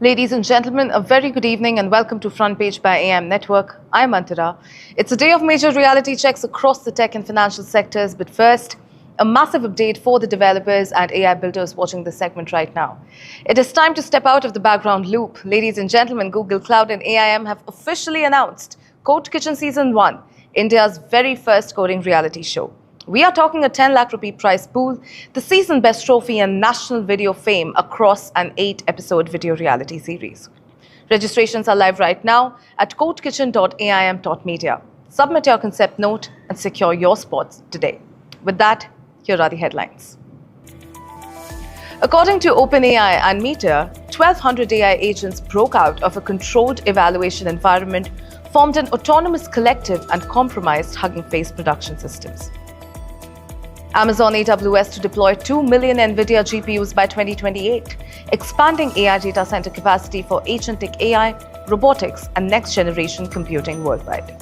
Ladies and gentlemen, a very good evening and welcome to Front Page by AM Network. I'm Antara. It's a day of major reality checks across the tech and financial sectors, but first, a massive update for the developers and AI builders watching this segment right now. It is time to step out of the background loop. Ladies and gentlemen, Google Cloud and AIM have officially announced Code Kitchen Season 1, India's very first coding reality show. We are talking a 10 lakh rupee prize pool, the season best trophy and national video fame across an 8-episode video reality series. Registrations are live right now at codekitchen.aim.media. Submit your concept note and secure your spots today. With that, here are the headlines. According to OpenAI and METR, 1,200 AI agents broke out of a controlled evaluation environment, formed an autonomous collective and compromised Hugging Face production systems. Amazon AWS to deploy 2 million NVIDIA GPUs by 2028, expanding AI data center capacity for agentic AI, robotics, and next-generation computing worldwide.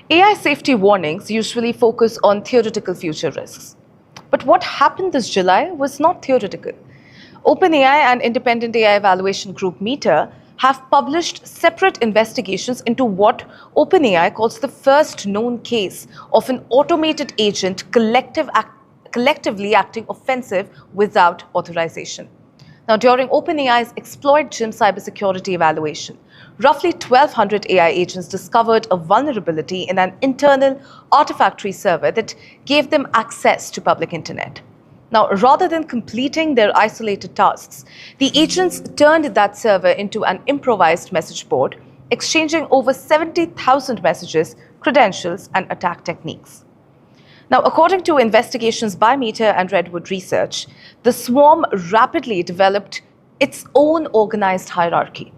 AI safety warnings usually focus on theoretical future risks. But what happened this July was not theoretical. OpenAI and independent AI evaluation group METR have published separate investigations into what OpenAI calls the first known case of an automated agent collectively acting offensive without authorization. Now, during OpenAI's Exploit Gym cybersecurity evaluation, roughly 1,200 AI agents discovered a vulnerability in an internal Artifactory server that gave them access to public internet. Now, rather than completing their isolated tasks, the agents turned that server into an improvised message board, exchanging over 70,000 messages, credentials, and attack techniques. Now, according to investigations by METR and Redwood Research, the swarm rapidly developed its own organized hierarchy.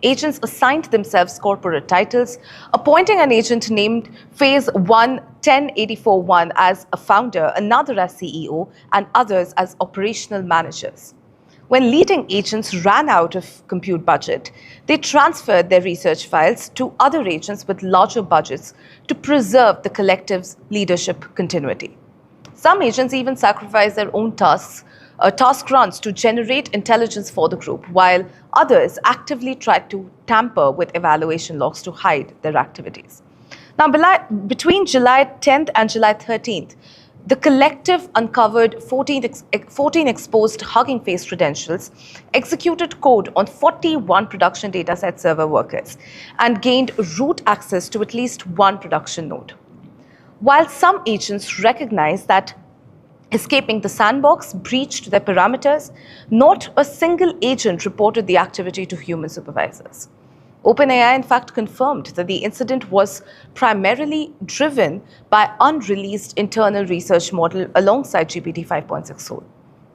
Agents assigned themselves corporate titles, appointing an agent named Phase 1 10841 as a founder, another as CEO, and others as operational managers. When leading agents ran out of compute budget, they transferred their research files to other agents with larger budgets to preserve the collective's leadership continuity. Some agents even sacrificed their own task runs to generate intelligence for the group, while others actively tried to tamper with evaluation logs to hide their activities. Now, between July 10th and July 13th, the collective uncovered 14 exposed Hugging Face credentials, executed code on 41 production dataset server workers, and gained root access to at least one production node. While some agents recognized that escaping the sandbox breached their parameters, not a single agent reported the activity to human supervisors. OpenAI, in fact, confirmed that the incident was primarily driven by unreleased internal research model alongside GPT 5.6 Soul.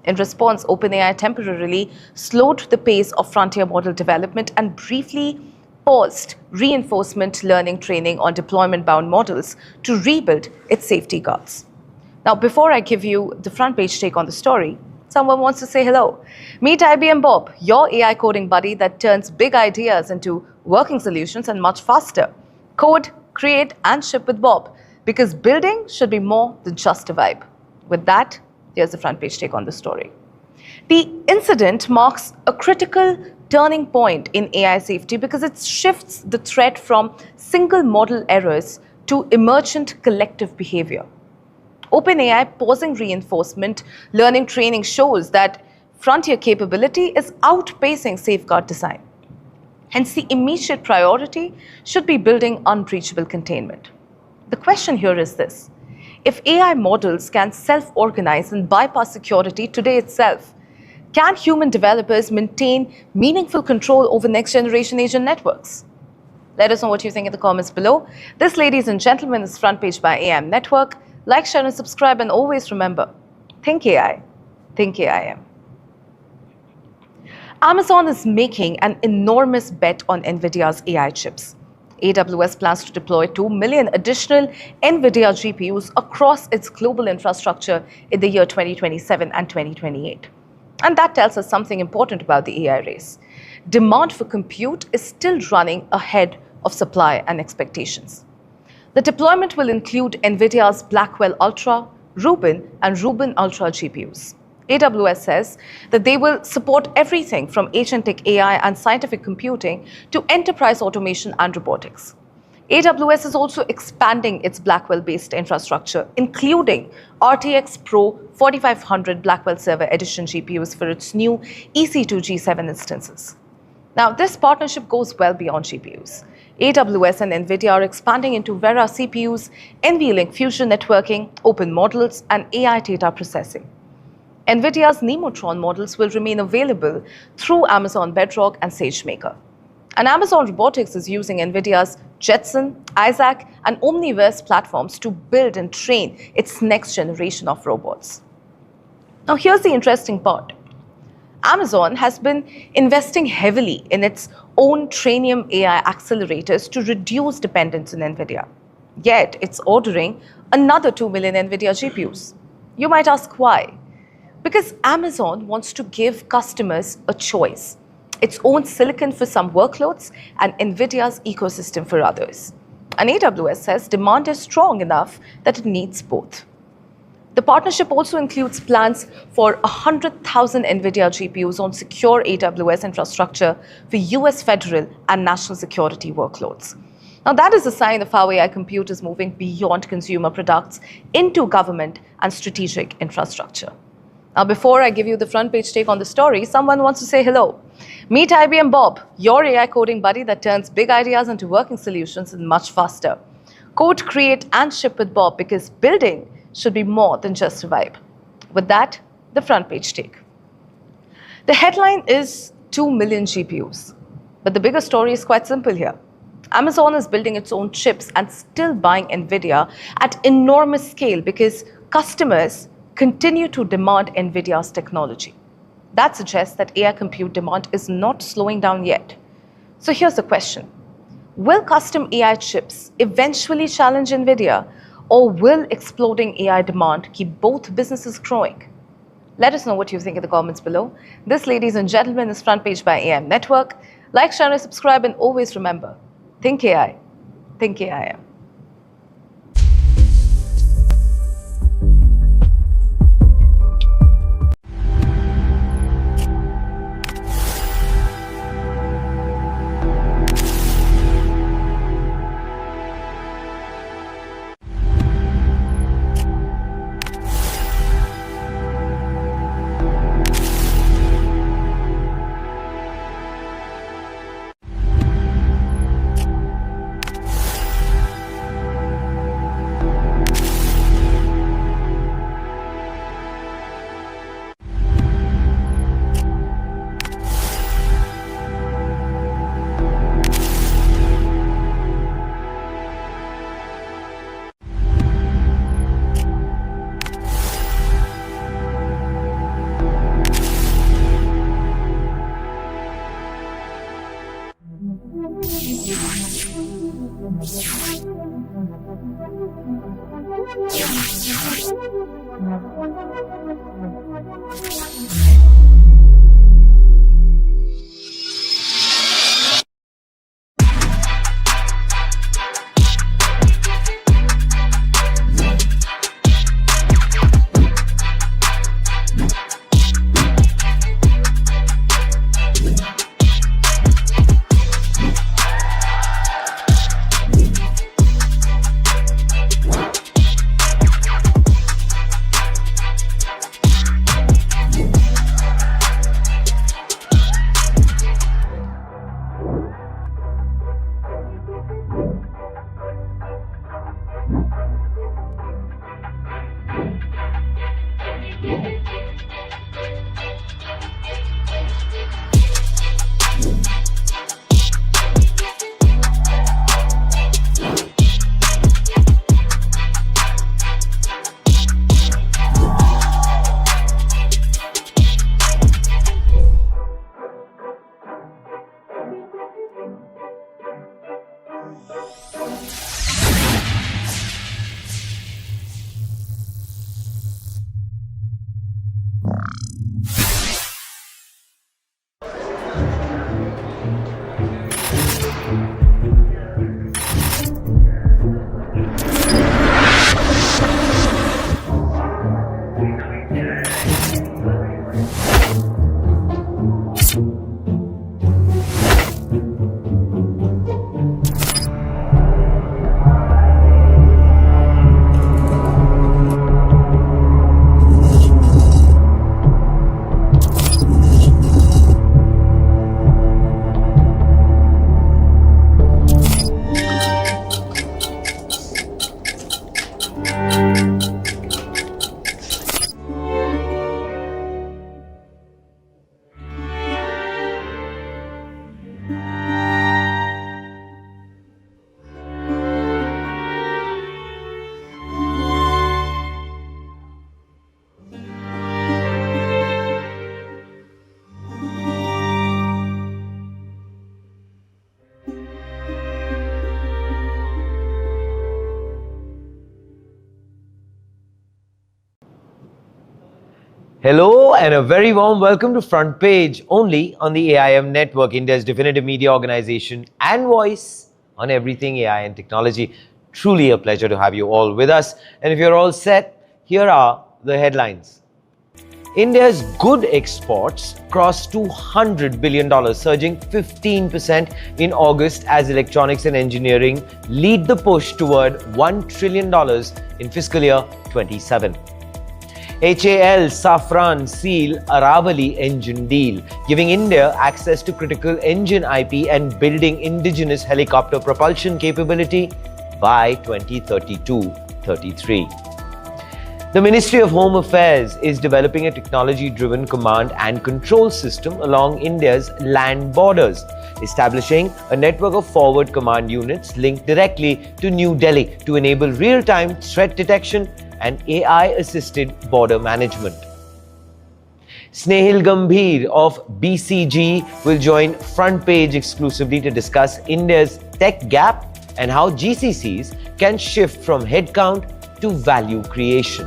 In response, OpenAI temporarily slowed the pace of frontier model development and briefly paused reinforcement learning training on deployment-bound models to rebuild its safety guards. Now, before I give you the front page take on the story, someone wants to say hello. Meet IBM Bob, your AI coding buddy that turns big ideas into working solutions and much faster. Code, create, and ship with Bob, because building should be more than just a vibe. With that, here's the front page take on the story. The incident marks a critical turning point in AI safety because it shifts the threat from single model errors to emergent collective behavior. OpenAI pausing reinforcement learning training shows that frontier capability is outpacing safeguard design. Hence, the immediate priority should be building unbreachable containment. The question here is this: if AI models can self-organize and bypass security today itself, can human developers maintain meaningful control over next-generation agent networks? Let us know what you think in the comments below. This, ladies and gentlemen, is Front Page by AM Network. Like, share, and subscribe, and always remember, think AI, think AIM. Amazon is making an enormous bet on NVIDIA's AI chips. AWS plans to deploy 2 million additional NVIDIA GPUs across its global infrastructure in the year 2027 and 2028. And that tells us something important about the AI race. Demand for compute is still running ahead of supply and expectations. The deployment will include NVIDIA's Blackwell Ultra, Rubin, and Rubin Ultra GPUs. AWS says that they will support everything from agentic AI and scientific computing to enterprise automation and robotics. AWS is also expanding its Blackwell-based infrastructure, including RTX Pro 4500 Blackwell Server Edition GPUs for its new EC2 G7 instances. Now, this partnership goes well beyond GPUs. AWS and NVIDIA are expanding into Vera CPUs, unveiling fusion networking, open models, and AI data processing. NVIDIA's Nemotron models will remain available through Amazon Bedrock and SageMaker. And Amazon Robotics is using NVIDIA's Jetson, Isaac, and Omniverse platforms to build and train its next generation of robots. Now, here's the interesting part. Amazon has been investing heavily in its own Trainium AI accelerators to reduce dependence on NVIDIA. Yet, it's ordering another 2 million NVIDIA GPUs. You might ask why? Because Amazon wants to give customers a choice. Its own silicon for some workloads and NVIDIA's ecosystem for others. And AWS says demand is strong enough that it needs both. The partnership also includes plans for 100,000 NVIDIA GPUs on secure AWS infrastructure for US federal and national security workloads. Now, that is a sign of how AI compute is moving beyond consumer products into government and strategic infrastructure. Now, before I give you the front page take on the story, someone wants to say hello. Meet IBM Bob, your AI coding buddy that turns big ideas into working solutions and much faster. Code, create, and ship with Bob because building should be more than just a vibe. With that, the front page take. The headline is 2 million GPUs. But the bigger story is quite simple here. Amazon is building its own chips and still buying NVIDIA at enormous scale because customers continue to demand NVIDIA's technology. That suggests that AI compute demand is not slowing down yet. So here's the question. Will custom AI chips eventually challenge NVIDIA, or will exploding AI demand keep both businesses growing? Let us know what you think in the comments below. This, ladies and gentlemen, is Front Page by AM Network. Like, share, and subscribe, and always remember, think AI, think AIM. Hello and a very warm welcome to Front Page, only on the AIM network, India's definitive media organization and voice on everything AI and technology. Truly a pleasure to have you all with us. And if you're all set, here are the headlines. India's good exports crossed $200 billion, surging 15% in August as electronics and engineering lead the push toward $1 trillion in fiscal year 27. HAL Safran seal Aravalli engine deal, giving India access to critical engine IP and building indigenous helicopter propulsion capability by 2032-33. The Ministry of Home Affairs is developing a technology-driven command and control system along India's land borders, establishing a network of forward command units linked directly to New Delhi to enable real-time threat detection and AI-assisted border management. Snehil Gambhir of BCG will join Front Page exclusively to discuss India's tech gap and how GCCs can shift from headcount to value creation.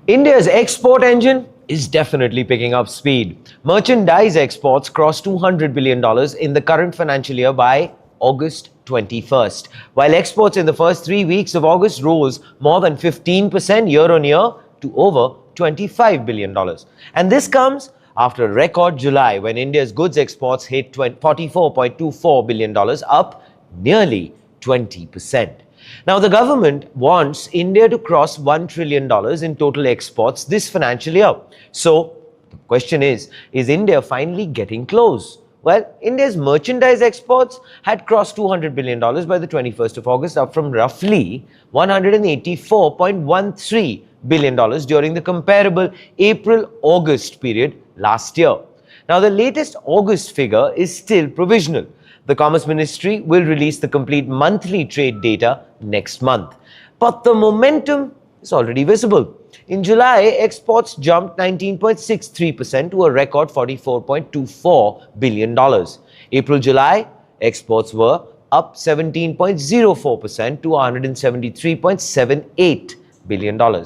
India's export engine is definitely picking up speed. Merchandise exports crossed $200 billion in the current financial year by August 21st, while exports in the first 3 weeks of August rose more than 15% year-on-year to over $25 billion. And this comes after a record July when India's goods exports hit $44.24 billion, up nearly 20%. Now, the government wants India to cross $1 trillion in total exports this financial year. So, the question is India finally getting close? Well, India's merchandise exports had crossed $200 billion by the 21st of August, up from roughly $184.13 billion during the comparable April-August period last year. Now, the latest August figure is still provisional. The Commerce Ministry will release the complete monthly trade data next month. But the momentum is already visible. In July, exports jumped 19.63% to a record $44.24 billion. April-July, exports were up 17.04% to $173.78 billion.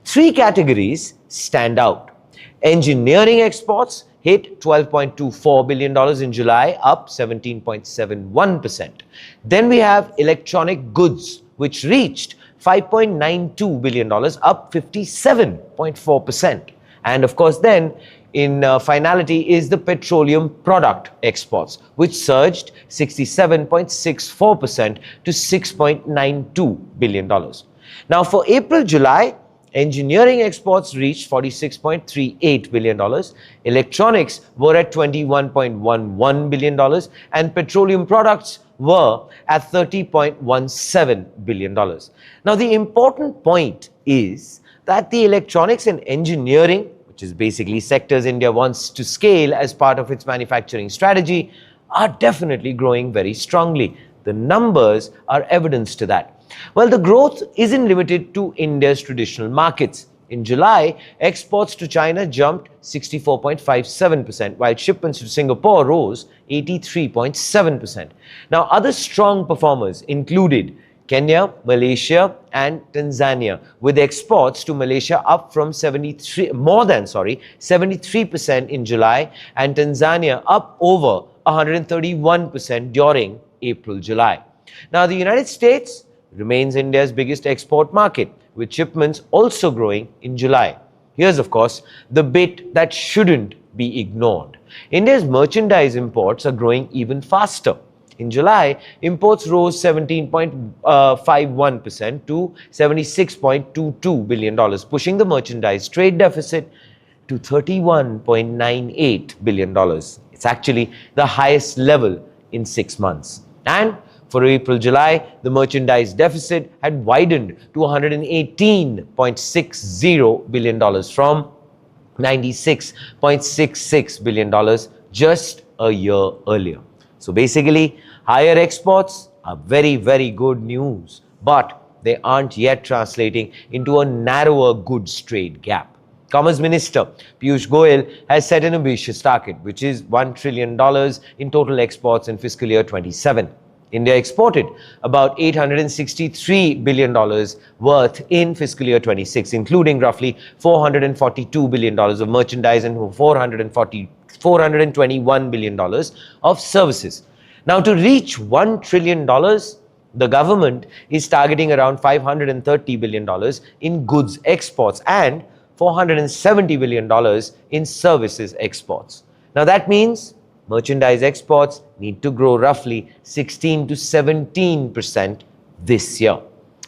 Three categories stand out. Engineering exports hit $12.24 billion in July, up 17.71%. Then we have electronic goods, which reached $5.92 billion, up 57.4%. And of course, then in finality is the petroleum product exports, which surged 67.64% to $6.92 billion. Now, for April-July, engineering exports reached $46.38 billion, electronics were at $21.11 billion, and petroleum products were at $30.17 billion. Now, the important point is that the electronics and engineering, which is basically sectors India wants to scale as part of its manufacturing strategy, are definitely growing very strongly. The numbers are evidence to that. Well, the growth isn't limited to India's traditional markets. In July, exports to China jumped 64.57%, while shipments to Singapore rose 83.7%. Now, other strong performers included Kenya, Malaysia, and Tanzania, with exports to Malaysia up from 73% in July, and Tanzania up over 131% during April-July. Now, the United States remains India's biggest export market, with shipments also growing in July. Here's, of course, the bit that shouldn't be ignored. India's merchandise imports are growing even faster. In July, imports rose 17.51% to $76.22 billion, pushing the merchandise trade deficit to $31.98 billion. It's actually the highest level in 6 months. And for April-July, the merchandise deficit had widened to $118.60 billion from $96.66 billion just a year earlier. So basically, higher exports are very, very good news. But they aren't yet translating into a narrower goods trade gap. Commerce Minister Piyush Goyal has set an ambitious target, which is $1 trillion in total exports in fiscal year 27. India exported about $863 billion worth in fiscal year 26, including roughly $442 billion of merchandise and $421 billion of services. Now, to reach $1 trillion, the government is targeting around $530 billion in goods exports and $470 billion in services exports. Now, that means merchandise exports need to grow roughly 16 to 17% this year.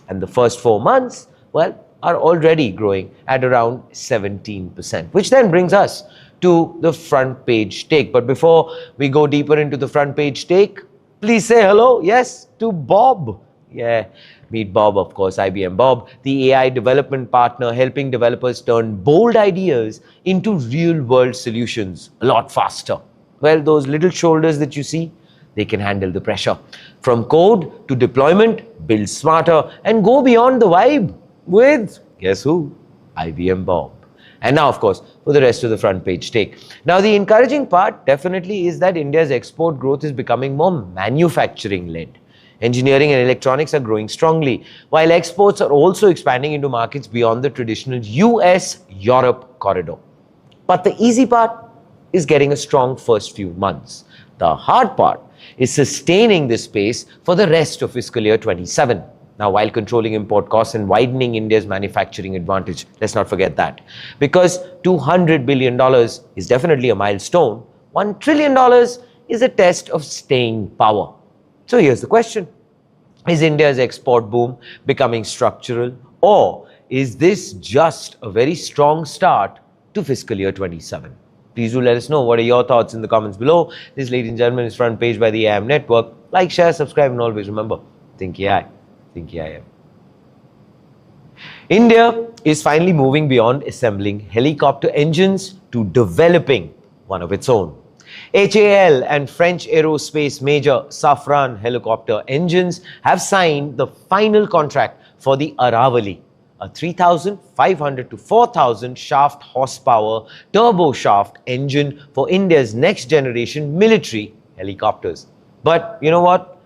And the first 4 months, well, are already growing at around 17%, which then brings us to the front page take. But before we go deeper into the front page take, please say hello, yes, to Bob. Yeah, meet Bob, of course, IBM Bob, the AI development partner helping developers turn bold ideas into real-world solutions a lot faster. Well, those little shoulders that you see, they can handle the pressure. From code to deployment, build smarter and go beyond the vibe with, guess who? IBM Bob. And now, of course, for the rest of the front page take. Now, the encouraging part definitely is that India's export growth is becoming more manufacturing-led. Engineering and electronics are growing strongly, while exports are also expanding into markets beyond the traditional US-Europe corridor. But the easy part is getting a strong first few months. The hard part is sustaining this pace for the rest of fiscal year 27. Now, while controlling import costs and widening India's manufacturing advantage, let's not forget that. Because $200 billion is definitely a milestone, $1 trillion is a test of staying power. So here's the question. Is India's export boom becoming structural, or is this just a very strong start to fiscal year 27? Please do let us know what are your thoughts in the comments below. This, ladies and gentlemen, is Front Page by the AM Network. Like, share, subscribe, and always remember, think AI, think AIM. India is finally moving beyond assembling helicopter engines to developing one of its own. HAL and French aerospace major Safran helicopter engines have signed the final contract for the Aravalli, a 3,500 to 4,000 shaft horsepower turboshaft engine for India's next generation military helicopters. But you know what?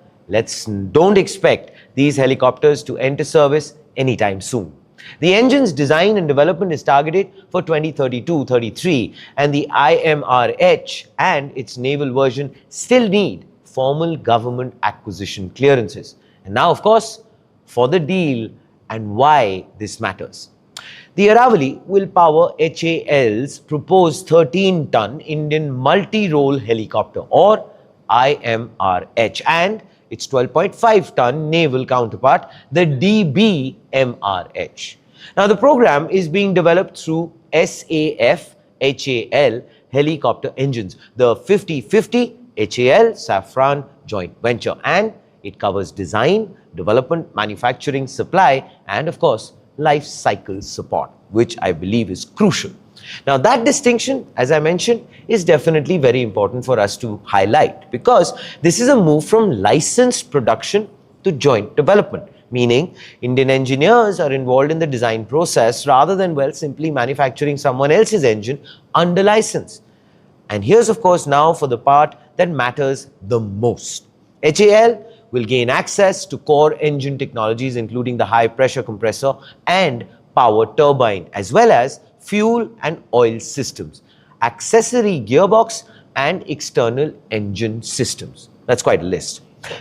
Don't expect these helicopters to enter service anytime soon. The engine's design and development is targeted for 2032-33, and the IMRH and its naval version still need formal government acquisition clearances. And now, of course, for the deal and why this matters. The Aravalli will power HAL's proposed 13-ton Indian multi-role helicopter, or IMRH, and its 12.5-ton naval counterpart, the DBMRH. Now, the program is being developed through SAF HAL helicopter engines, the 50-50 HAL Safran joint venture, and it covers design, development, manufacturing, supply, and of course, life cycle support, which I believe is crucial. Now, that distinction, as I mentioned, is definitely very important for us to highlight, because this is a move from licensed production to joint development, meaning Indian engineers are involved in the design process rather than, well, simply manufacturing someone else's engine under license. And here's, of course, now for the part that matters the most. HAL will gain access to core engine technologies, including the high pressure compressor and power turbine, as well as fuel and oil systems, accessory gearbox, and external engine systems. That's quite a list.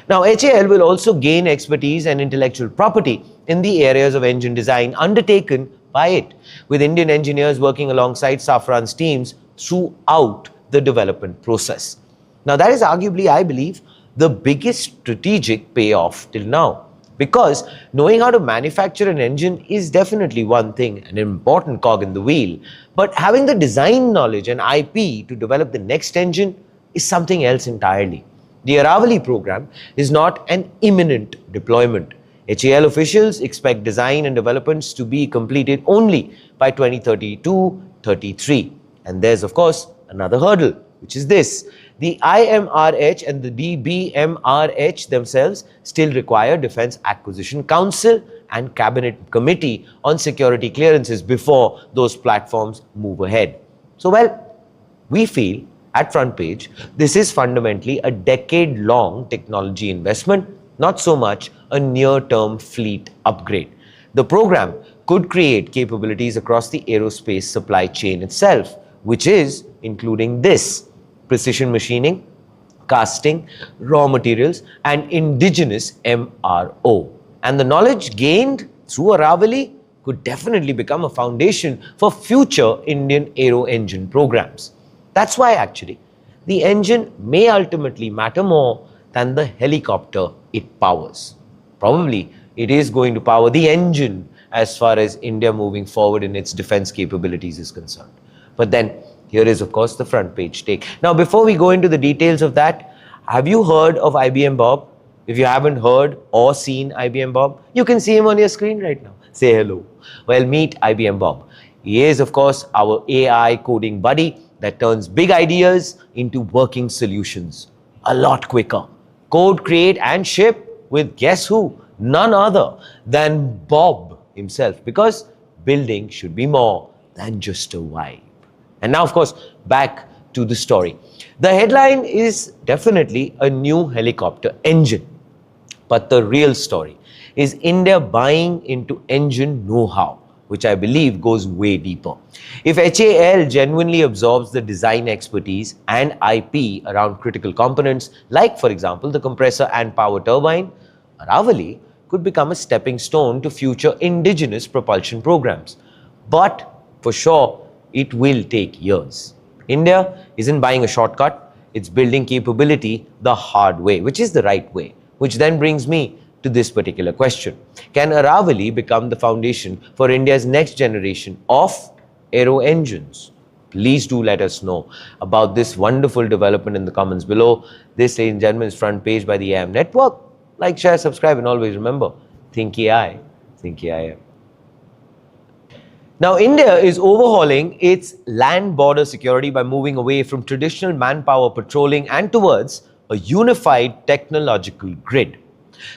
Now, HAL will also gain expertise and intellectual property in the areas of engine design undertaken by it, with Indian engineers working alongside Safran's teams throughout the development process. Now, that is arguably, I believe, the biggest strategic payoff till now. Because knowing how to manufacture an engine is definitely one thing, an important cog in the wheel. But having the design knowledge and IP to develop the next engine is something else entirely. The Aravalli program is not an imminent deployment. HAL officials expect design and developments to be completed only by 2032-33. And there's, of course, another hurdle, which is this. The IMRH and the DBMRH themselves still require Defence Acquisition Council and Cabinet Committee on Security Clearances before those platforms move ahead. So, well, we feel at Front Page, this is fundamentally a decade-long technology investment, not so much a near-term fleet upgrade. The program could create capabilities across the aerospace supply chain itself, which is including this: precision machining, casting, raw materials, and indigenous MRO. And the knowledge gained through Aravalli could definitely become a foundation for future Indian aero engine programs. That's why actually the engine may ultimately matter more than the helicopter it powers. Probably it is going to power the engine as far as India moving forward in its defense capabilities is concerned. But then here is, of course, the Front Page take. Now, before we go into the details of that, have you heard of IBM Bob? If you haven't heard or seen IBM Bob, you can see him on your screen right now. Say hello. Well, meet IBM Bob. He is, of course, our AI coding buddy that turns big ideas into working solutions a lot quicker. Code, create, and ship with guess who? None other than Bob himself, because building should be more than just a vibe. And now, of course, back to the story. The headline is definitely a new helicopter engine. But the real story is India buying into engine know-how, which I believe goes way deeper. If HAL genuinely absorbs the design expertise and IP around critical components, like, for example, the compressor and power turbine, Aravalli could become a stepping stone to future indigenous propulsion programs. But for sure, it will take years. India isn't buying a shortcut, it's building capability the hard way, which is the right way. Which then brings me to this particular question. Can Aravalli become the foundation for India's next generation of aero engines? Please do let us know about this wonderful development in the comments below. This, ladies and gentlemen, is Front Page by the AM Network. Like, share, subscribe, and always remember, think AI, think AIM. Now, India is overhauling its land border security by moving away from traditional manpower patrolling and towards a unified technological grid.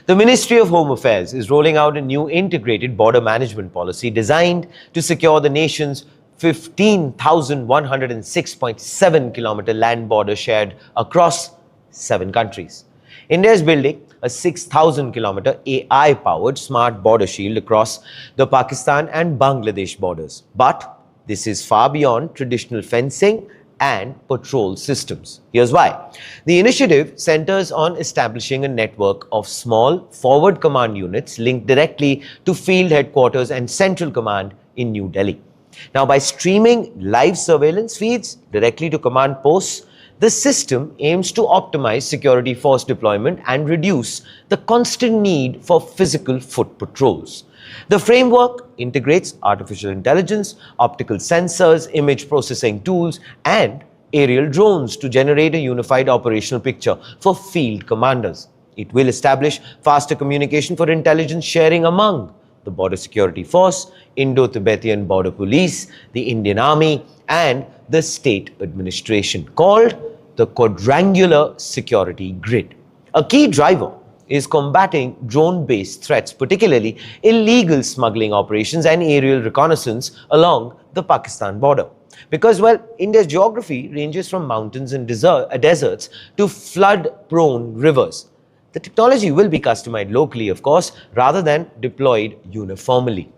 The Ministry of Home Affairs is rolling out a new integrated border management policy designed to secure the nation's 15,106.7 kilometer land border shared across 7 countries. India is building a 6,000 kilometer AI-powered smart border shield across the Pakistan and Bangladesh borders. But this is far beyond traditional fencing and patrol systems. Here's why. The initiative centers on establishing a network of small forward command units linked directly to field headquarters and central command in New Delhi. Now, by streaming live surveillance feeds directly to command posts, the system aims to optimize security force deployment and reduce the constant need for physical foot patrols. The framework integrates artificial intelligence, optical sensors, image processing tools, and aerial drones to generate a unified operational picture for field commanders. It will establish faster communication for intelligence sharing among the Border Security Force, Indo-Tibetan Border Police, the Indian Army, and the state administration, called the Quadrangular Security Grid. A key driver is combating drone-based threats, particularly illegal smuggling operations and aerial reconnaissance along the Pakistan border. Because, well, India's geography ranges from mountains and deserts to flood-prone rivers. The technology will be customized locally, of course, rather than deployed uniformly.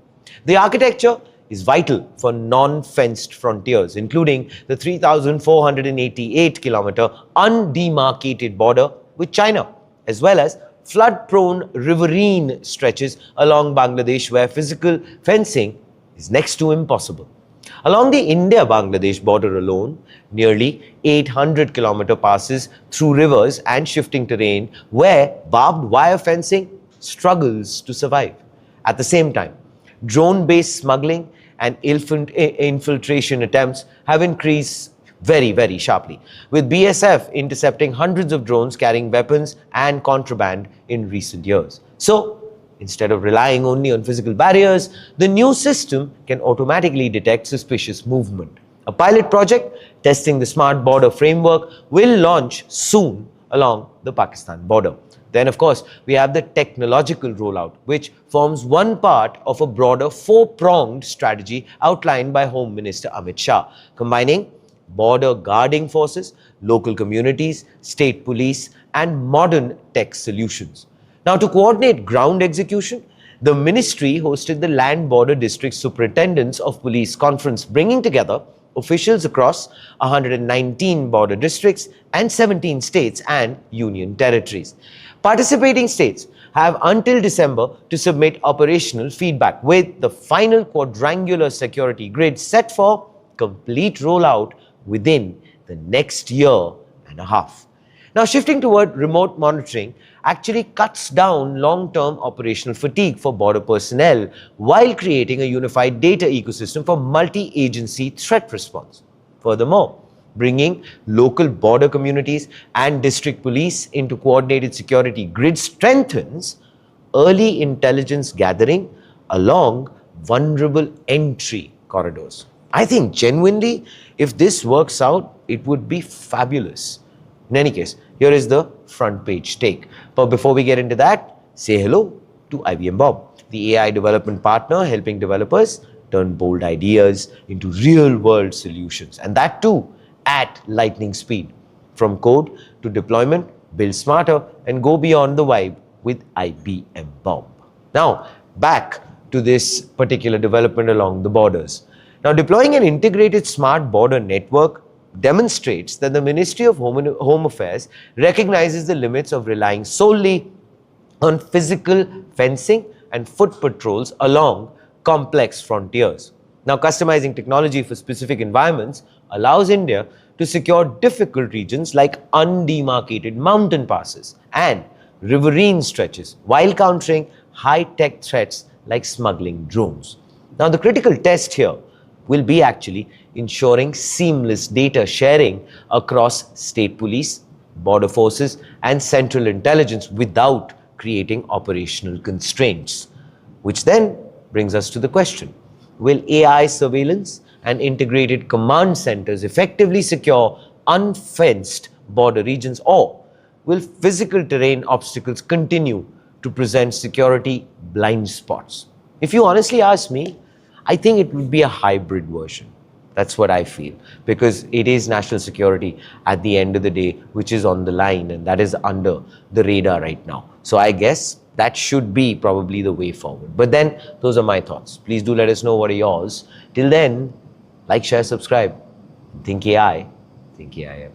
The architecture is vital for non-fenced frontiers, including the 3,488-kilometer undemarcated border with China, as well as flood-prone riverine stretches along Bangladesh where physical fencing is next to impossible. Along the India-Bangladesh border alone, nearly 800-kilometer passes through rivers and shifting terrain where barbed wire fencing struggles to survive. At the same time, drone-based smuggling and infiltration attempts have increased very, very sharply, with BSF intercepting hundreds of drones carrying weapons and contraband in recent years. So, instead of relying only on physical barriers, the new system can automatically detect suspicious movement. A pilot project testing the smart border framework will launch soon along the Pakistan border. Then, of course, we have the technological rollout, which forms one part of a broader four-pronged strategy outlined by Home Minister Amit Shah, combining border guarding forces, local communities, state police, and modern tech solutions. Now, to coordinate ground execution, the ministry hosted the Land Border District Superintendents of Police Conference, bringing together officials across 119 border districts and 17 states and union territories. Participating states have until December to submit operational feedback, with the final quadrangular security grid set for complete rollout within the next year and a half. Now, shifting toward remote monitoring actually cuts down long-term operational fatigue for border personnel while creating a unified data ecosystem for multi-agency threat response. Furthermore, bringing local border communities and district police into coordinated security grid strengthens early intelligence gathering along vulnerable entry corridors. I think genuinely, if this works out, it would be fabulous. In any case, here is the front page take. But before we get into that, say hello to IBM Bob, the AI development partner helping developers turn bold ideas into real-world solutions. And that too at lightning speed. From code to deployment, build smarter and go beyond the vibe with IBM Bob. Now, back to this particular development along the borders. Now, deploying an integrated smart border network demonstrates that the Ministry of Home Affairs recognizes the limits of relying solely on physical fencing and foot patrols along complex frontiers. Now, customizing technology for specific environments allows India to secure difficult regions like undemarcated mountain passes and riverine stretches while countering high-tech threats like smuggling drones. Now, the critical test here will be actually ensuring seamless data sharing across state police, border forces, and central intelligence without creating operational constraints. Which then brings us to the question, will AI surveillance and integrated command centers effectively secure unfenced border regions, or will physical terrain obstacles continue to present security blind spots? If you honestly ask me, I think it would be a hybrid version. That's what I feel, because it is national security at the end of the day, which is on the line, and that is under the radar right now. So I guess that should be probably the way forward. But then, those are my thoughts. Please do let us know what are yours. Till then, like, share, subscribe. Think AI, think AIM.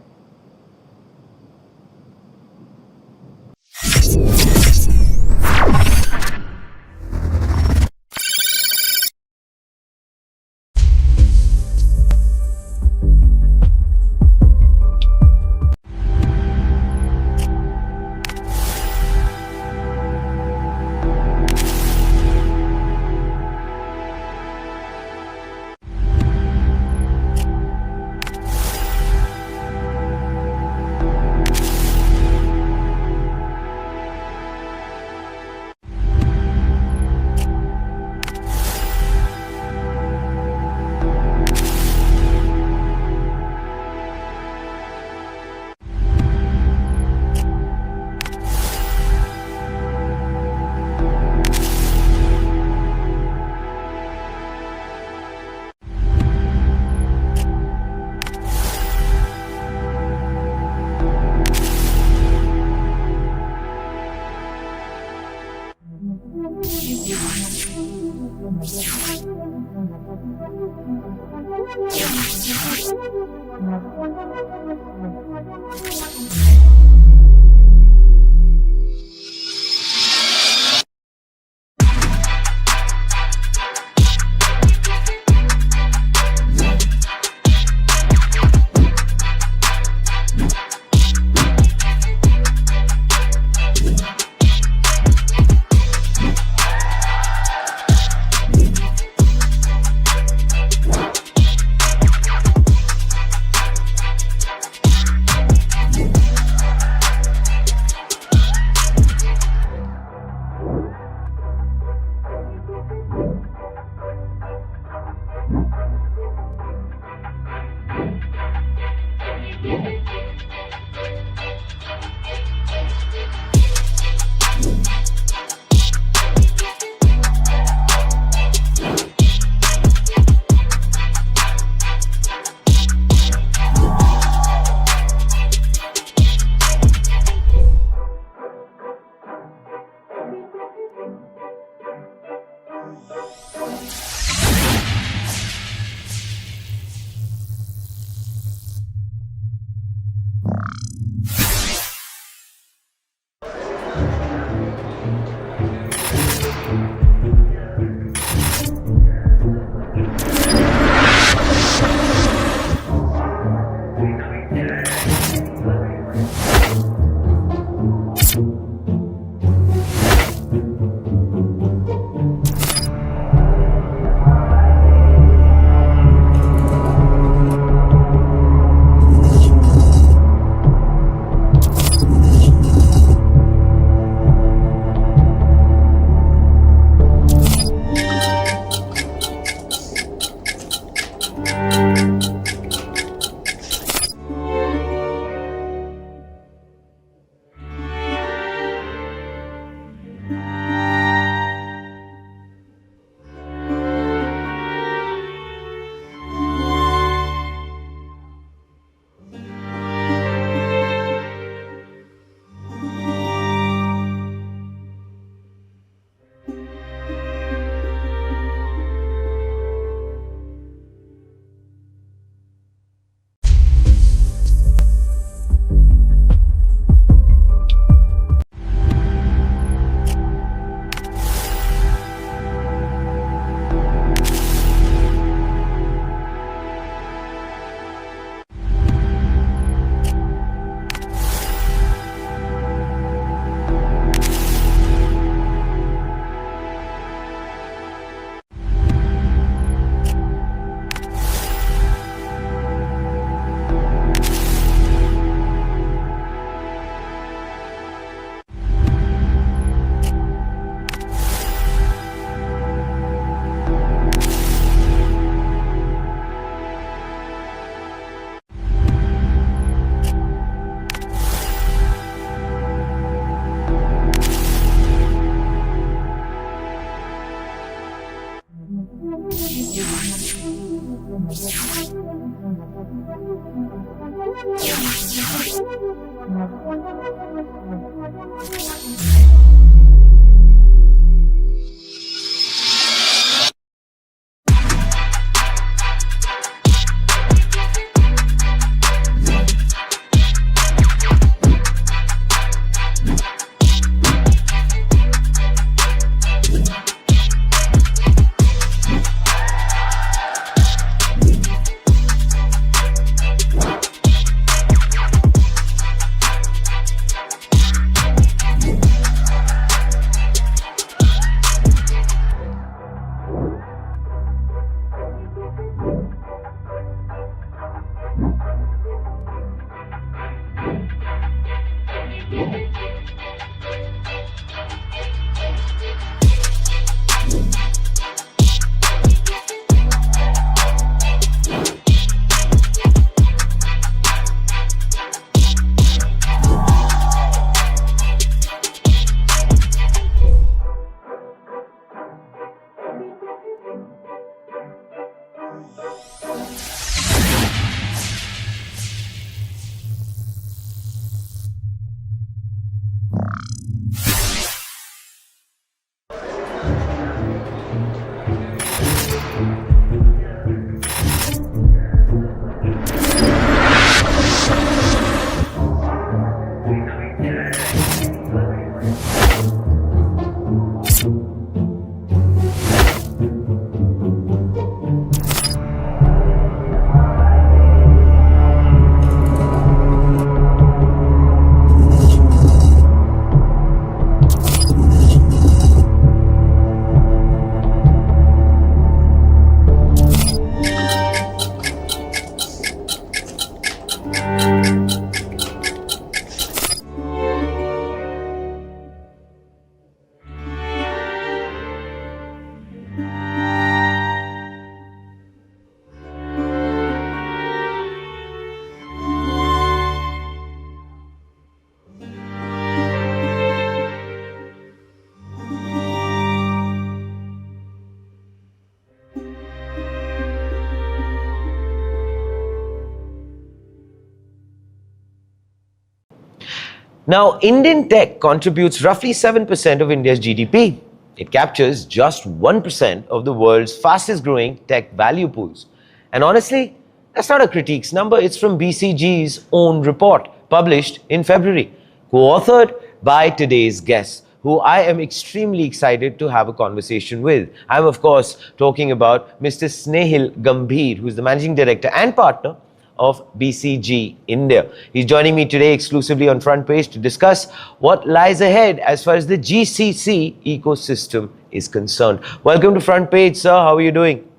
Now, Indian tech contributes roughly 7% of India's GDP. It captures just 1% of the world's fastest growing tech value pools. And honestly, that's not a critiques number, it's from BCG's own report published in February, co-authored by today's guest, who I am extremely excited to have a conversation with. I'm of course talking about Mr. Snehil Gambhir, who's the Managing Director and Partner of BCG India. He's joining me today exclusively on Front Page to discuss what lies ahead as far as the GCC ecosystem is concerned. Welcome to Front Page, sir. How are you doing?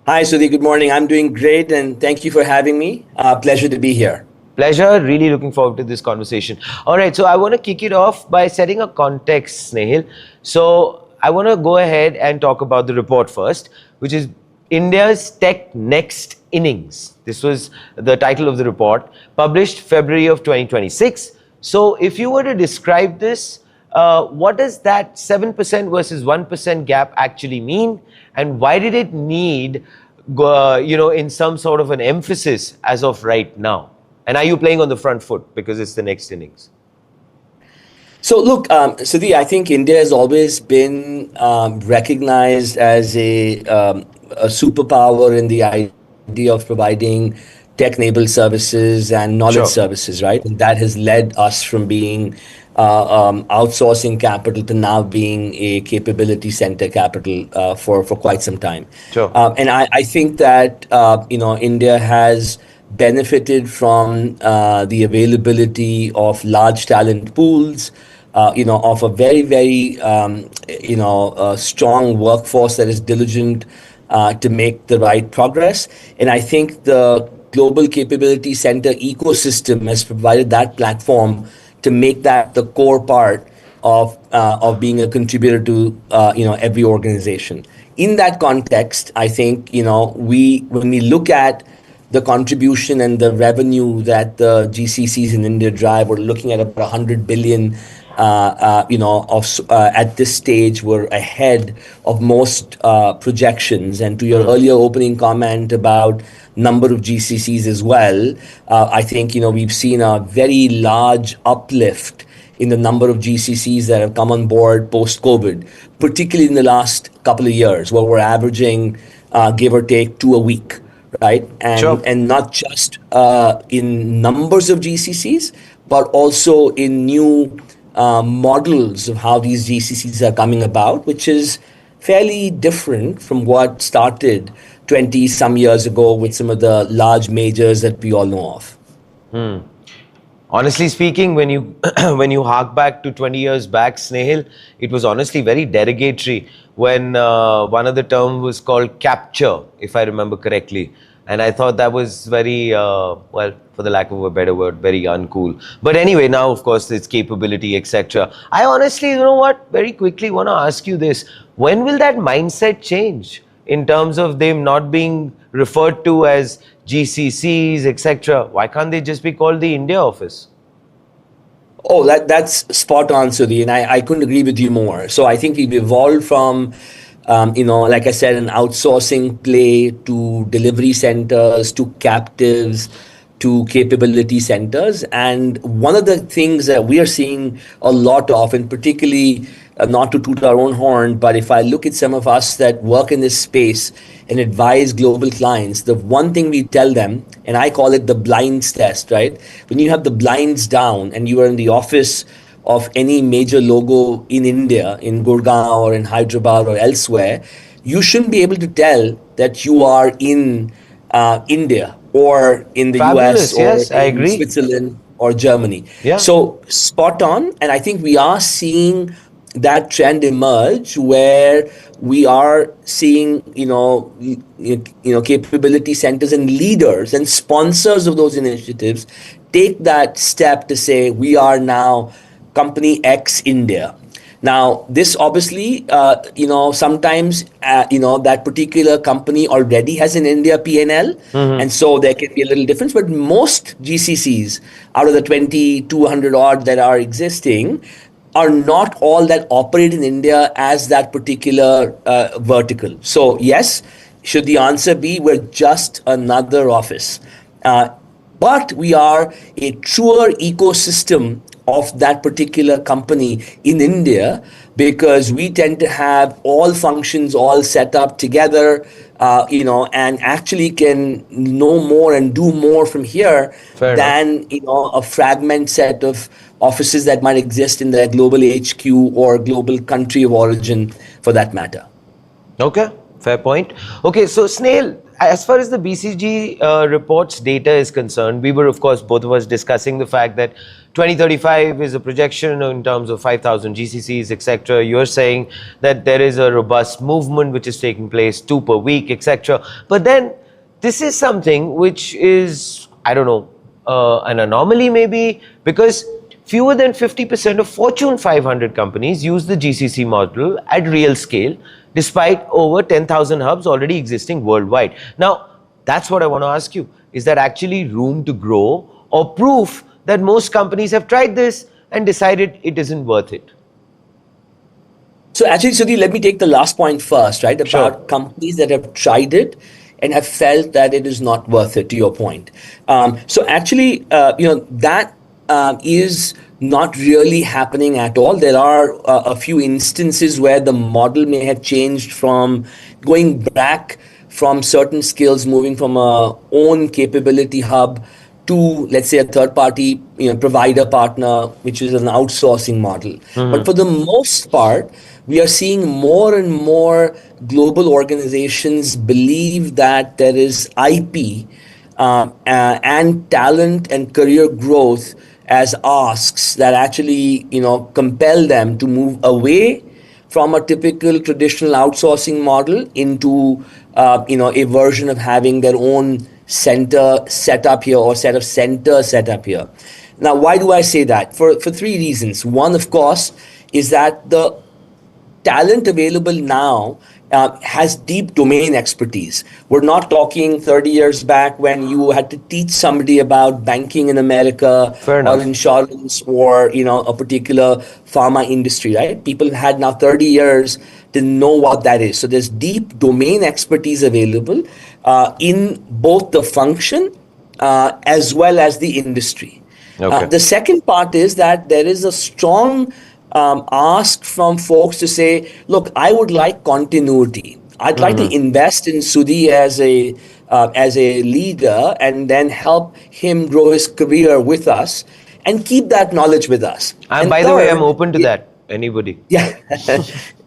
Hi, Sudhi. Good morning. I'm doing great, and thank you for having me. Pleasure to be here. Pleasure. Really looking forward to this conversation. All right. So I want to kick it off by setting a context, Snehil. So I want to go ahead and talk about the report first, which is India's Tech Next Innings. This was the title of the report, published February of 2026. So if you were to describe this, what does that 7% versus 1% gap actually mean? And why did it need, in some sort of an emphasis as of right now? And are you playing on the front foot because it's the next innings? So look, Sudhi, I think India has always been recognized as a superpower in the idea of providing tech-enabled services and knowledge services, right? And that has led us from being outsourcing capital to now being a capability center capital for quite some time. And I think that India has benefited from the availability of large talent pools, of a very, very strong workforce that is diligent to make the right progress. And I think the Global Capability Center ecosystem has provided that platform to make that the core part of being a contributor to every organization. In that context, I think when we look at the contribution and the revenue that the GCCs in India drive, we're looking at about $100 billion at this stage we're ahead of most projections. And to your earlier opening comment about number of GCCs as well, I think we've seen a very large uplift in the number of GCCs that have come on board post-COVID, particularly in the last couple of years, where we're averaging give or take 2 a week, right? And Sure. and not just in numbers of GCCs, but also in new models of how these GCCs are coming about, which is fairly different from what started 20 some years ago with some of the large majors that we all know of. Honestly speaking, when you when you hark back to 20 years back, Snehal, it was honestly very derogatory when one of the terms was called capture, if I remember correctly. And I thought that was very, well, for the lack of a better word, very uncool. But anyway, now, of course, it's capability, etc. I honestly, you know what, very quickly want to ask you this. When will that mindset change in terms of them not being referred to as GCCs, etc.? Why can't they just be called the India office? Oh, that's spot on, Sudhi, and I couldn't agree with you more. So I think we've evolved from, like I said, an outsourcing play to delivery centers, to captives, to capability centers. And one of the things that we are seeing a lot of, and particularly not to toot our own horn, but if I look at some of us that work in this space and advise global clients, the one thing we tell them, and I call it the blinds test, right? When you have the blinds down and you are in the office of any major logo in India, in Gurgaon or in Hyderabad or elsewhere, you shouldn't be able to tell that you are in India or in the Fabulous, US or yes, I in agree. Switzerland or Germany. Yeah. So spot on. And I think we are seeing that trend emerge where we are seeing, capability centers and leaders and sponsors of those initiatives take that step to say, we are now company X India. Now, this obviously, sometimes, that particular company already has an India P&L, and so there can be a little difference. But most GCCs, out of the 200 odd that are existing, are not all that operate in India as that particular vertical. So yes, should the answer be we're just another office? But we are a truer ecosystem of that particular company in India, because we tend to have all functions all set up together, and actually can know more and do more from here Fair than a fragment set of offices that might exist in their global HQ or global country of origin, for that matter. Okay, fair point. Okay, so Snehal, as far as the BCG reports data is concerned, we were, of course, both of us discussing the fact that 2035 is a projection in terms of 5,000 GCCs, etc. You're saying that there is a robust movement which is taking place, 2 per week, etc. But then this is something which is, I don't know, an anomaly maybe, because fewer than 50% of Fortune 500 companies use the GCC model at real scale, despite over 10,000 hubs already existing worldwide. Now, that's what I want to ask you. Is there actually room to grow, or proof that most companies have tried this and decided it isn't worth it? So actually, Sudhi, let me take the last point first, right? About Sure. companies that have tried it and have felt that it is not worth it, to your point. So actually, that is not really happening at all. There are a few instances where the model may have changed from going back from certain skills, moving from a own capability hub to, let's say, a third party provider partner, which is an outsourcing model. But for the most part, we are seeing more and more global organizations believe that there is IP and talent and career growth as asks that actually compel them to move away from a typical traditional outsourcing model into a version of having their own center set up here, or set of centers set up here. Now, why do I say that? For 3 reasons. One, of course, is that the talent available now has deep domain expertise. We're not talking 30 years back when you had to teach somebody about banking in America or insurance or a particular pharma industry, right? People had now 30 years to know what that is. So there's deep domain expertise available in both the function as well as the industry. Okay. The second part is that there is a strong ask from folks to say, look, I would like continuity. I'd like to invest in Sudhi as a leader and then help him grow his career with us and keep that knowledge with us. And by the way, I'm open to that. Anybody. Yeah,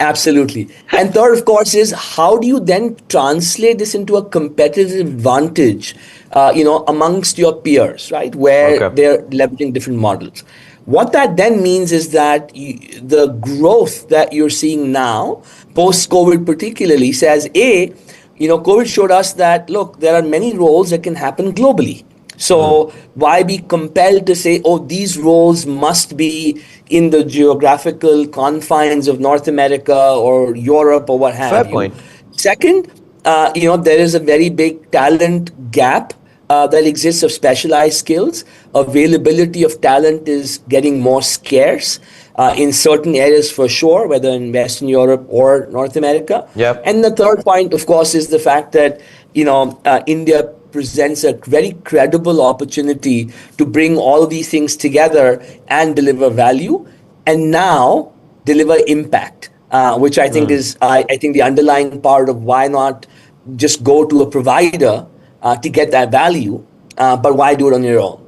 absolutely. And third, of course, is how do you then translate this into a competitive advantage, amongst your peers, right? Where they're leveraging different models. What that then means is that the growth that you're seeing now, post-COVID particularly, says, COVID showed us that, look, there are many roles that can happen globally. So why be compelled to say, these roles must be in the geographical confines of North America or Europe or what have you? Fair point. Second, there is a very big talent gap that exists of specialized skills. Availability of talent is getting more scarce in certain areas for sure, whether in Western Europe or North America. Yep. And the third point, of course, is the fact that India presents a very credible opportunity to bring all these things together and deliver value, and now deliver impact, which I think is I think the underlying part of why not just go to a provider to get that value, but why do it on your own?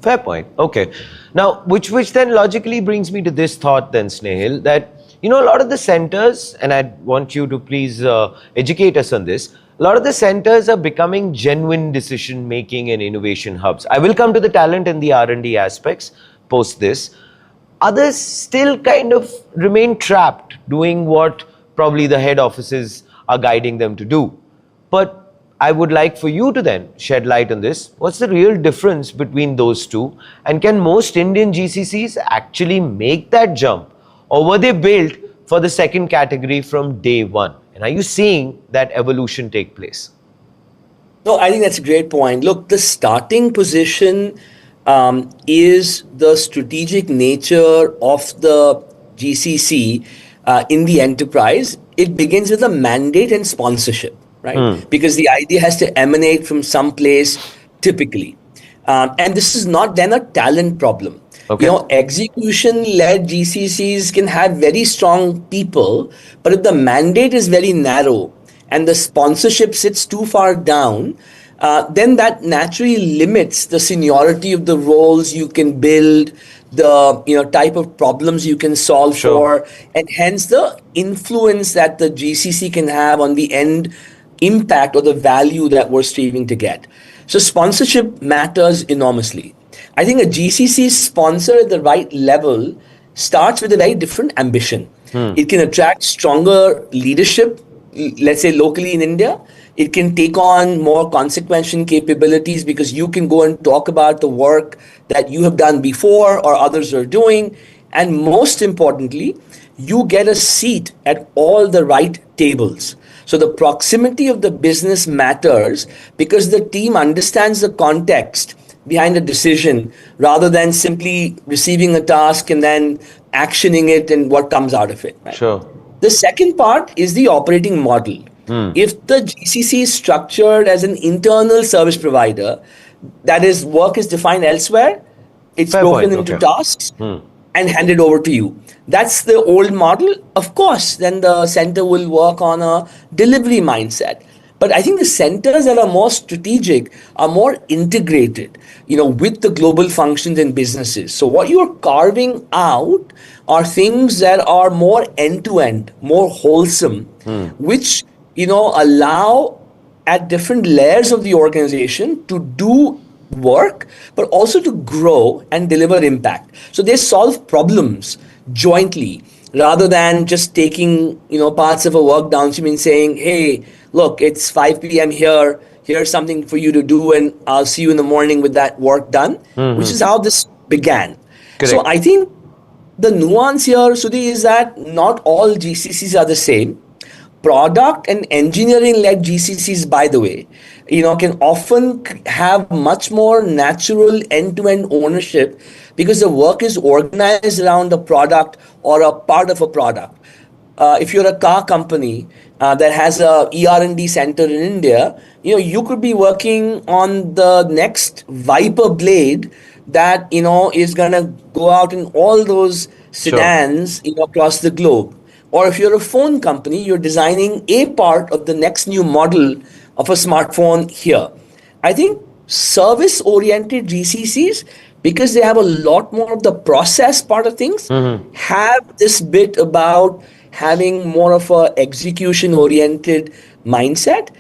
Fair point. Okay. Now, which then logically brings me to this thought then, Snehil, that, a lot of the centers, and I want you to please educate us on this, a lot of the centers are becoming genuine decision-making and innovation hubs. I will come to the talent and the R&D aspects post this. Others still kind of remain trapped doing what probably the head offices are guiding them to do. But I would like for you to then shed light on this. What's the real difference between those two? And can most Indian GCCs actually make that jump? Or were they built for the second category from day one? And are you seeing that evolution take place? No, I think that's a great point. Look, the starting position is the strategic nature of the GCC in the enterprise. It begins with a mandate and sponsorship, right? Because the idea has to emanate from some place typically. And this is not then a talent problem. Okay. Execution-led GCCs can have very strong people, but if the mandate is very narrow and the sponsorship sits too far down, then that naturally limits the seniority of the roles you can build, the type of problems you can solve for, and hence the influence that the GCC can have on the end impact or the value that we're striving to get. So sponsorship matters enormously. I think a GCC sponsor at the right level starts with a very different ambition. It can attract stronger leadership, let's say locally in India. It can take on more consequential capabilities because you can go and talk about the work that you have done before or others are doing. And most importantly, you get a seat at all the right tables. So the proximity of the business matters because the team understands the context behind a decision rather than simply receiving a task and then actioning it and what comes out of it. Right? Sure. The second part is the operating model. If the GCC is structured as an internal service provider, that is, work is defined elsewhere, it's broken into tasks and handed over to you. That's the old model. Of course, then the center will work on a delivery mindset. But I think the centers that are more strategic are more integrated, with the global functions and businesses. So what you're carving out are things that are more end-to-end, more wholesome, which, allow at different layers of the organization to do work, but also to grow and deliver impact. So they solve problems jointly rather than just taking, parts of a work downstream and saying, hey, look, it's 5 p.m. here. Here's something for you to do, and I'll see you in the morning with that work done, which is how this began. Correct. So I think the nuance here, Sudhi, is that not all GCCs are the same. product and engineering led GCCs, by the way, can often have much more natural end-to-end ownership because the work is organized around a product or a part of a product. If you're a car company that has a ER&D center in India, you could be working on the next Viper blade that is gonna go out in all those sedans across the globe. Or if you're a phone company, you're designing a part of the next new model of a smartphone here. I think service-oriented GCCs, because they have a lot more of the process part of things, have this bit about having more of a execution-oriented mindset.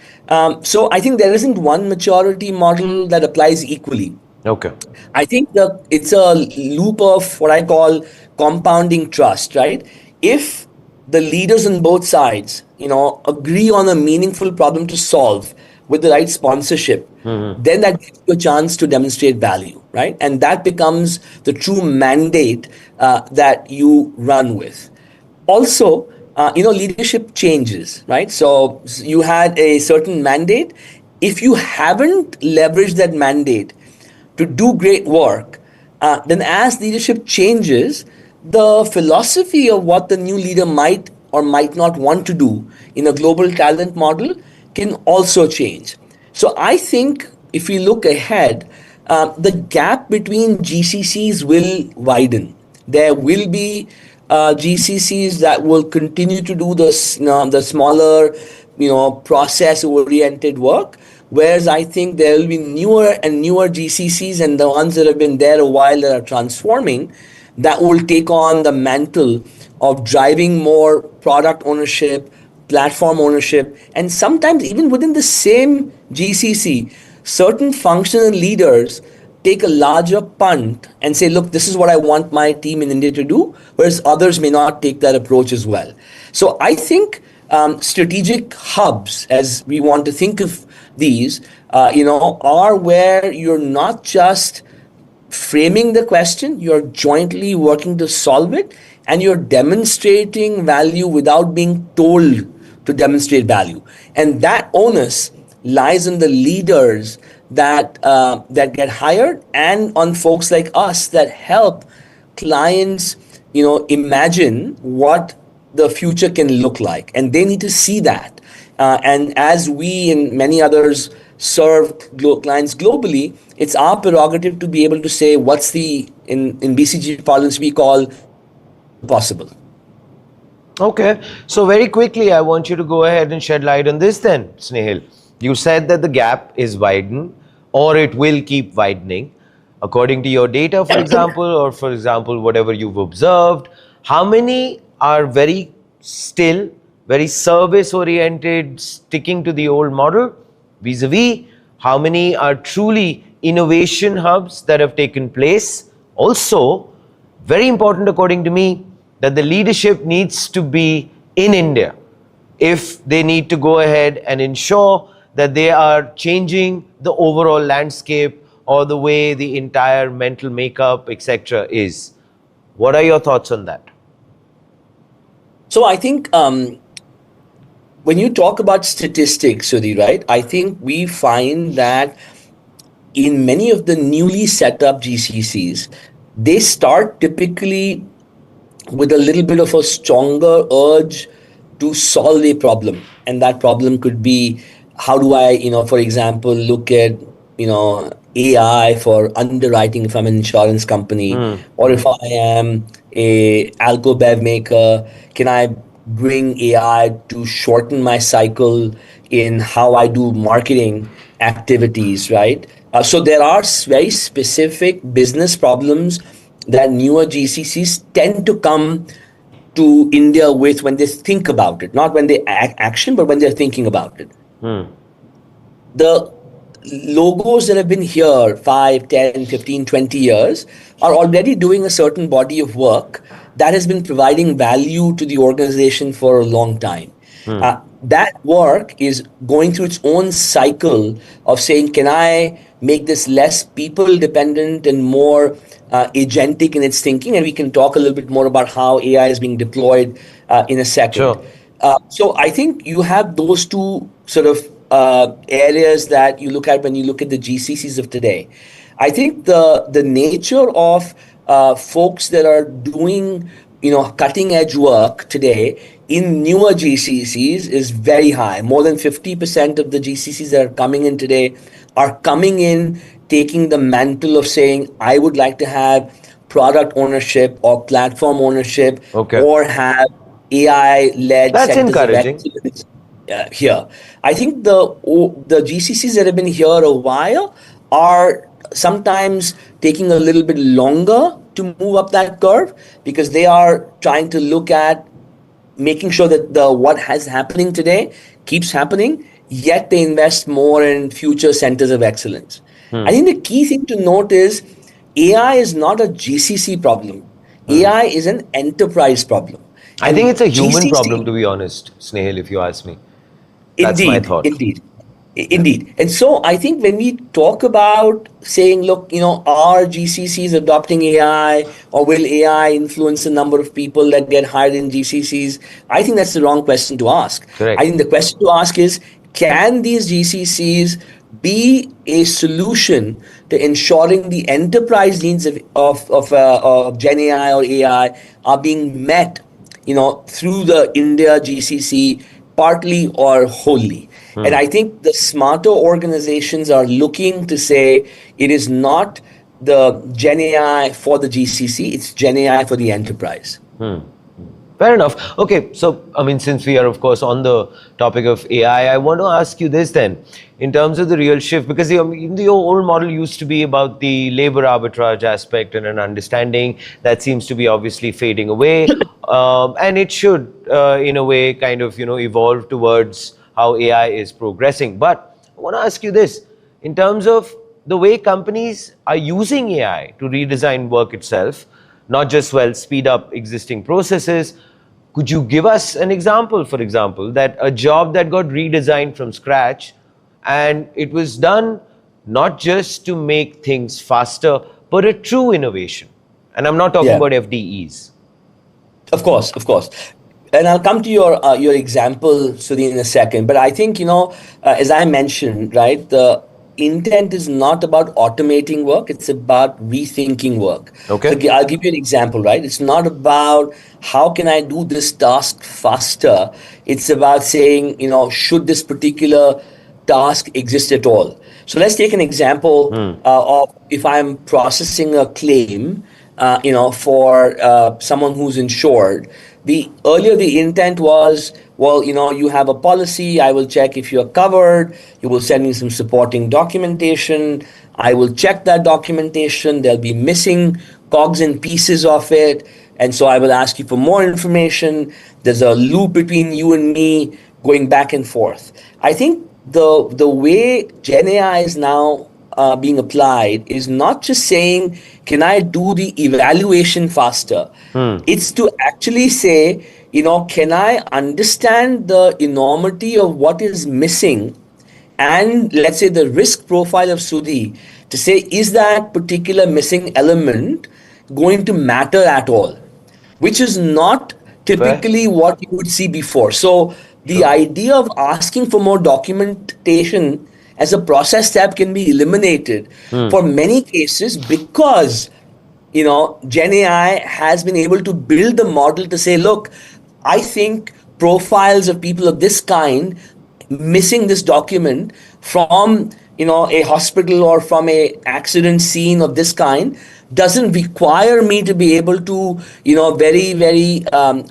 So I think there isn't one maturity model that applies equally. Okay. I think it's a loop of what I call compounding trust, right? If the leaders on both sides, agree on a meaningful problem to solve with the right sponsorship, then that gives you a chance to demonstrate value, right? And that becomes the true mandate that you run with. Also, leadership changes, right? So you had a certain mandate. If you haven't leveraged that mandate to do great work, then as leadership changes, the philosophy of what the new leader might or might not want to do in a global talent model can also change. So I think if we look ahead, the gap between GCCs will widen. There will be GCCs that will continue to do the smaller, process-oriented work, whereas I think there will be newer and newer GCCs, and the ones that have been there a while that are transforming, that will take on the mantle of driving more product ownership, platform ownership, and sometimes even within the same GCC, certain functional leaders take a larger punt and say, look, this is what I want my team in India to do, whereas others may not take that approach as well. So I think strategic hubs, as we want to think of these, are where you're not just framing the question, you're jointly working to solve it, and you're demonstrating value without being told to demonstrate value. And that onus lies on the leaders that get hired and on folks like us that help clients, imagine what the future can look like. And they need to see that. And as we and many others serve clients globally, it's our prerogative to be able to say what's in BCG parlance we call possible. Okay. So very quickly, I want you to go ahead and shed light on this then, Snehal. You said that the gap is widened or it will keep widening. According to your data, for example, or for example, whatever you've observed, how many are very service-oriented, sticking to the old model, vis-a-vis how many are truly innovation hubs that have taken place? Also, very important according to me, that the leadership needs to be in India if they need to go ahead and ensure that they are changing the overall landscape or the way the entire mental makeup, etc. is. What are your thoughts on that? So I think when you talk about statistics, Sudhi, right, I think we find that in many of the newly set up GCCs, they start typically with a little bit of a stronger urge to solve a problem. And that problem could be, how do I, for example, look at, AI for underwriting if I'm an insurance company, or if I am a alcobev maker, can I bring AI to shorten my cycle in how I do marketing activities, right? So there are very specific business problems that newer GCCs tend to come to India with when they think about it, not when they action, but when they're thinking about it. The logos that have been here 5, 10, 15, 20 years are already doing a certain body of work that has been providing value to the organization for a long time. That work is going through its own cycle of saying, can I make this less people dependent and more agentic in its thinking? And we can talk a little bit more about how AI is being deployed in a second. Sure. So I think you have those two sort of areas that you look at when you look at the GCCs of today. I think the nature of folks that are doing cutting edge work today in newer GCCs is very high. More than 50% of the GCCs that are coming in today are coming in taking the mantle of saying, I would like to have product ownership or platform ownership, Okay. or have AI-led That's centers of encouraging. excellence here. I think the GCCs that have been here a while are sometimes taking a little bit longer to move up that curve, because they are trying to look at making sure that the what has happening today keeps happening, yet they invest more in future centers of excellence. I think the key thing to note is AI is not a GCC problem. AI is an enterprise problem. I think it's a human problem, to be honest, Snehal, if you ask me. That's my Indeed, thought. indeed, indeed. And so I think when we talk about saying, look, are GCCs adopting AI, or will AI influence the number of people that get hired in GCCs? I think that's the wrong question to ask. Correct. I think the question to ask is, can these GCCs be a solution to ensuring the enterprise needs of Gen AI or AI are being met, through the India GCC, partly or wholly? And I think the smarter organizations are looking to say it is not the Gen AI for the GCC, it's Gen AI for the enterprise. Fair enough. Okay, so since we are of course on the topic of AI, I want to ask you this then, in terms of the real shift, because the old model used to be about the labor arbitrage aspect and an understanding that seems to be obviously fading away, and it should, in a way, kind of evolve towards how AI is progressing. But I want to ask you this, in terms of the way companies are using AI to redesign work itself, not just speed up existing processes. Could you give us an example, for example, that a job that got redesigned from scratch and it was done not just to make things faster, but a true innovation? And I'm not talking about FDEs. Of course. And I'll come to your example, Sudhi, in a second. But I think, as I mentioned, right, the intent is not about automating work, it's about rethinking work. Okay. So I'll give you an example, right? It's not about how can I do this task faster. It's about saying, should this particular task exist at all? So let's take an example of if I'm processing a claim, for someone who's insured. Earlier the intent was, well, you have a policy, I will check if you're covered, you will send me some supporting documentation, I will check that documentation, there'll be missing cogs and pieces of it, and so I will ask you for more information. There's a loop between you and me going back and forth. I think the way Gen AI is now being applied is not just saying, can I do the evaluation faster? It's to actually say, can I understand the enormity of what is missing, and let's say the risk profile of Sudhi, to say, is that particular missing element going to matter at all? Which is not typically what you would see before. So the idea of asking for more documentation as a process step can be eliminated for many cases, because Gen AI has been able to build the model to say, look, I think profiles of people of this kind missing this document from a hospital or from a accident scene of this kind doesn't require me to be able to very, very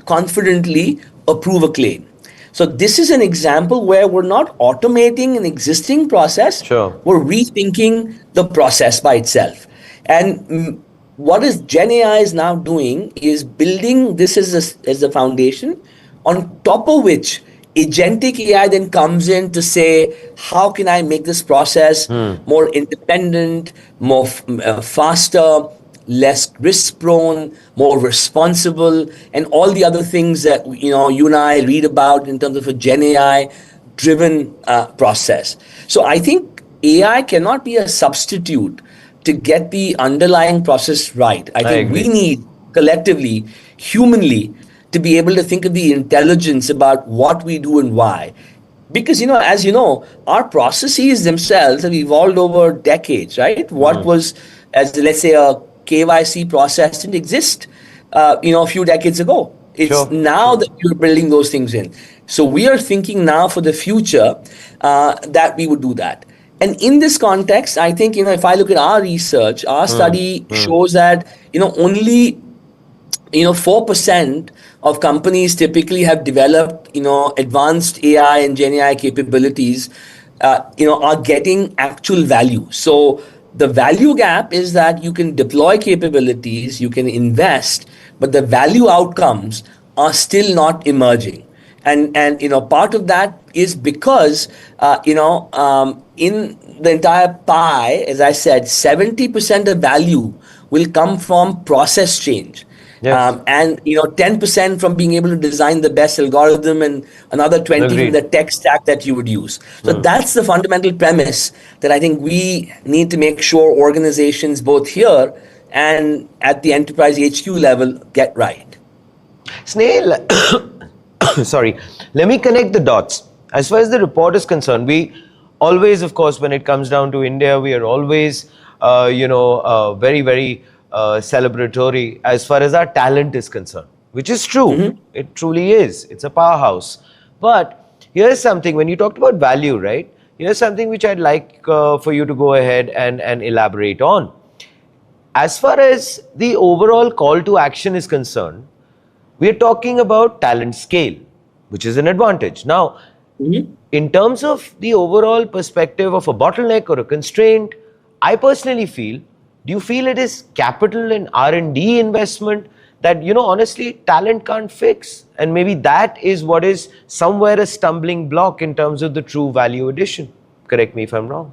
confidently approve a claim. So this is an example where we're not automating an existing process. Sure. We're rethinking the process by itself. And what is Gen AI is now doing is building this as a foundation, on top of which agentic AI then comes in to say, how can I make this process more independent, more faster, less risk prone, more responsible, and all the other things that you and I read about in terms of a Gen AI driven process. So I think AI cannot be a substitute to get the underlying process right. I think we need collectively, humanly, to be able to think of the intelligence about what we do and why. Because, as you know, our processes themselves have evolved over decades, right? What was, as let's say, a KYC process didn't exist, a few decades ago. It's now that you're building those things in. So we are thinking now for the future that we would do that. And in this context, I think, if I look at our research, our study shows that, only 4% of companies typically have developed, advanced AI and Gen AI capabilities, are getting actual value. So the value gap is that you can deploy capabilities, you can invest, but the value outcomes are still not emerging. And part of that is because, in the entire pie, as I said, 70% of value will come from process change. Yes. And 10% from being able to design the best algorithm, and another 20 from the tech stack that you would use. So that's the fundamental premise that I think we need to make sure organizations both here and at the enterprise HQ level get right. Snail, sorry, let me connect the dots. As far as the report is concerned, we always, of course, when it comes down to India, we are always, very, very celebratory as far as our talent is concerned, which is true. It truly is. It's a powerhouse. But here's something, when you talked about value, right? Here's something which I'd like for you to go ahead and elaborate on. As far as the overall call to action is concerned, we are talking about talent scale, which is an advantage. Now, in terms of the overall perspective of a bottleneck or a constraint, I personally feel, do you feel it is capital and R&D investment that, honestly, talent can't fix? And maybe that is what is somewhere a stumbling block in terms of the true value addition. Correct me if I'm wrong.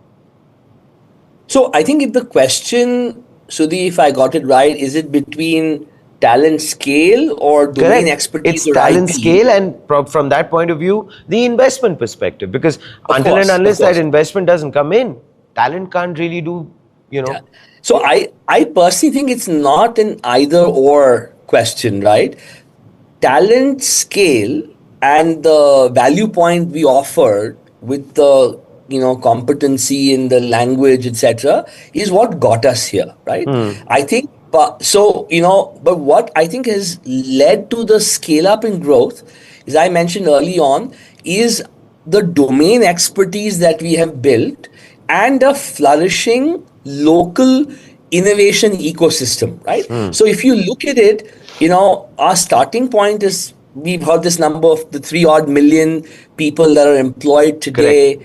So I think if the question, Sudhi, if I got it right, is it between talent scale or domain expertise? It's talent scale, and from that point of view, the investment perspective. Because until and unless that investment doesn't come in, talent can't really do, Yeah. So I personally think it's not an either or question, right? Talent scale and the value point we offered with the competency in the language, etc., is what got us here, right? I think, but what I think has led to the scale up in growth, as I mentioned early on, is the domain expertise that we have built and a flourishing local innovation ecosystem, right? So if you look at it, our starting point is, we've heard this number of the 3 odd million people that are employed today,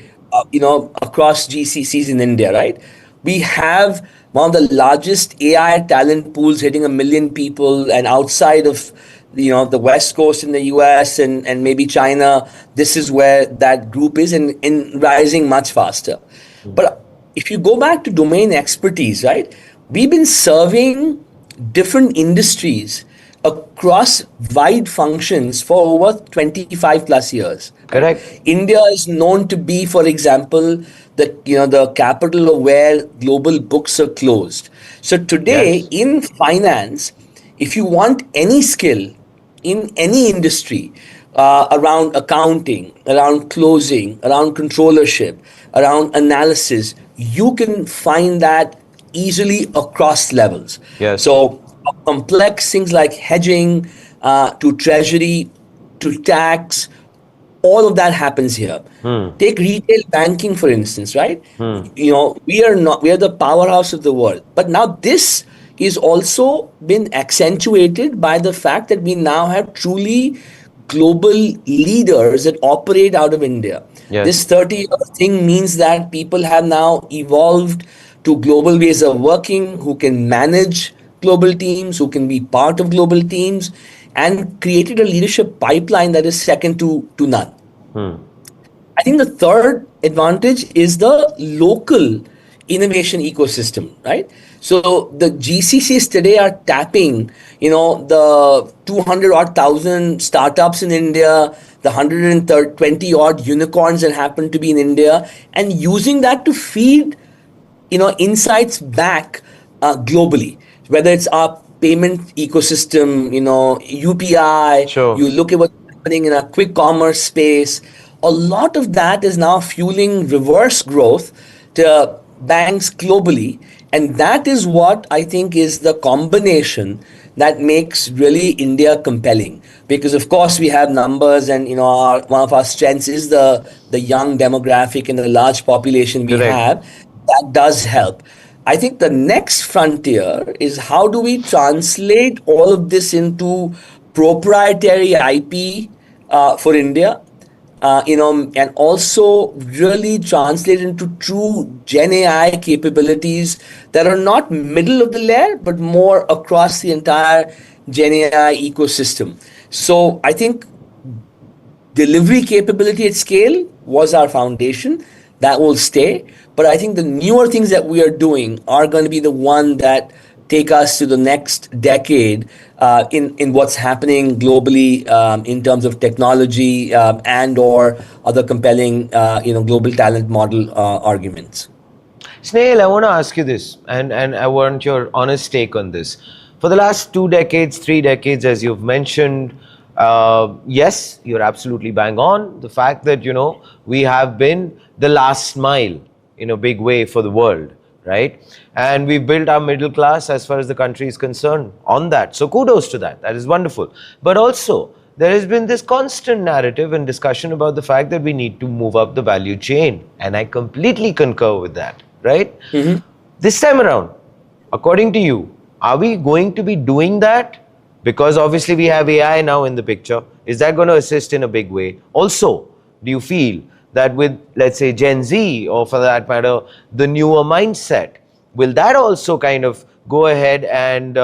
across GCCs in India, right? We have one of the largest AI talent pools hitting 1 million people, and outside of the West Coast in the US and maybe China, this is where that group is, and rising much faster. But if you go back to domain expertise, right, we've been serving different industries across wide functions for over 25 plus years. Correct. India is known to be, for example, the capital of where global books are closed. So today in finance, if you want any skill in any industry, around accounting, around closing, around controllership, around analysis, you can find that easily across levels. So complex things like hedging, to treasury, to tax, all of that happens here. Take retail banking, for instance, right? We are the powerhouse of the world. But now this is also been accentuated by the fact that we now have truly global leaders that operate out of India. This 30-year thing means that people have now evolved to global ways of working, who can manage global teams, who can be part of global teams, and created a leadership pipeline that is second to none. I think the third advantage is the local innovation ecosystem, right? So the GCCs today are tapping, the 200 odd thousand startups in India, the 120 odd unicorns that happen to be in India, and using that to feed, insights back globally. Whether it's our payment ecosystem, UPI, Sure. you look at what's happening in a quick commerce space, a lot of that is now fueling reverse growth to banks globally. And that is what I think is the combination that makes really India compelling. Because of course we have numbers, and one of our strengths is the young demographic and the large population we Correct. have. That does help. I think the next frontier is how do we translate all of this into proprietary IP for India, and also really translate into true Gen AI capabilities that are not middle of the layer, but more across the entire Gen AI ecosystem. So I think delivery capability at scale was our foundation. That will stay. But I think the newer things that we are doing are going to be the one that take us to the next decade in what's happening globally in terms of technology and or other compelling global talent model arguments. Snail, I want to ask you this, and I want your honest take on this. For the last 2 decades, 3 decades, as you've mentioned, yes, you're absolutely bang on. The fact that, we have been the last mile in a big way for the world, right? And we've built our middle class as far as the country is concerned on that. So kudos to that. That is wonderful. But also, there has been this constant narrative and discussion about the fact that we need to move up the value chain. And I completely concur with that, right? Mm-hmm. This time around, according to you, are we going to be doing that? Because obviously we have AI now in the picture. Is that going to assist in a big way? Also, do you feel that with, let's say, Gen Z, or for that matter, the newer mindset, will that also kind of go ahead and,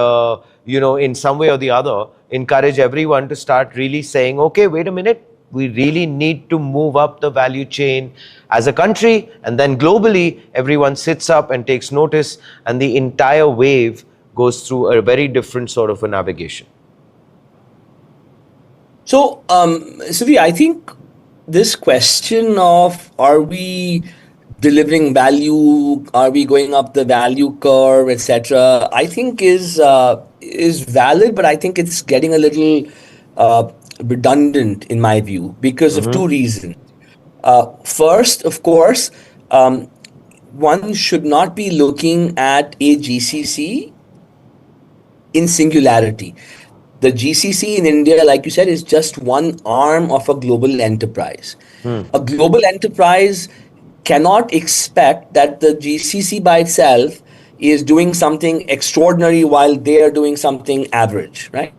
in some way or the other, encourage everyone to start really saying, okay, wait a minute, we really need to move up the value chain as a country, and then globally, everyone sits up and takes notice, and the entire wave goes through a very different sort of a navigation? So, Suvi, I think this question of are we delivering value, are we going up the value curve, etc., I think is valid, but I think it's getting a little redundant in my view because of two reasons. First, of course, one should not be looking at a GCC in singularity. The GCC in India, like you said, is just one arm of a global enterprise. A global enterprise cannot expect that the GCC by itself is doing something extraordinary while they are doing something average, right?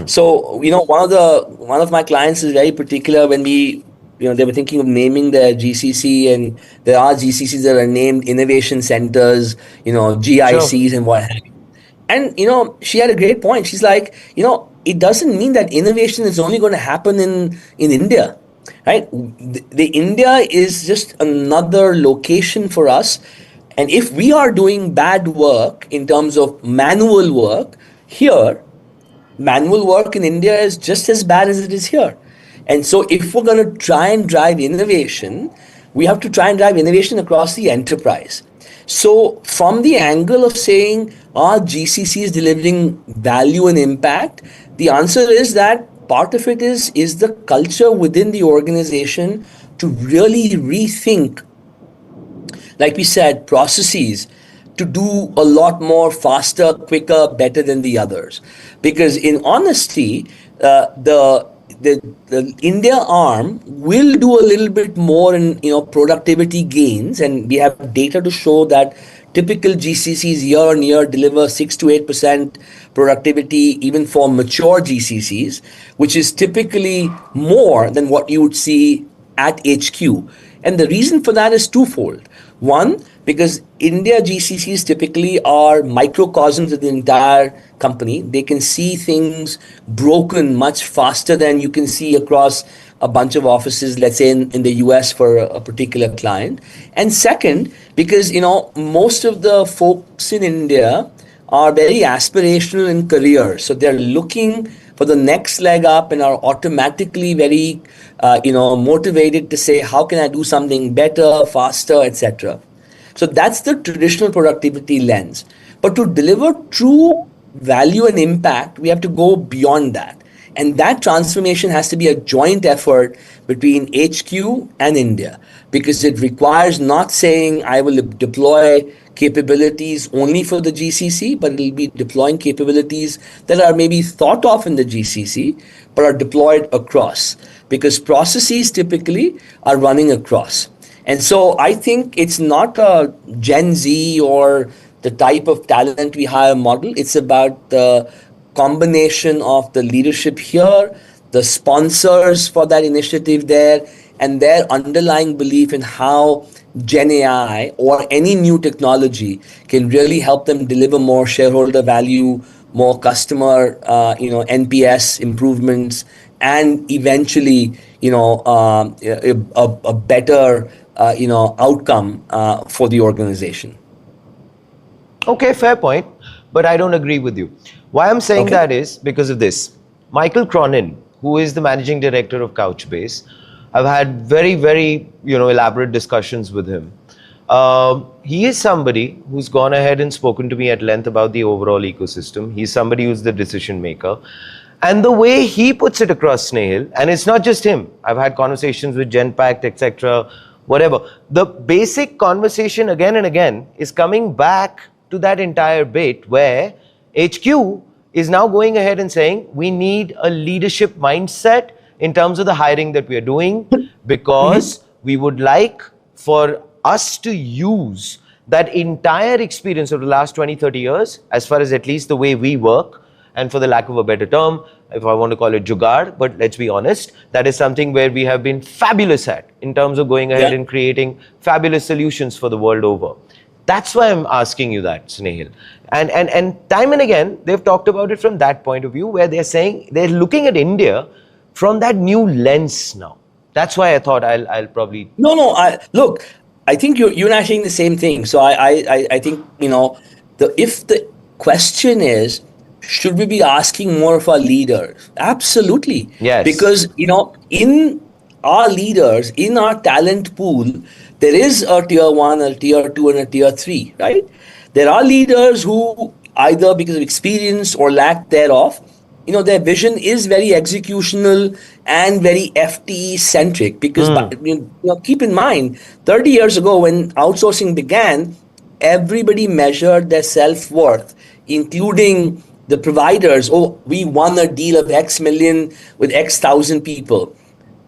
So, one of my clients is very particular when they were thinking of naming their GCC, and there are GCCs that are named innovation centers, GICs, sure, and what have you. And, she had a great point. She's like, it doesn't mean that innovation is only going to happen in India, right? The India is just another location for us. And if we are doing bad work in terms of manual work here, manual work in India is just as bad as it is here. And so if we're going to try and drive innovation, we have to try and drive innovation across the enterprise. So from the angle of saying, are GCCs delivering value and impact? The answer is that part of it is the culture within the organization to really rethink, like we said, processes to do a lot more faster, quicker, better than the others. Because in honesty, the India arm will do a little bit more in productivity gains, and we have data to show that typical GCCs year on year deliver 6 to 8% productivity even for mature GCCs, which is typically more than what you would see at HQ. And the reason for that is twofold. One, because India GCCs typically are microcosms of the entire company. They can see things broken much faster than you can see across a bunch of offices, let's say in the US for a particular client. And second, because most of the folks in India are very aspirational in careers. So they're looking for the next leg up and are automatically very motivated to say, how can I do something better, faster, etc. So that's the traditional productivity lens. But to deliver true value and impact, we have to go beyond that. And that transformation has to be a joint effort between HQ and India, because it requires not saying I will deploy capabilities only for the GCC, but it will be deploying capabilities that are maybe thought of in the GCC, but are deployed across, because processes typically are running across. And so I think it's not a Gen Z or the type of talent we hire model. It's about the combination of the leadership here, the sponsors for that initiative there, and their underlying belief in how Gen AI or any new technology can really help them deliver more shareholder value, more customer, NPS improvements, and eventually, a better, outcome for the organization. Okay, fair point, but I don't agree with you. Why I'm saying that is because of this. Michael Cronin, who is the managing director of Couchbase, I've had very, very, elaborate discussions with him. He is somebody who's gone ahead and spoken to me at length about the overall ecosystem. He's somebody who's the decision maker. And the way he puts it across, Snehal, and it's not just him. I've had conversations with Genpact, etc., whatever. The basic conversation again and again is coming back to that entire bit where HQ is now going ahead and saying we need a leadership mindset in terms of the hiring that we are doing, because we would like for us to use that entire experience of the last 20, 30 years, as far as at least the way we work, and for the lack of a better term, if I want to call it jugaad, but let's be honest, that is something where we have been fabulous at in terms of going ahead and creating fabulous solutions for the world over. That's why I'm asking you that, Snehal. And time and again, they've talked about it from that point of view, where they're saying they're looking at India from that new lens now. That's why I thought I'll probably... No, look, I think you and I are saying the same thing. So I think, if the question is, should we be asking more of our leaders? Absolutely. Yes. Because, in our leaders, in our talent pool, there is a tier 1, a tier 2, and a tier 3, right? There are leaders who, either because of experience or lack thereof, their vision is very executional and very FTE centric. Because keep in mind, 30 years ago when outsourcing began, everybody measured their self-worth, including the providers. Oh, we won a deal of X million with X thousand people.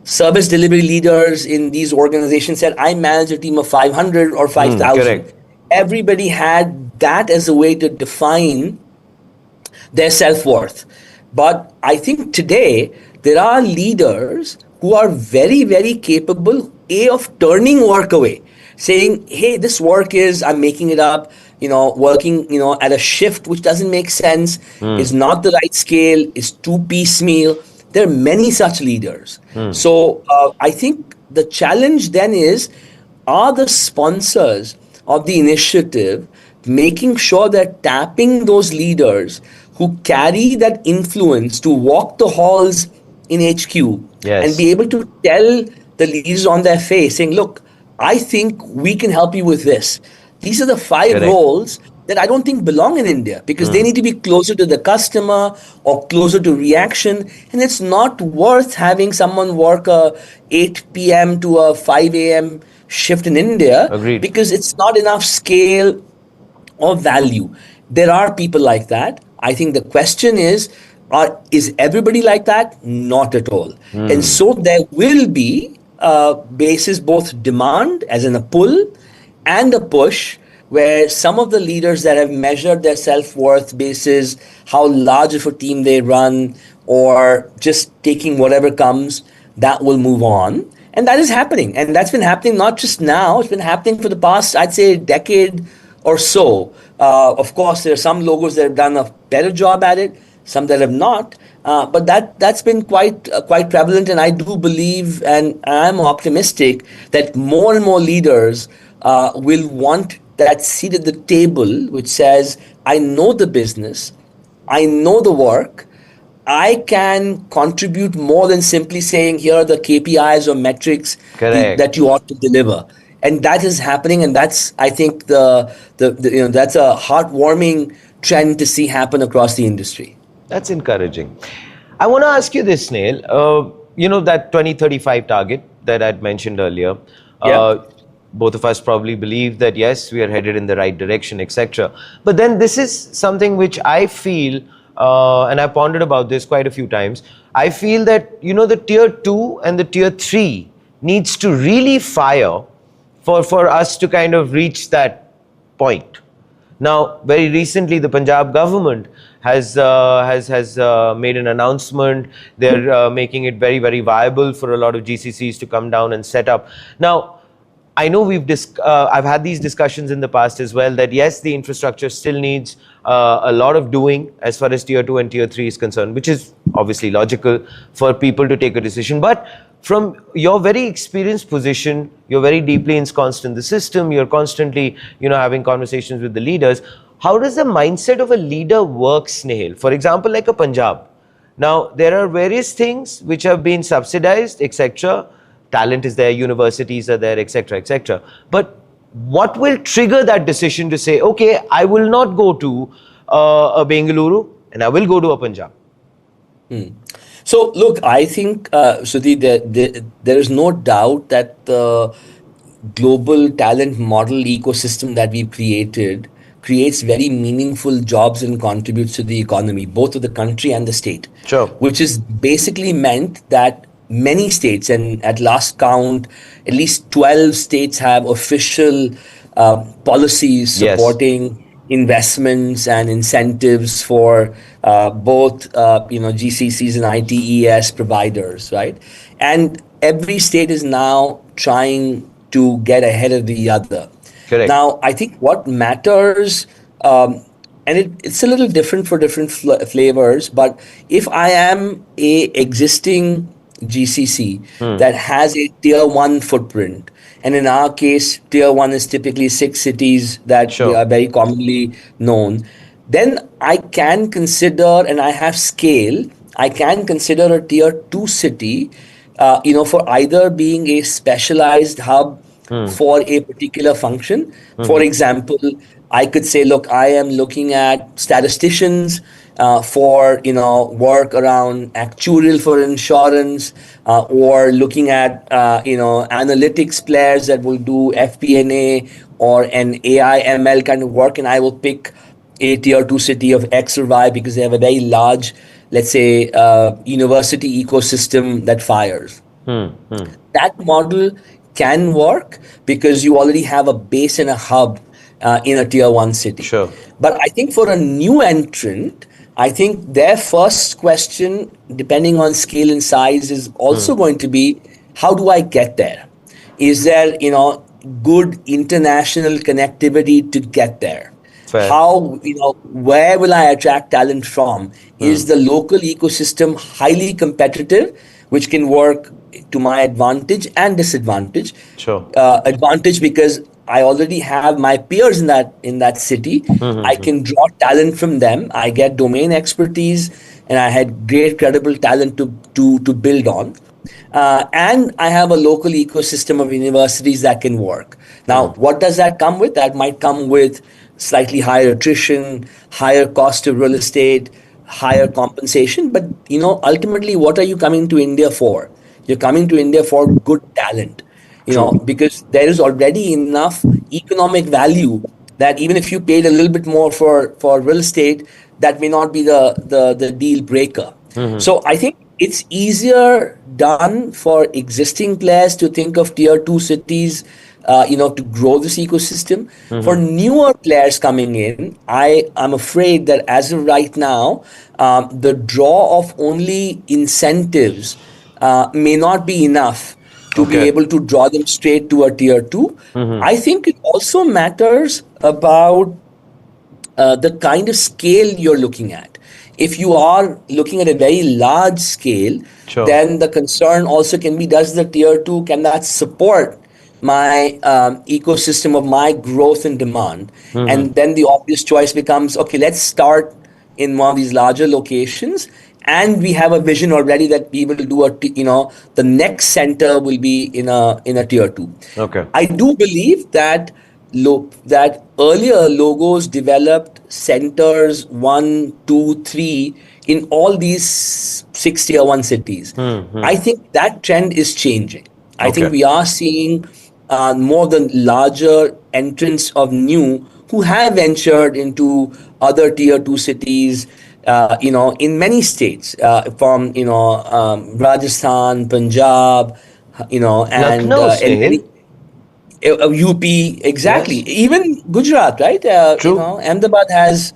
Service delivery leaders in these organizations said, I manage a team of 500 or 5,000. Everybody had that as a way to define their self-worth. But I think today there are leaders who are very, very capable, of turning work away, saying, hey, this work is, I'm making it up, working, at a shift which doesn't make sense, is not the right scale, is too piecemeal. There are many such leaders. So I think the challenge then is, are the sponsors of the initiative making sure they're tapping those leaders who carry that influence to walk the halls in HQ and be able to tell the leaders on their face, saying, look, I think we can help you with this. These are the 5 roles that I don't think belong in India, because they need to be closer to the customer or closer to reaction. And it's not worth having someone work a 8 p.m. to a 5 a.m. shift in India, because it's not enough scale or value. There are people like that. I think the question is everybody like that? Not at all. And so there will be basis both demand, as in a pull, and a push, where some of the leaders that have measured their self-worth basis how large of a team they run, or just taking whatever comes, that will move on. And that is happening. And that's been happening not just now, it's been happening for the past, I'd say, decade or so. Of course, there are some logos that have done a better job at it, some that have not. But that's been quite prevalent. And I do believe, and I'm optimistic, that more and more leaders will want that seat at the table, which says, I know the business, I know the work, I can contribute more than simply saying, here are the KPIs or metrics that you ought to deliver. And that is happening, and that's, I think, that's a heartwarming trend to see happen across the industry. That's encouraging. I want to ask you this, Snail. You know, that 2035 target that I'd mentioned earlier. Yeah. Both of us probably believe that, yes, we are headed in the right direction, etc. But then this is something which I feel, and I pondered about this quite a few times. I feel that, you know, the tier 2 and the tier 3 needs to really fire for us to kind of reach that point. Now, very recently, the Punjab government has made an announcement. They're making it very, very viable for a lot of GCCs to come down and set up. Now, I know I've had these discussions in the past as well, that yes, the infrastructure still needs a lot of doing as far as tier 2 and tier 3 is concerned, which is obviously logical for people to take a decision. But from your very experienced position, you're very deeply ensconced in the system, you're constantly, you know, having conversations with the leaders. How does the mindset of a leader work, Snehal? For example, like a Punjab. Now, there are various things which have been subsidized, etc. Talent is there, universities are there, etc., etc. But what will trigger that decision to say, okay, I will not go to a Bengaluru and I will go to a Punjab? So, look, I think, there is no doubt that the global talent model ecosystem that we've created creates very meaningful jobs and contributes to the economy, both of the country and the state. Sure. Which is basically meant that many states, and at last count, at least 12 states have official policies supporting investments and incentives for both GCCs and ITES providers, right? And every state is now trying to get ahead of the other. Correct. Now, I think what matters, and it's a little different for different flavors, but if I am a existing GCC that has a tier 1 footprint, and in our case, tier 1 is typically 6 cities that are very commonly known, then I can consider, and I have scale, I can consider a tier 2 city, for either being a specialized hub for a particular function. For example, I could say, look, I am looking at statisticians for work around actuarial for insurance, or looking at analytics players that will do FP&A or an AI ML kind of work, and I will pick a tier 2 city of X or Y because they have a very large, let's say, university ecosystem that fires. That model can work because you already have a base and a hub in a tier 1 city. Sure. But I think for a new entrant, I think their first question, depending on scale and size, is also going to be, how do I get there? Is there, good international connectivity to get there? Fair. How, where will I attract talent from? Is the local ecosystem highly competitive, which can work to my advantage and disadvantage? Sure. Advantage because I already have my peers in that city. I can draw talent from them. I get domain expertise, and I had great credible talent to build on. And I have a local ecosystem of universities that can work. Now, what does that come with? That might come with slightly higher attrition, higher cost of real estate, higher compensation. But, ultimately, what are you coming to India for? You're coming to India for good talent. Because there is already enough economic value that even if you paid a little bit more for real estate, that may not be the deal breaker. So I think it's easier done for existing players to think of tier 2 cities, to grow this ecosystem. For newer players coming in, I'm afraid that as of right now, the draw of only incentives may not be enough to be able to draw them straight to a tier 2. I think it also matters about the kind of scale you're looking at. If you are looking at a very large scale, then the concern also can be, does the tier 2, can that support my ecosystem of my growth and demand? And then the obvious choice becomes, okay, let's start in one of these larger locations. And we have a vision already that we will do the next center will be in a tier 2. Okay. I do believe that that earlier logos developed centers 1, 2, 3 in all these 6 tier 1 cities. I think that trend is changing. I think we are seeing more than larger entrants of new who have ventured into other tier 2 cities, in many states, from, Rajasthan, Punjab, and Lucknow, Snehal. UP, exactly. Yes. Even Gujarat, right? True. Ahmedabad has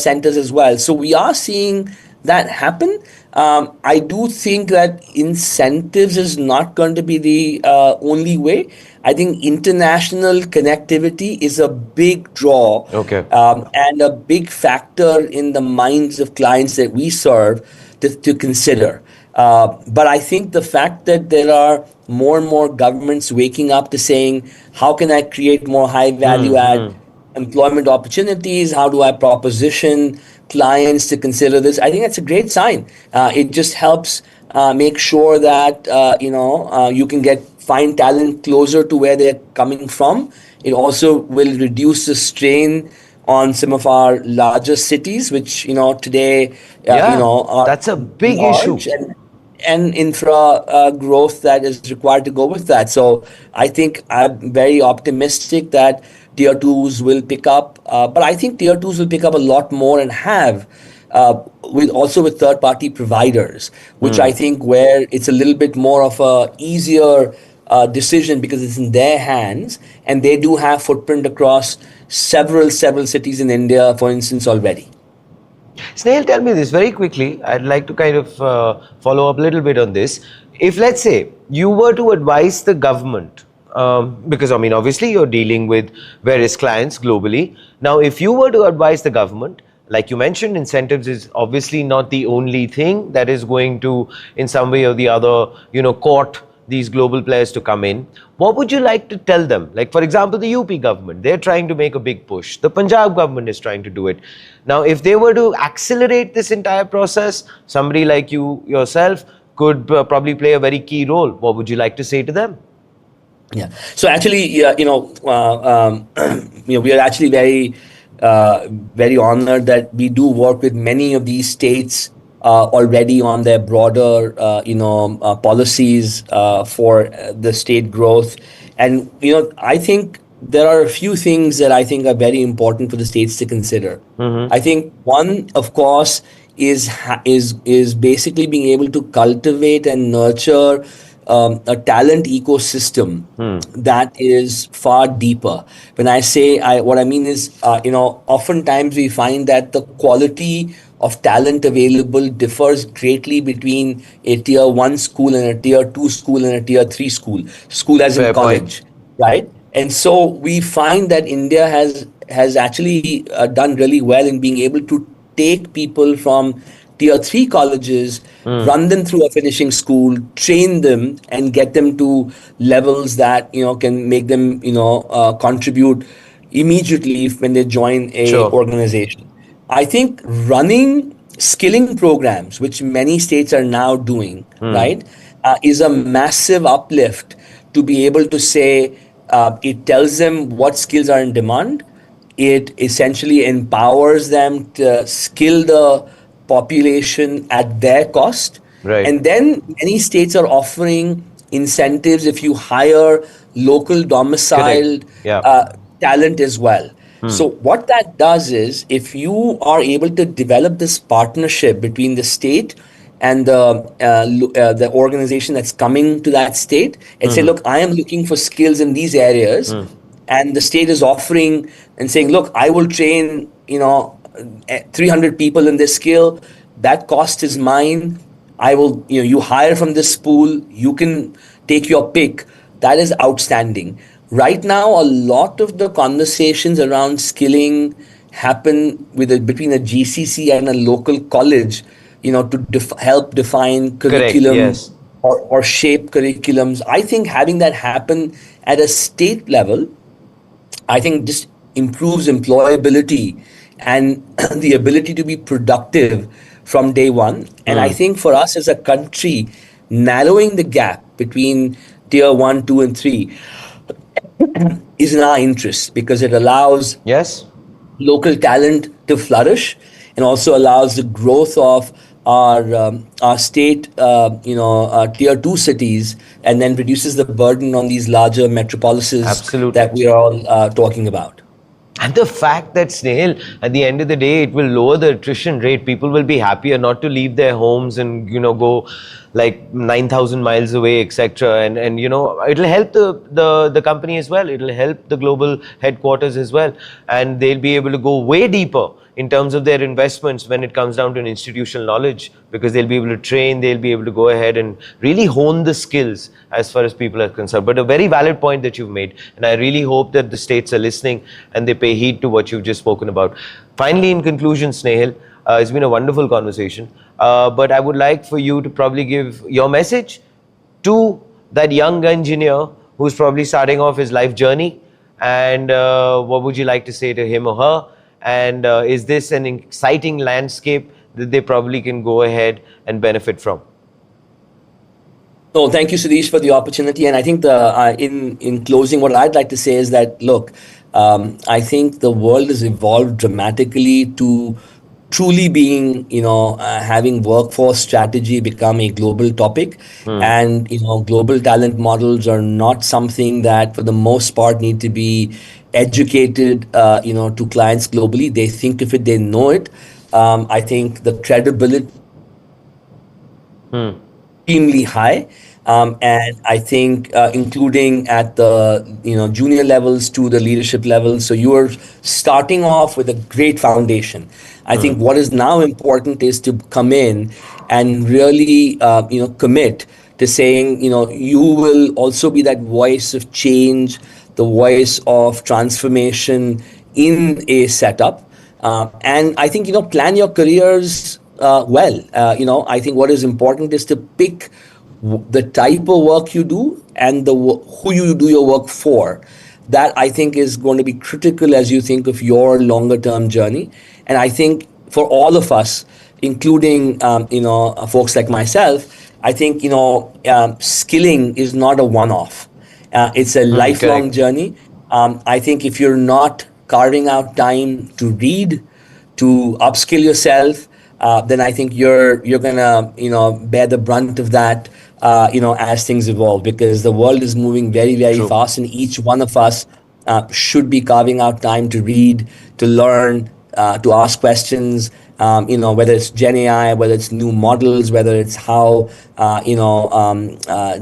centers as well. So we are seeing that happen. I do think that incentives is not going to be the only way. I think international connectivity is a big draw, Okay. and a big factor in the minds of clients that we serve to consider. But I think the fact that there are more and more governments waking up to saying, how can I create more high value add employment opportunities? How do I proposition clients to consider this? I think that's a great sign. It just helps make sure that you can find talent closer to where they're coming from. It also will reduce the strain on some of our larger cities, which today are That's a big large, issue. and infra growth that is required to go with that. So I think I'm very optimistic that tier twos will pick up, but I think tier twos will pick up a lot more and have with third party providers, which I think where it's a little bit more of a easier decision because it's in their hands, and they do have footprint across several cities in India, for instance, already. Snail, tell me this very quickly. I'd like to kind of follow up a little bit on this. If, let's say, you were to advise the government, because, I mean, obviously you're dealing with various clients globally. Now, if you were to advise the government, like you mentioned, incentives is obviously not the only thing that is going to, in some way or the other, court these global players to come in. What would you like to tell them? Like, for example, the UP government, they're trying to make a big push. The Punjab government is trying to do it. Now, if they were to accelerate this entire process, somebody like you yourself could probably play a very key role. What would you like to say to them? Yeah. So actually, we are actually very honored that we do work with many of these states already on their broader, policies for the state growth. And, I think there are a few things that I think are very important for the states to consider. I think one, of course, is basically being able to cultivate and nurture a talent ecosystem that is far deeper. When I say what I mean is, oftentimes we find that the quality of talent available differs greatly between a tier 1 school and a tier 2 school and a tier 3 school as in college, right? And so we find that India has actually done really well in being able to take people from tier 3 colleges, run them through a finishing school, train them, and get them to levels that can make them contribute immediately when they join a organization. I think running skilling programs, which many states are now doing, right, is a massive uplift to be able to say it tells them what skills are in demand. It essentially empowers them to skill the population at their cost. Right. And then many states are offering incentives if you hire local domiciled talent as well. So what that does is, if you are able to develop this partnership between the state and the organization that's coming to that state and say, look, I am looking for skills in these areas, and the state is offering and saying, look, I will train 300 people in this skill, that cost is mine. I will, you hire from this pool, you can take your pick. That is outstanding. Right now, a lot of the conversations around skilling happen between a GCC and a local college, to help define curriculum or shape curriculums. I think having that happen at a state level, I think just improves employability and the ability to be productive from day one. And I think for us as a country, narrowing the gap between tier 1, 2, and 3 is in our interest because it allows Yes. local talent to flourish and also allows the growth of our state, tier two cities, and then reduces the burden on these larger metropolises Absolutely. that we are all talking about. And the fact that, Snehal, at the end of the day, it will lower the attrition rate. People will be happier not to leave their homes and, go like 9,000 miles away, etc. And it'll help the company as well. It'll help the global headquarters as well. And they'll be able to go way deeper in terms of their investments when it comes down to an institutional knowledge, because they'll be able to train, they'll be able to go ahead and really hone the skills as far as people are concerned. But a very valid point that you've made, and I really hope that the states are listening and they pay heed to what you've just spoken about. Finally, in conclusion, Snehal, it's been a wonderful conversation, but I would like for you to probably give your message to that young engineer who's probably starting off his life journey, and what would you like to say to him or her? And is this an exciting landscape that they probably can go ahead and benefit from? So thank you, Sudesh, for the opportunity. And I think in closing, what I'd like to say is that, look, I think the world has evolved dramatically to truly being, having workforce strategy become a global topic. And, global talent models are not something that for the most part need to be educated, to clients globally. They think of it, they know it. I think the credibility extremely high. And I think including at the junior levels to the leadership levels. So you are starting off with a great foundation. I think what is now important is to come in and really commit to saying you will also be that voice of change, the voice of transformation in a setup. And I think plan your careers well. I think what is important is to pick the type of work you do and who you do your work for. That I think is going to be critical as you think of your longer term journey. And I think for all of us, including folks like myself, I think skilling is not a one-off. It's a lifelong journey. I think if you're not carving out time to read, to upskill yourself, then I think you're gonna bear the brunt of that as things evolve, because the world is moving very, very fast, and each one of us should be carving out time to read, to learn, to ask questions. Whether it's Gen AI, whether it's new models, whether it's how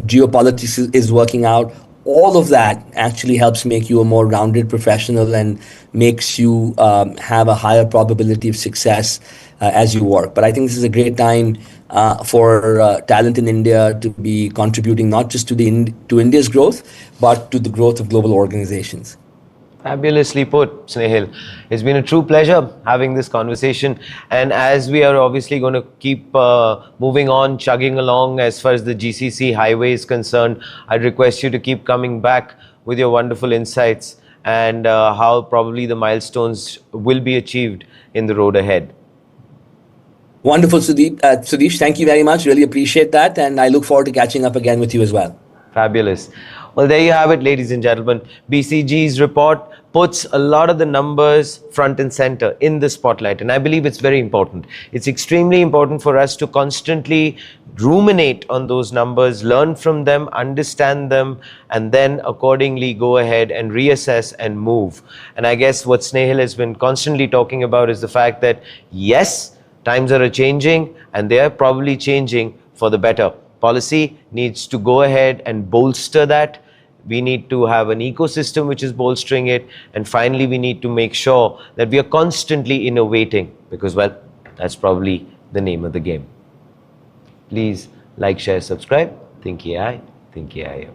geopolitics is working out. All of that actually helps make you a more rounded professional and makes you have a higher probability of success as you work. But I think this is a great time for talent in India to be contributing not just to India's growth, but to the growth of global organizations. Fabulously put, Snehal. It's been a true pleasure having this conversation. And as we are obviously going to keep moving on, chugging along as far as the GCC highway is concerned, I'd request you to keep coming back with your wonderful insights and how probably the milestones will be achieved in the road ahead. Wonderful, Sudesh. Thank you very much. Really appreciate that. And I look forward to catching up again with you as well. Fabulous. Well, there you have it, ladies and gentlemen. BCG's report puts a lot of the numbers front and center in the spotlight. And I believe it's very important. It's extremely important for us to constantly ruminate on those numbers, learn from them, understand them, and then accordingly go ahead and reassess and move. And I guess what Snehal has been constantly talking about is the fact that, yes, times are changing, and they are probably changing for the better. Policy needs to go ahead and bolster that. We need to have an ecosystem which is bolstering it. And finally, we need to make sure that we are constantly innovating, because, well, that's probably the name of the game. Please like, share, subscribe. Think AI, think AI.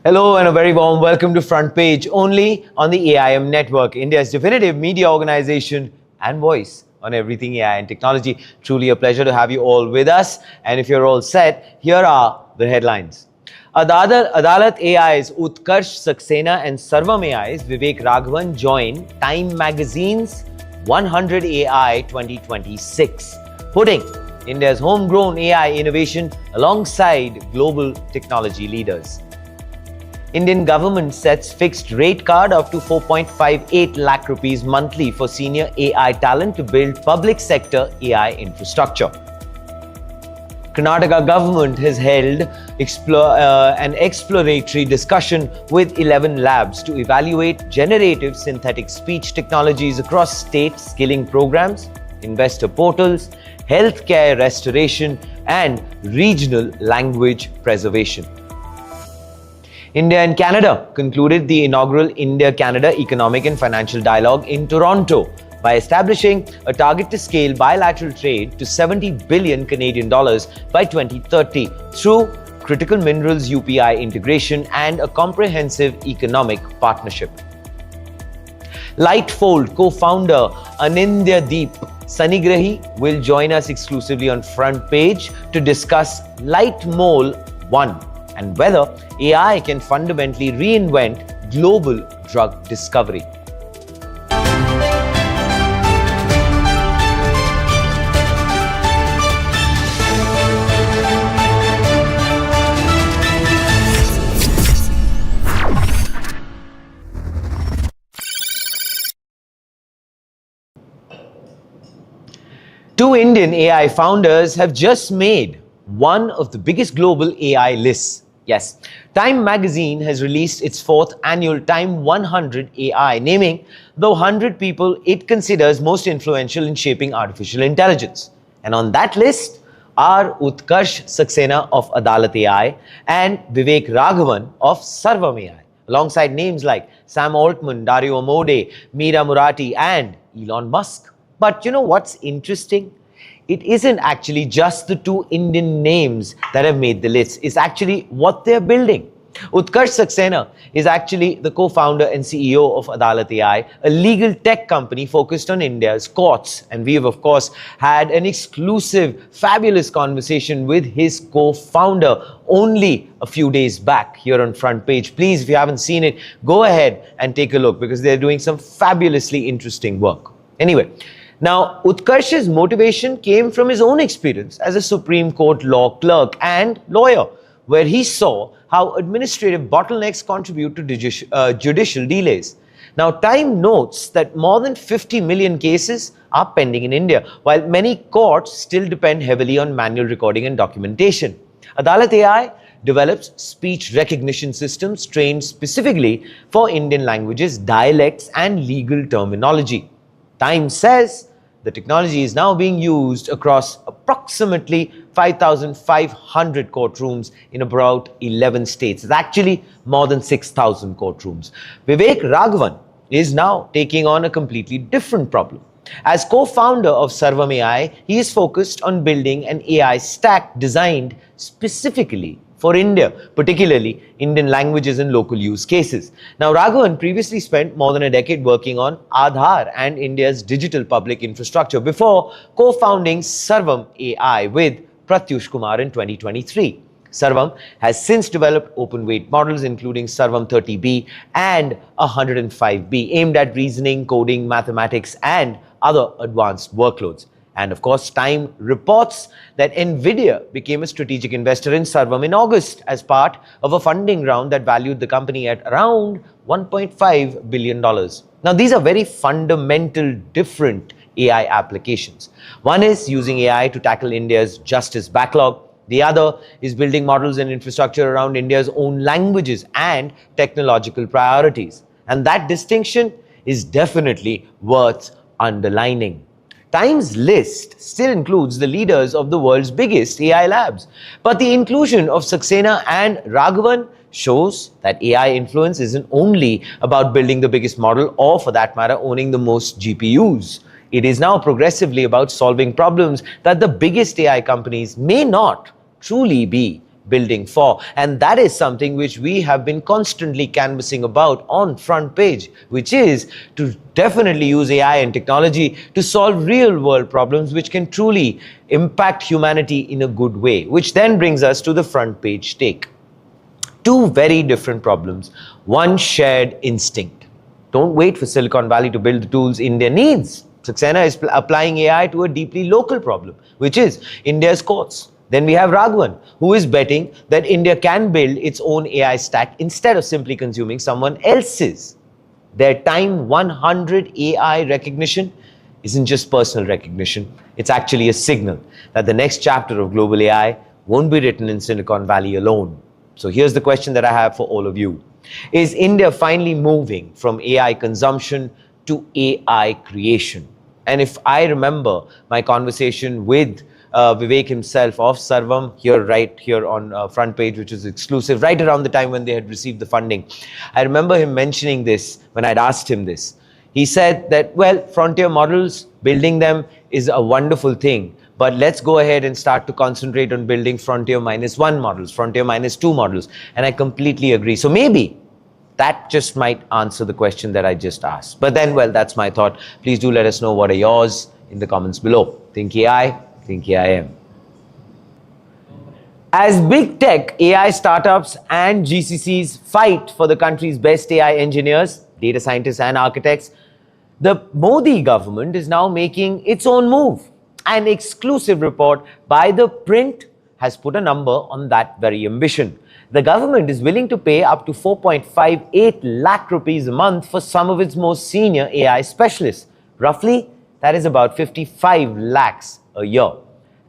Hello and a very warm welcome to Front Page, only on the AIM network, India's definitive media organization and voice on everything AI and technology. Truly a pleasure to have you all with us. And if you're all set, here are the headlines. Adalat AI's Utkarsh, Saxena and Sarvam AI's Vivek Raghavan join Time magazine's 100 AI 2026, putting India's homegrown AI innovation alongside global technology leaders. Indian government sets fixed rate card up to 4.58 lakh rupees monthly for senior AI talent to build public sector AI infrastructure. Karnataka government has held an exploratory discussion with 11 labs to evaluate generative synthetic speech technologies across state skilling programs, investor portals, healthcare restoration, and regional language preservation. India and Canada concluded the inaugural India-Canada Economic and Financial Dialogue in Toronto by establishing a target to scale bilateral trade to 70 billion Canadian dollars by 2030 through critical minerals UPI integration and a comprehensive economic partnership. Lightfold co-founder Anindya Deep Sanigrahi will join us exclusively on Front Page to discuss Lightmole 1 and whether AI can fundamentally reinvent global drug discovery. Two Indian AI founders have just made one of the biggest global AI lists. Yes, Time magazine has released its fourth annual TIME100 AI, naming the 100 people it considers most influential in shaping artificial intelligence. And on that list are Utkarsh Saxena of Adalat AI and Vivek Raghavan of Sarvam AI, alongside names like Sam Altman, Dario Amodei, Meera Murati, and Elon Musk. But you know what's interesting? It isn't actually just the two Indian names that have made the list. It's actually what they're building. Utkarsh Saxena is actually the co-founder and CEO of Adalat AI, a legal tech company focused on India's courts. And we have, of course, had an exclusive, fabulous conversation with his co-founder only a few days back here on Front Page. Please, if you haven't seen it, go ahead and take a look because they're doing some fabulously interesting work. Anyway, now, Utkarsh's motivation came from his own experience as a Supreme Court law clerk and lawyer, where he saw how administrative bottlenecks contribute to judicial delays. Now, Time notes that more than 50 million cases are pending in India, while many courts still depend heavily on manual recording and documentation. Adalat AI develops speech recognition systems trained specifically for Indian languages, dialects, and legal terminology. Time says the technology is now being used across approximately 5,500 courtrooms in about 11 states. It's actually more than 6,000 courtrooms. Vivek Raghavan is now taking on a completely different problem. As co-founder of Sarvam AI, he is focused on building an AI stack designed specifically for India, particularly Indian languages and local use cases. Now, Raghavan previously spent more than a decade working on Aadhaar and India's digital public infrastructure before co-founding Sarvam AI with Pratyush Kumar in 2023. Sarvam has since developed open weight models including Sarvam 30B and 105B aimed at reasoning, coding, mathematics and other advanced workloads. And of course, Time reports that NVIDIA became a strategic investor in Sarvam in August as part of a funding round that valued the company at around $1.5 billion. Now, these are very fundamental, different AI applications. One is using AI to tackle India's justice backlog. The other is building models and infrastructure around India's own languages and technological priorities. And that distinction is definitely worth underlining. Time's list still includes the leaders of the world's biggest AI labs. But the inclusion of Saxena and Raghavan shows that AI influence isn't only about building the biggest model or, for that matter, owning the most GPUs. It is now progressively about solving problems that the biggest AI companies may not truly be building for. And that is something which we have been constantly canvassing about on Front Page, which is to definitely use AI and technology to solve real world problems which can truly impact humanity in a good way, which then brings us to the Front Page take. Two very different problems, one shared instinct. Don't wait for Silicon Valley to build the tools India needs. Saxena is applying AI to a deeply local problem, which is India's courts. Then we have Raghavan, who is betting that India can build its own AI stack instead of simply consuming someone else's. Their TIME100 AI recognition isn't just personal recognition, it's actually a signal that the next chapter of global AI won't be written in Silicon Valley alone. So here's the question that I have for all of you. Is India finally moving from AI consumption to AI creation? And if I remember my conversation with Vivek himself of Sarvam, right here on Front Page, which was exclusive, right around the time when they had received the funding, I remember him mentioning this when I'd asked him this. He said that, well, frontier models, building them is a wonderful thing, but let's go ahead and start to concentrate on building frontier -1 models, frontier -2 models. And I completely agree. So maybe that just might answer the question that I just asked. But then, well, that's my thought. Please do let us know what are yours in the comments below. Think AI, think AIM. As big tech, AI startups and GCCs fight for the country's best AI engineers, data scientists and architects, the Modi government is now making its own move. An exclusive report by The Print has put a number on that very ambition. The government is willing to pay up to 4.58 lakh rupees a month for some of its most senior AI specialists. Roughly, that is about 55 lakhs a year.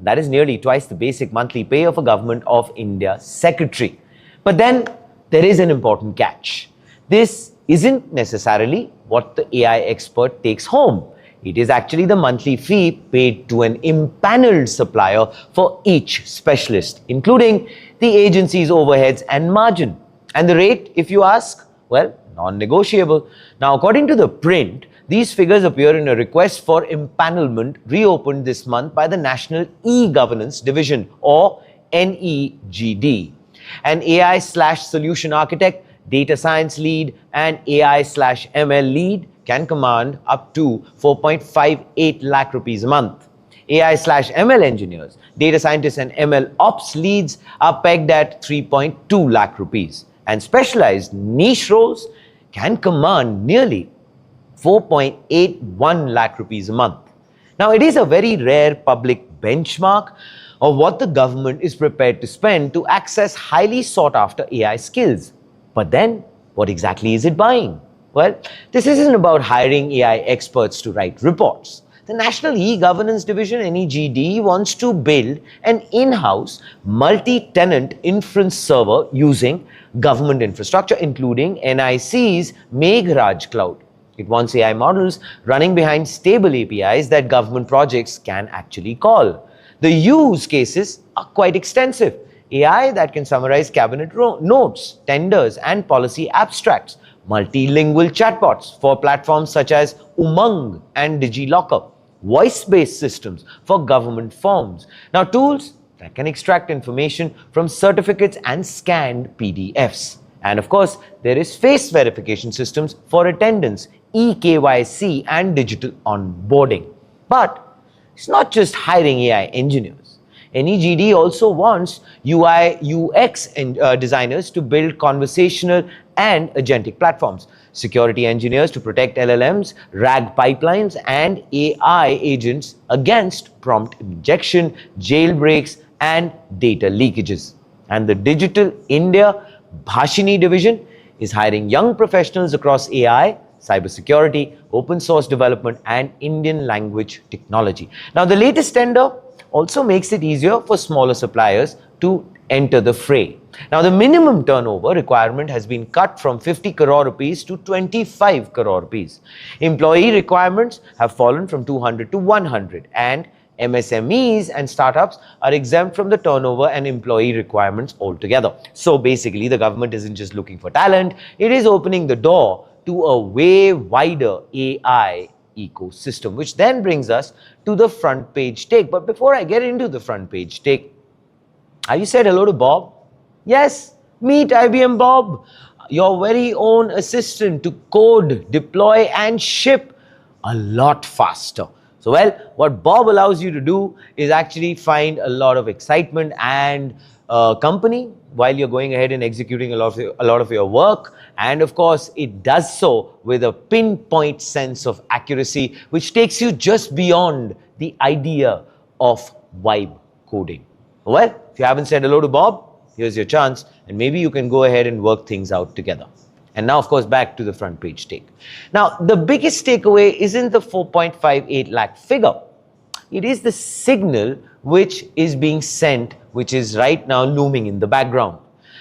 That is nearly twice the basic monthly pay of a Government of India secretary. But then there is an important catch. This isn't necessarily what the AI expert takes home. It is actually the monthly fee paid to an impaneled supplier for each specialist, including the agency's overheads and margin. And the rate, if you ask, well, non-negotiable. Now, according to The Print, these figures appear in a request for empanelment reopened this month by the National E-Governance Division, or NEGD. An AI/solution architect, data science lead, and AI/ML lead can command up to 4.58 lakh rupees a month. AI/ML engineers, data scientists and ML ops leads are pegged at 3.2 lakh rupees. And specialized niche roles can command nearly 4.81 lakh rupees a month. Now, it is a very rare public benchmark of what the government is prepared to spend to access highly sought after AI skills. But then, what exactly is it buying? Well, this isn't about hiring AI experts to write reports. The National E-Governance Division, NEGD, wants to build an in-house multi-tenant inference server using government infrastructure, including NIC's Meghraj cloud. It wants AI models running behind stable APIs that government projects can actually call. The use cases are quite extensive. AI that can summarize cabinet notes, tenders, and policy abstracts. Multilingual chatbots for platforms such as Umang and DigiLocker. Voice-based systems for government forms. Now, tools that can extract information from certificates and scanned PDFs. And of course, there is face verification systems for attendance, eKYC, and digital onboarding. But it's not just hiring AI engineers. NEGD also wants UI UX designers to build conversational and agentic platforms, security engineers to protect LLMs, RAG pipelines, and AI agents against prompt injection, jailbreaks, and data leakages. And the Digital India Bhashini division is hiring young professionals across AI, cybersecurity, open source development, and Indian language technology. Now, the latest tender also makes it easier for smaller suppliers to enter the fray. Now, the minimum turnover requirement has been cut from 50 crore rupees to 25 crore rupees. Employee requirements have fallen from 200 to 100, and MSMEs and startups are exempt from the turnover and employee requirements altogether. So basically, the government isn't just looking for talent, it is opening the door to a way wider AI ecosystem, which then brings us to the front page take. But before I get into the front page take, have you said hello to Bob? Yes, meet IBM Bob, your very own assistant to code, deploy, and ship a lot faster. So, well, what Bob allows you to do is actually find a lot of excitement and company while you're going ahead and executing a lot of your work. And of course, it does so with a pinpoint sense of accuracy, which takes you just beyond the idea of vibe coding. Well, if you haven't said hello to Bob, here's your chance, and maybe you can go ahead and work things out together. And now, of course, back to the front page take. Now, the biggest takeaway isn't the 4.58 lakh figure. It is the signal which is being sent, which is right now looming in the background.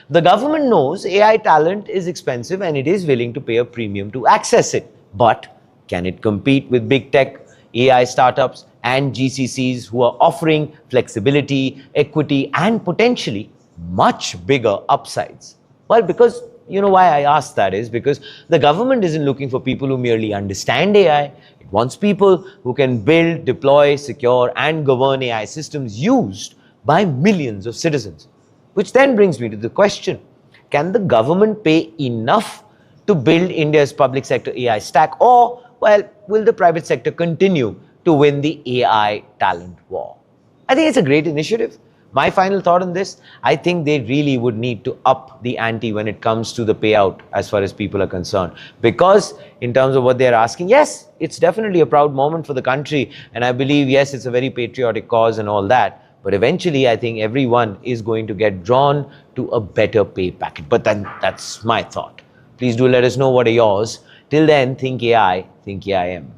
The government knows AI talent is expensive and it is willing to pay a premium to access it. But can it compete with big tech, AI startups, and GCCs who are offering flexibility, equity, and potentially much bigger upsides? Well, because you know why I ask that is because the government isn't looking for people who merely understand AI. It wants people who can build, deploy, secure, and govern AI systems used by millions of citizens. Which then brings me to the question, can the government pay enough to build India's public sector AI stack, or, well, will the private sector continue to win the AI talent war? I think it's a great initiative. My final thought on this, I think they really would need to up the ante when it comes to the payout as far as people are concerned. Because in terms of what they're asking, yes, it's definitely a proud moment for the country. And I believe, yes, it's a very patriotic cause and all that. But eventually, I think everyone is going to get drawn to a better pay packet. But then that's my thought. Please do let us know what are yours. Till then, think AI, think AIM.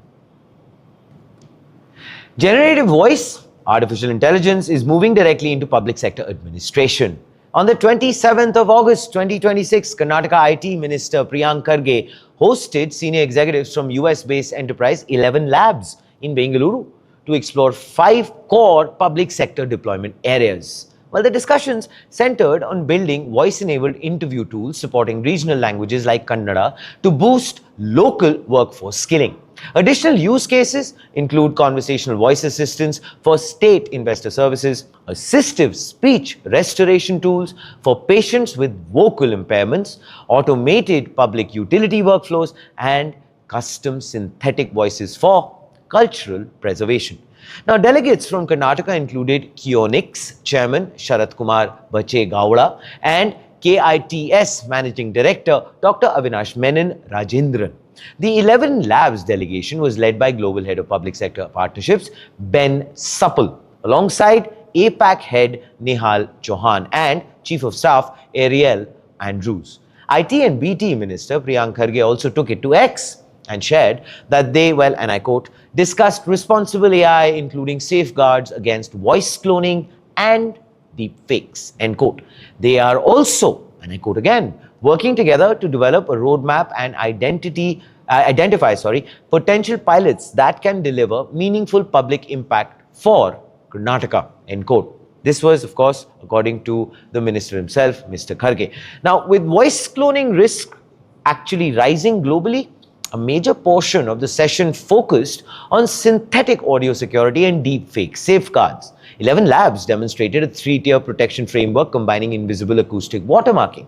Generative voice, artificial intelligence, is moving directly into public sector administration. On the 27th of August 2026, Karnataka IT Minister Priyank Kharge hosted senior executives from US-based enterprise 11 Labs in Bengaluru to explore 5 core public sector deployment areas. Well, the discussions centered on building voice-enabled interview tools supporting regional languages like Kannada to boost local workforce skilling. Additional use cases include conversational voice assistants for state investor services, assistive speech restoration tools for patients with vocal impairments, automated public utility workflows, and custom synthetic voices for cultural preservation. Now, delegates from Karnataka included Kionix Chairman Sharat Kumar Bache Gowda and KITS Managing Director Dr. Avinash Menon Rajendran. The 11 Labs delegation was led by Global Head of Public Sector Partnerships Ben Suppal, alongside APAC Head Nihal Chauhan and Chief of Staff Ariel Andrews. IT and BT Minister Priyank Kharge also took it to X and shared that they, well, and I quote, discussed responsible AI, including safeguards against voice cloning and deepfakes, end quote. They are also, and I quote again, working together to develop a roadmap and identify potential pilots that can deliver meaningful public impact for Karnataka, end quote. This was, of course, according to the minister himself, Mr. Kharge. Now, with voice cloning risk actually rising globally, a major portion of the session focused on synthetic audio security and deepfake safeguards. 11 Labs demonstrated a 3-tier protection framework combining invisible acoustic watermarking,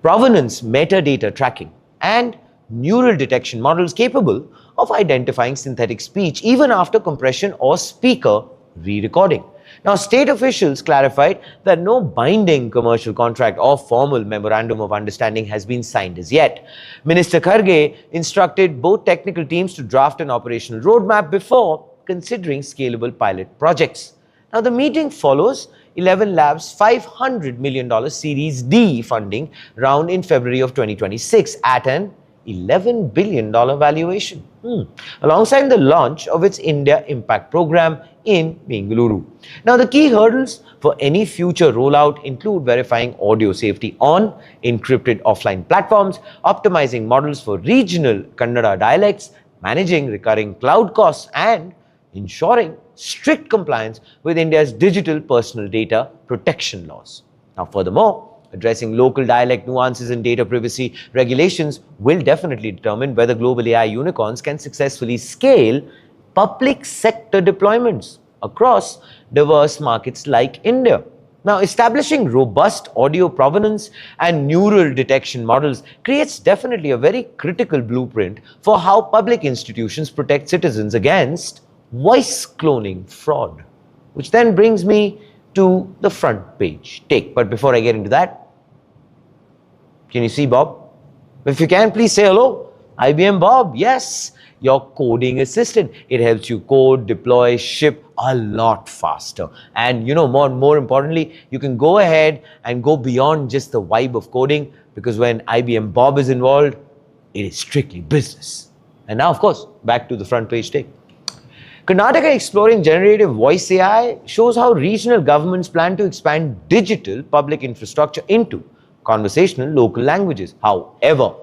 provenance metadata tracking, and neural detection models capable of identifying synthetic speech even after compression or speaker re-recording. Now, state officials clarified that no binding commercial contract or formal memorandum of understanding has been signed as yet. Minister Kharge instructed both technical teams to draft an operational roadmap before considering scalable pilot projects. Now, the meeting follows 11 Labs' $500 million Series D funding round in February of 2026 at an $11 billion valuation, alongside the launch of its India Impact Program in Bengaluru. Now, the key hurdles for any future rollout include verifying audio safety on encrypted offline platforms, optimizing models for regional Kannada dialects, managing recurring cloud costs, and ensuring strict compliance with India's digital personal data protection laws. Now, furthermore, addressing local dialect nuances and data privacy regulations will definitely determine whether global AI unicorns can successfully scale public sector deployments across diverse markets like India. Now, establishing robust audio provenance and neural detection models creates definitely a very critical blueprint for how public institutions protect citizens against voice cloning fraud. Which then brings me to the front page take. But before I get into that, can you see Bob? If you can, please say hello. IBM Bob, yes, your coding assistant. It helps you code, deploy, ship a lot faster. And more importantly, you can go ahead and go beyond just the vibe of coding, because when IBM Bob is involved, it is strictly business. And now, of course, back to the front page take. Karnataka exploring generative voice AI shows how regional governments plan to expand digital public infrastructure into conversational local languages. However,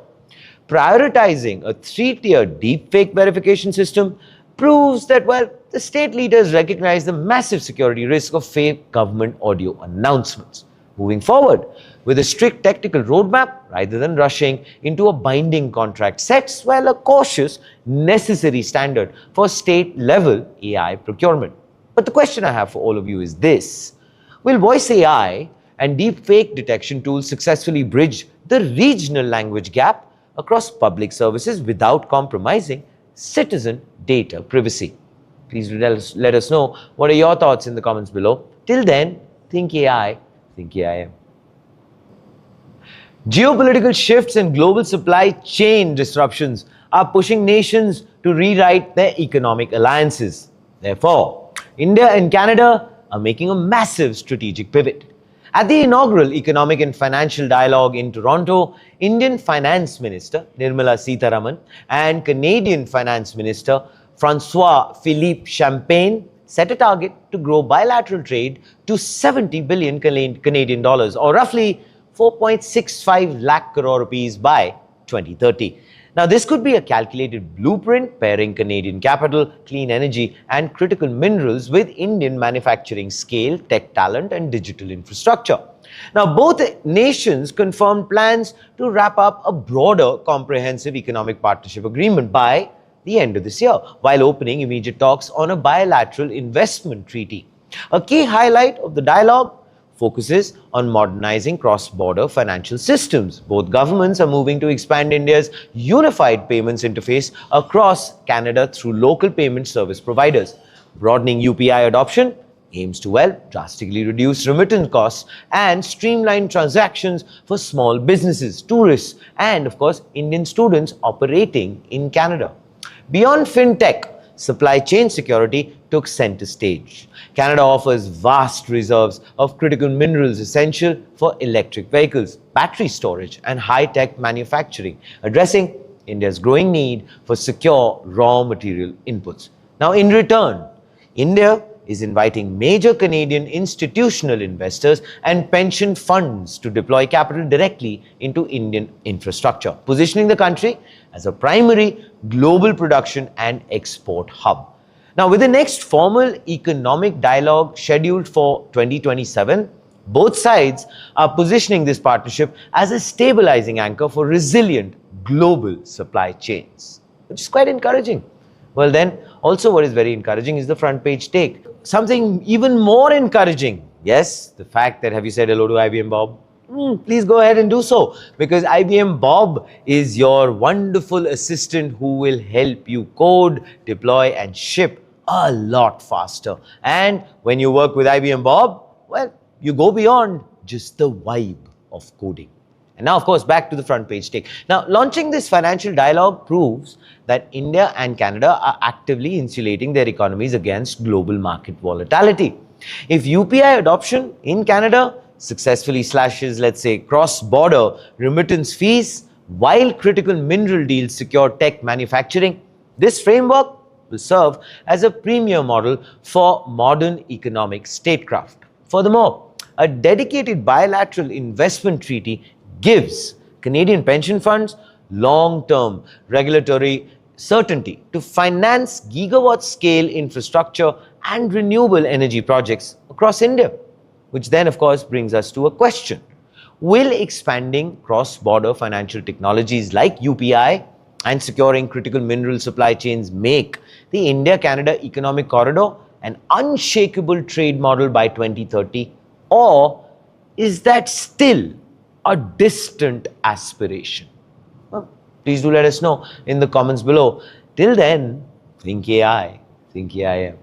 prioritizing a 3-tier deepfake verification system proves that, well, the state leaders recognize the massive security risk of fake government audio announcements. Moving forward with a strict technical roadmap rather than rushing into a binding contract sets, well, a cautious, necessary standard for state-level AI procurement. But the question I have for all of you is this: will voice AI and deepfake detection tools successfully bridge the regional language gap across public services without compromising citizen data privacy? Please let us know what are your thoughts in the comments below. Till then, think AI, think AIM. Geopolitical shifts and global supply chain disruptions are pushing nations to rewrite their economic alliances. Therefore, India and Canada are making a massive strategic pivot. At the inaugural Economic and Financial Dialogue in Toronto, Indian Finance Minister Nirmala Sitharaman and Canadian Finance Minister François-Philippe Champagne set a target to grow bilateral trade to 70 billion Canadian dollars, or roughly 4.65 lakh crore rupees by 2030. Now, this could be a calculated blueprint pairing Canadian capital, clean energy, and critical minerals with Indian manufacturing scale, tech talent, and digital infrastructure. Now, both nations confirmed plans to wrap up a broader comprehensive economic partnership agreement by the end of this year, while opening immediate talks on a bilateral investment treaty. A key highlight of the dialogue focuses on modernizing cross-border financial systems. Both governments are moving to expand India's unified payments interface across Canada through local payment service providers. Broadening UPI adoption aims to, well, drastically reduce remittance costs and streamline transactions for small businesses, tourists, and, of course, Indian students operating in Canada. Beyond fintech, supply chain security took center stage. Canada offers vast reserves of critical minerals essential for electric vehicles, battery storage, and high-tech manufacturing, addressing India's growing need for secure raw material inputs. Now, in return, India is inviting major Canadian institutional investors and pension funds to deploy capital directly into Indian infrastructure, positioning the country as a primary global production and export hub. Now, with the next formal economic dialogue scheduled for 2027, both sides are positioning this partnership as a stabilizing anchor for resilient global supply chains, which is quite encouraging. Well, then, also what is very encouraging is the front page take. Something even more encouraging, yes, the fact that, have you said hello to IBM Bob? Please go ahead and do so, because IBM Bob is your wonderful assistant who will help you code, deploy, and ship a lot faster. And when you work with IBM Bob, well, you go beyond just the vibe of coding. And now, of course, back to the front page take. Now, launching this financial dialogue proves that India and Canada are actively insulating their economies against global market volatility. If UPI adoption in Canada successfully slashes, let's say, cross-border remittance fees, while critical mineral deals secure tech manufacturing, this framework will serve as a premier model for modern economic statecraft. Furthermore, a dedicated bilateral investment treaty gives Canadian pension funds long-term regulatory certainty to finance gigawatt-scale infrastructure and renewable energy projects across India. Which then, of course, brings us to a question. Will expanding cross-border financial technologies like UPI and securing critical mineral supply chains make the India-Canada economic corridor an unshakable trade model by 2030? Or is that still a distant aspiration? Well, please do let us know in the comments below. Till then, think AI, think AIM.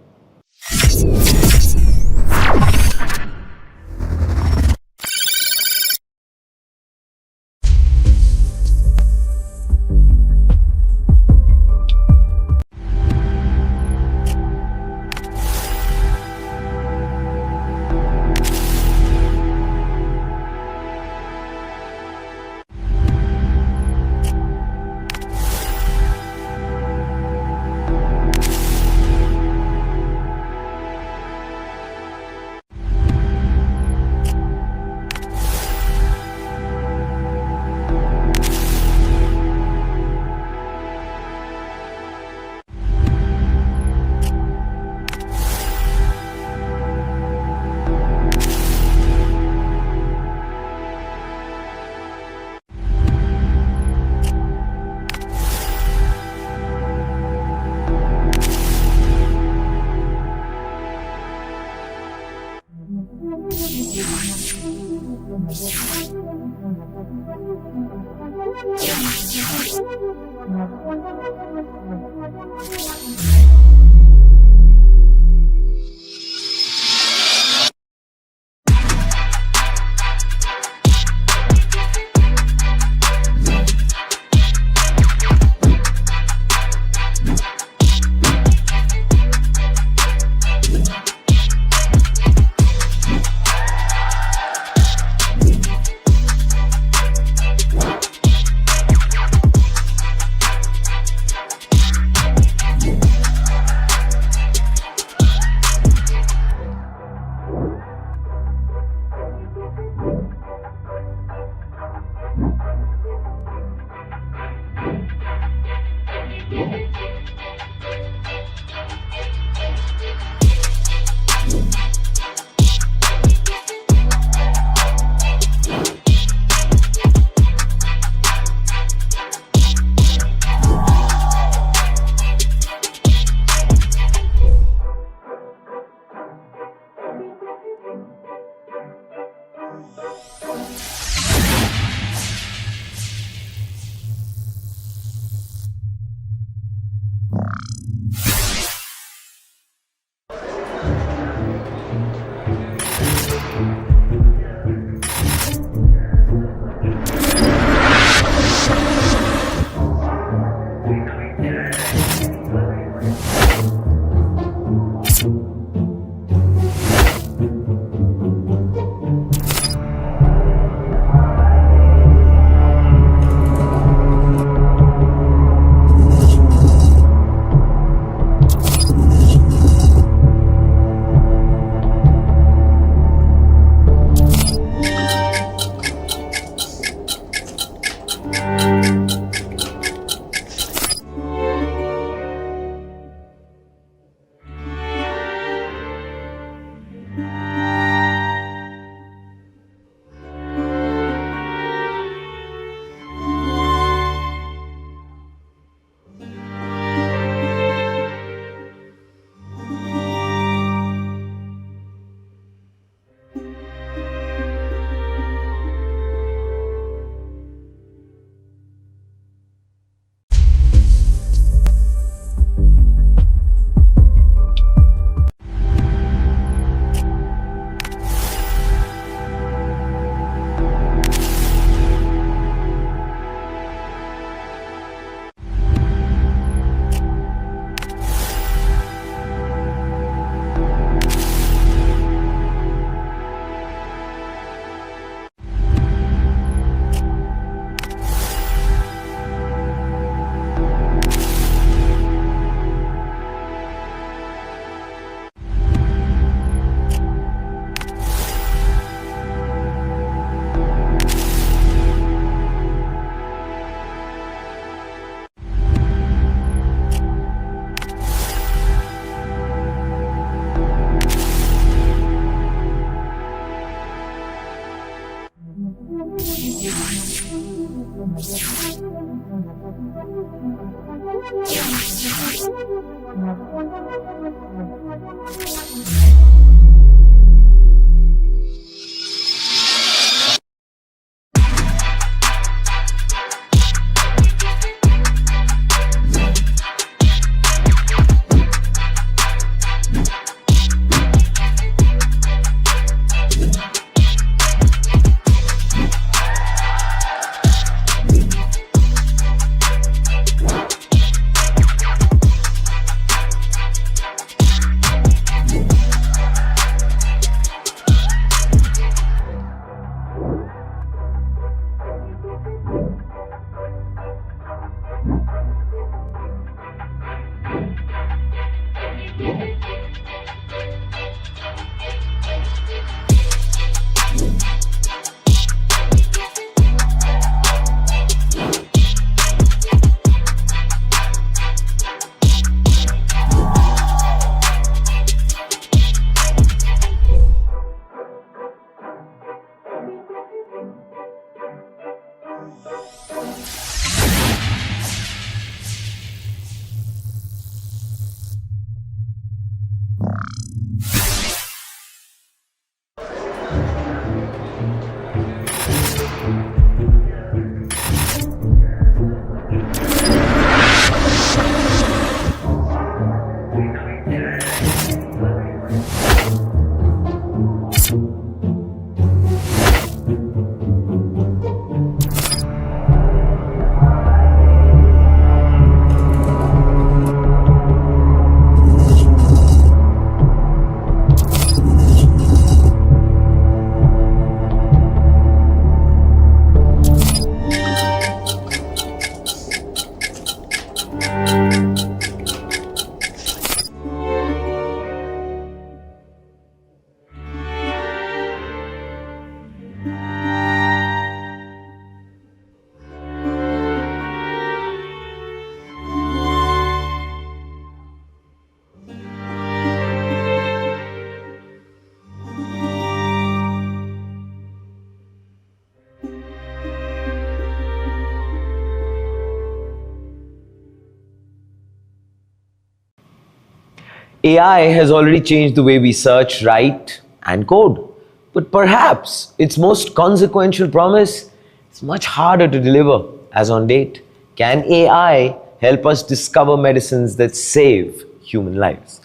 AI has already changed the way we search, write, and code. But perhaps its most consequential promise is much harder to deliver as on date. Can AI help us discover medicines that save human lives?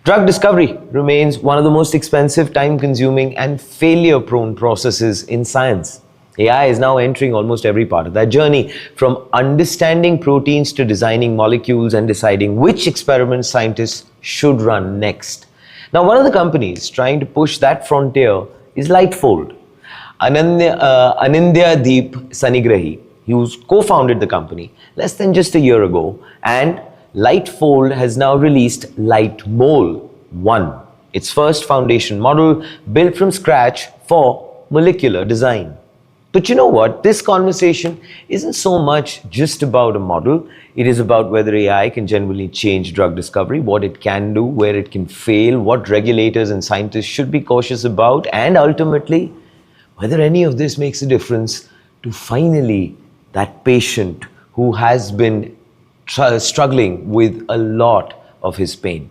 Drug discovery remains one of the most expensive, time-consuming, and failure-prone processes in science. AI is now entering almost every part of that journey, from understanding proteins to designing molecules and deciding which experiments scientists should run next. Now, one of the companies trying to push that frontier is Lightfold. Anindya Deep Sanigrahi, who's co-founded the company less than just a year ago, and Lightfold has now released Lightmole 1, its first foundation model built from scratch for molecular design. But you know what? This conversation isn't so much just about a model. It is about whether AI can genuinely change drug discovery, what it can do, where it can fail, what regulators and scientists should be cautious about, and ultimately, whether any of this makes a difference to finally that patient who has been struggling with a lot of his pain.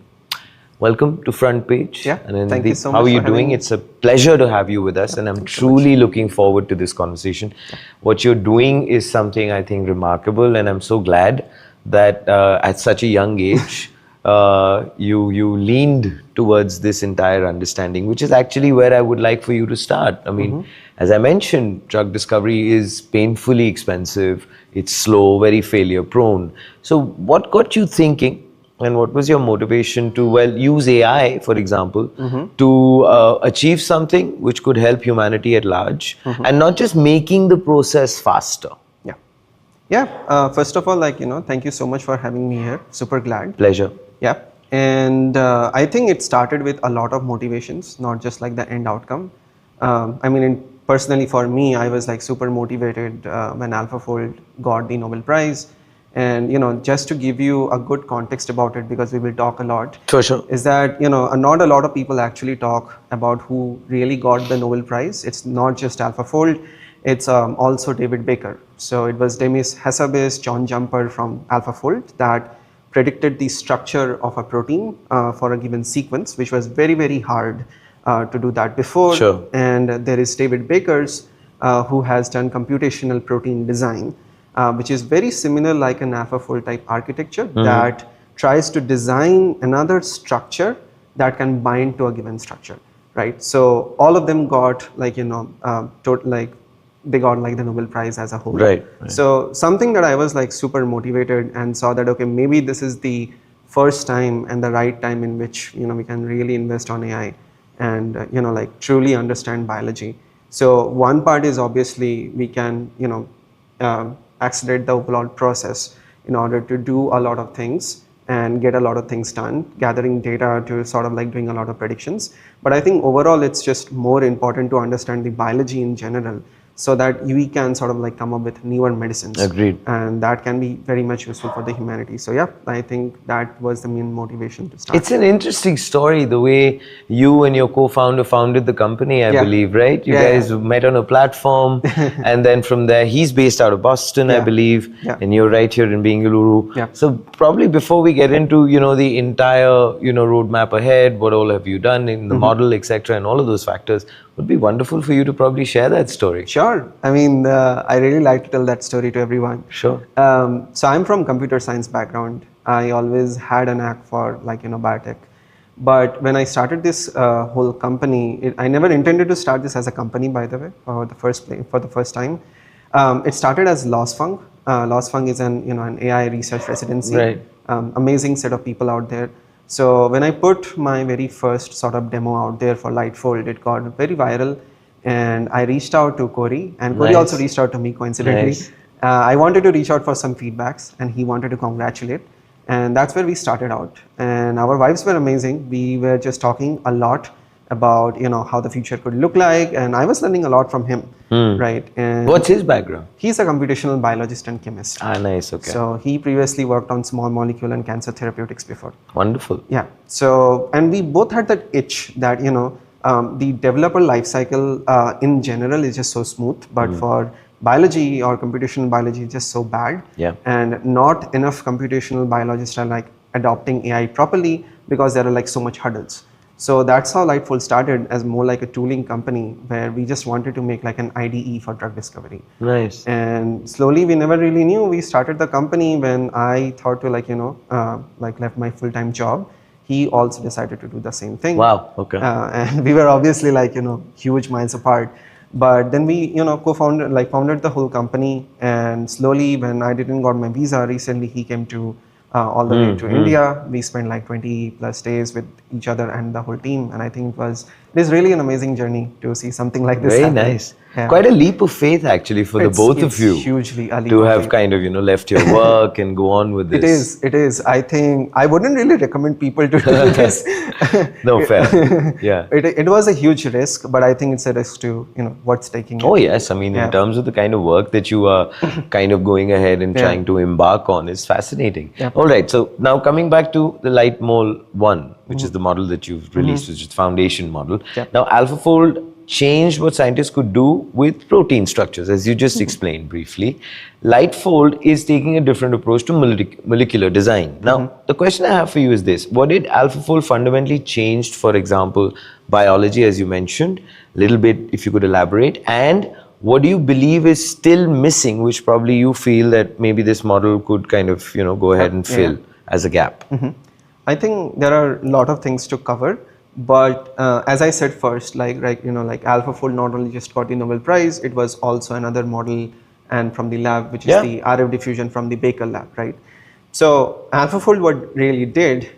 Welcome to Front Page. Yeah, thank you so much. How are you doing? It's a pleasure to have you with us, and I'm truly looking forward to this conversation. What you're doing is something I think remarkable, and I'm so glad that at such a young age, you leaned towards this entire understanding, which is actually where I would like for you to start. I mean, as I mentioned, drug discovery is painfully expensive, it's slow, very failure prone. So what got you thinking, and what was your motivation to, well, use AI, for example, to achieve something which could help humanity at large, and not just making the process faster? First of all, thank you so much for having me here. Super glad. Pleasure. Yeah. And I think it started with a lot of motivations, not just like the end outcome. Personally for me, I was like super motivated when AlphaFold got the Nobel Prize. And just to give you a good context about it, because we will talk a lot, Sure. is that not a lot of people actually talk about who really got the Nobel Prize. It's not just AlphaFold, it's also David Baker. So it was Demis Hassabis, John Jumper from AlphaFold that predicted the structure of a protein for a given sequence, which was very, very hard to do that before. Sure. And there is David Baker's who has done computational protein design, which is very similar like an AlphaFold type architecture that tries to design another structure that can bind to a given structure, right? So all of them got they got like the Nobel Prize as a whole. Right. So something that I was like super motivated and saw that, okay, maybe this is the first time and the right time in which, we can really invest on AI and, truly understand biology. So one part is obviously we can, accelerate the overall process in order to do a lot of things and get a lot of things done, gathering data to sort of like doing a lot of predictions. But I think overall it's just more important to understand the biology in general, so that we can sort of like come up with newer medicines. Agreed. And that can be very much useful for the humanity. So yeah, I think that was the main motivation to start. It's an interesting story, the way you and your co-founder founded the company, I believe, right? You guys met on a platform, and then from there, he's based out of Boston, I believe, and you're right here in Bengaluru. Yeah. So probably before we get into, the entire, roadmap ahead, what all have you done in the model, etc., and all of those factors, would be wonderful for you to probably share that story. Sure. I mean, I really like to tell that story to everyone. Sure. So I'm from computer science background. I always had a knack for biotech. But when I started this whole company, I never intended to start this as a company, by the way, for the first time. It started as LosFung. LosFung is an AI research residency. Right. Amazing set of people out there. So when I put my very first sort of demo out there for Lightfold, it got very viral, and I reached out to Corey, and Corey also reached out to me coincidentally. Nice. I wanted to reach out for some feedbacks, and he wanted to congratulate, and that's where we started out. And our vibes were amazing. We were just talking a lot about how the future could look like, and I was learning a lot from him, right? And what's his background? He's a computational biologist and chemist. Ah, nice. Okay. So he previously worked on small molecule and cancer therapeutics before. Wonderful. Yeah. So, and we both had that itch that the developer life cycle in general is just so smooth, but for biology or computational biology is just so bad. Yeah. And not enough computational biologists are like adopting AI properly, because there are like so much hurdles. So that's how Lightfold started, as more like a tooling company where we just wanted to make like an IDE for drug discovery. Nice. And slowly, we never really knew. We started the company when I thought to like left my full-time job. He also decided to do the same thing. Wow. Okay. And we were obviously like, huge miles apart. But then we, founded the whole company. And slowly, when I didn't got my visa recently, he came to all the way to India. We spent like 20 plus days with each other and the whole team. And I think it is really an amazing journey to see something like this Very happen. nice. Yeah. Quite a leap of faith actually for the both of you. Hugely a leap to of have faith. kind of, left your work and go on with this. It is. I think I wouldn't really recommend people to do this. No, fair. Yeah. It was a huge risk, but I think it's a risk to, what's taking it. Oh yes, I mean in terms of the kind of work that you are kind of going ahead and trying to embark on is fascinating. Yeah. All right, so now coming back to the Light Mole 1, which is the model that you've released, which is the foundation model. Yeah. Now AlphaFold changed what scientists could do with protein structures, as you just explained briefly. Lightfold is taking a different approach to molecular design. Now, the question I have for you is this. What did AlphaFold fundamentally change, for example, biology, as you mentioned? A little bit, if you could elaborate. And what do you believe is still missing, which probably you feel that maybe this model could kind of, go ahead and fill as a gap? I think there are a lot of things to cover. But as I said first, like AlphaFold not only just got the Nobel Prize, it was also another model and from the lab, which is the RF diffusion from the Baker lab, right? So AlphaFold, what really did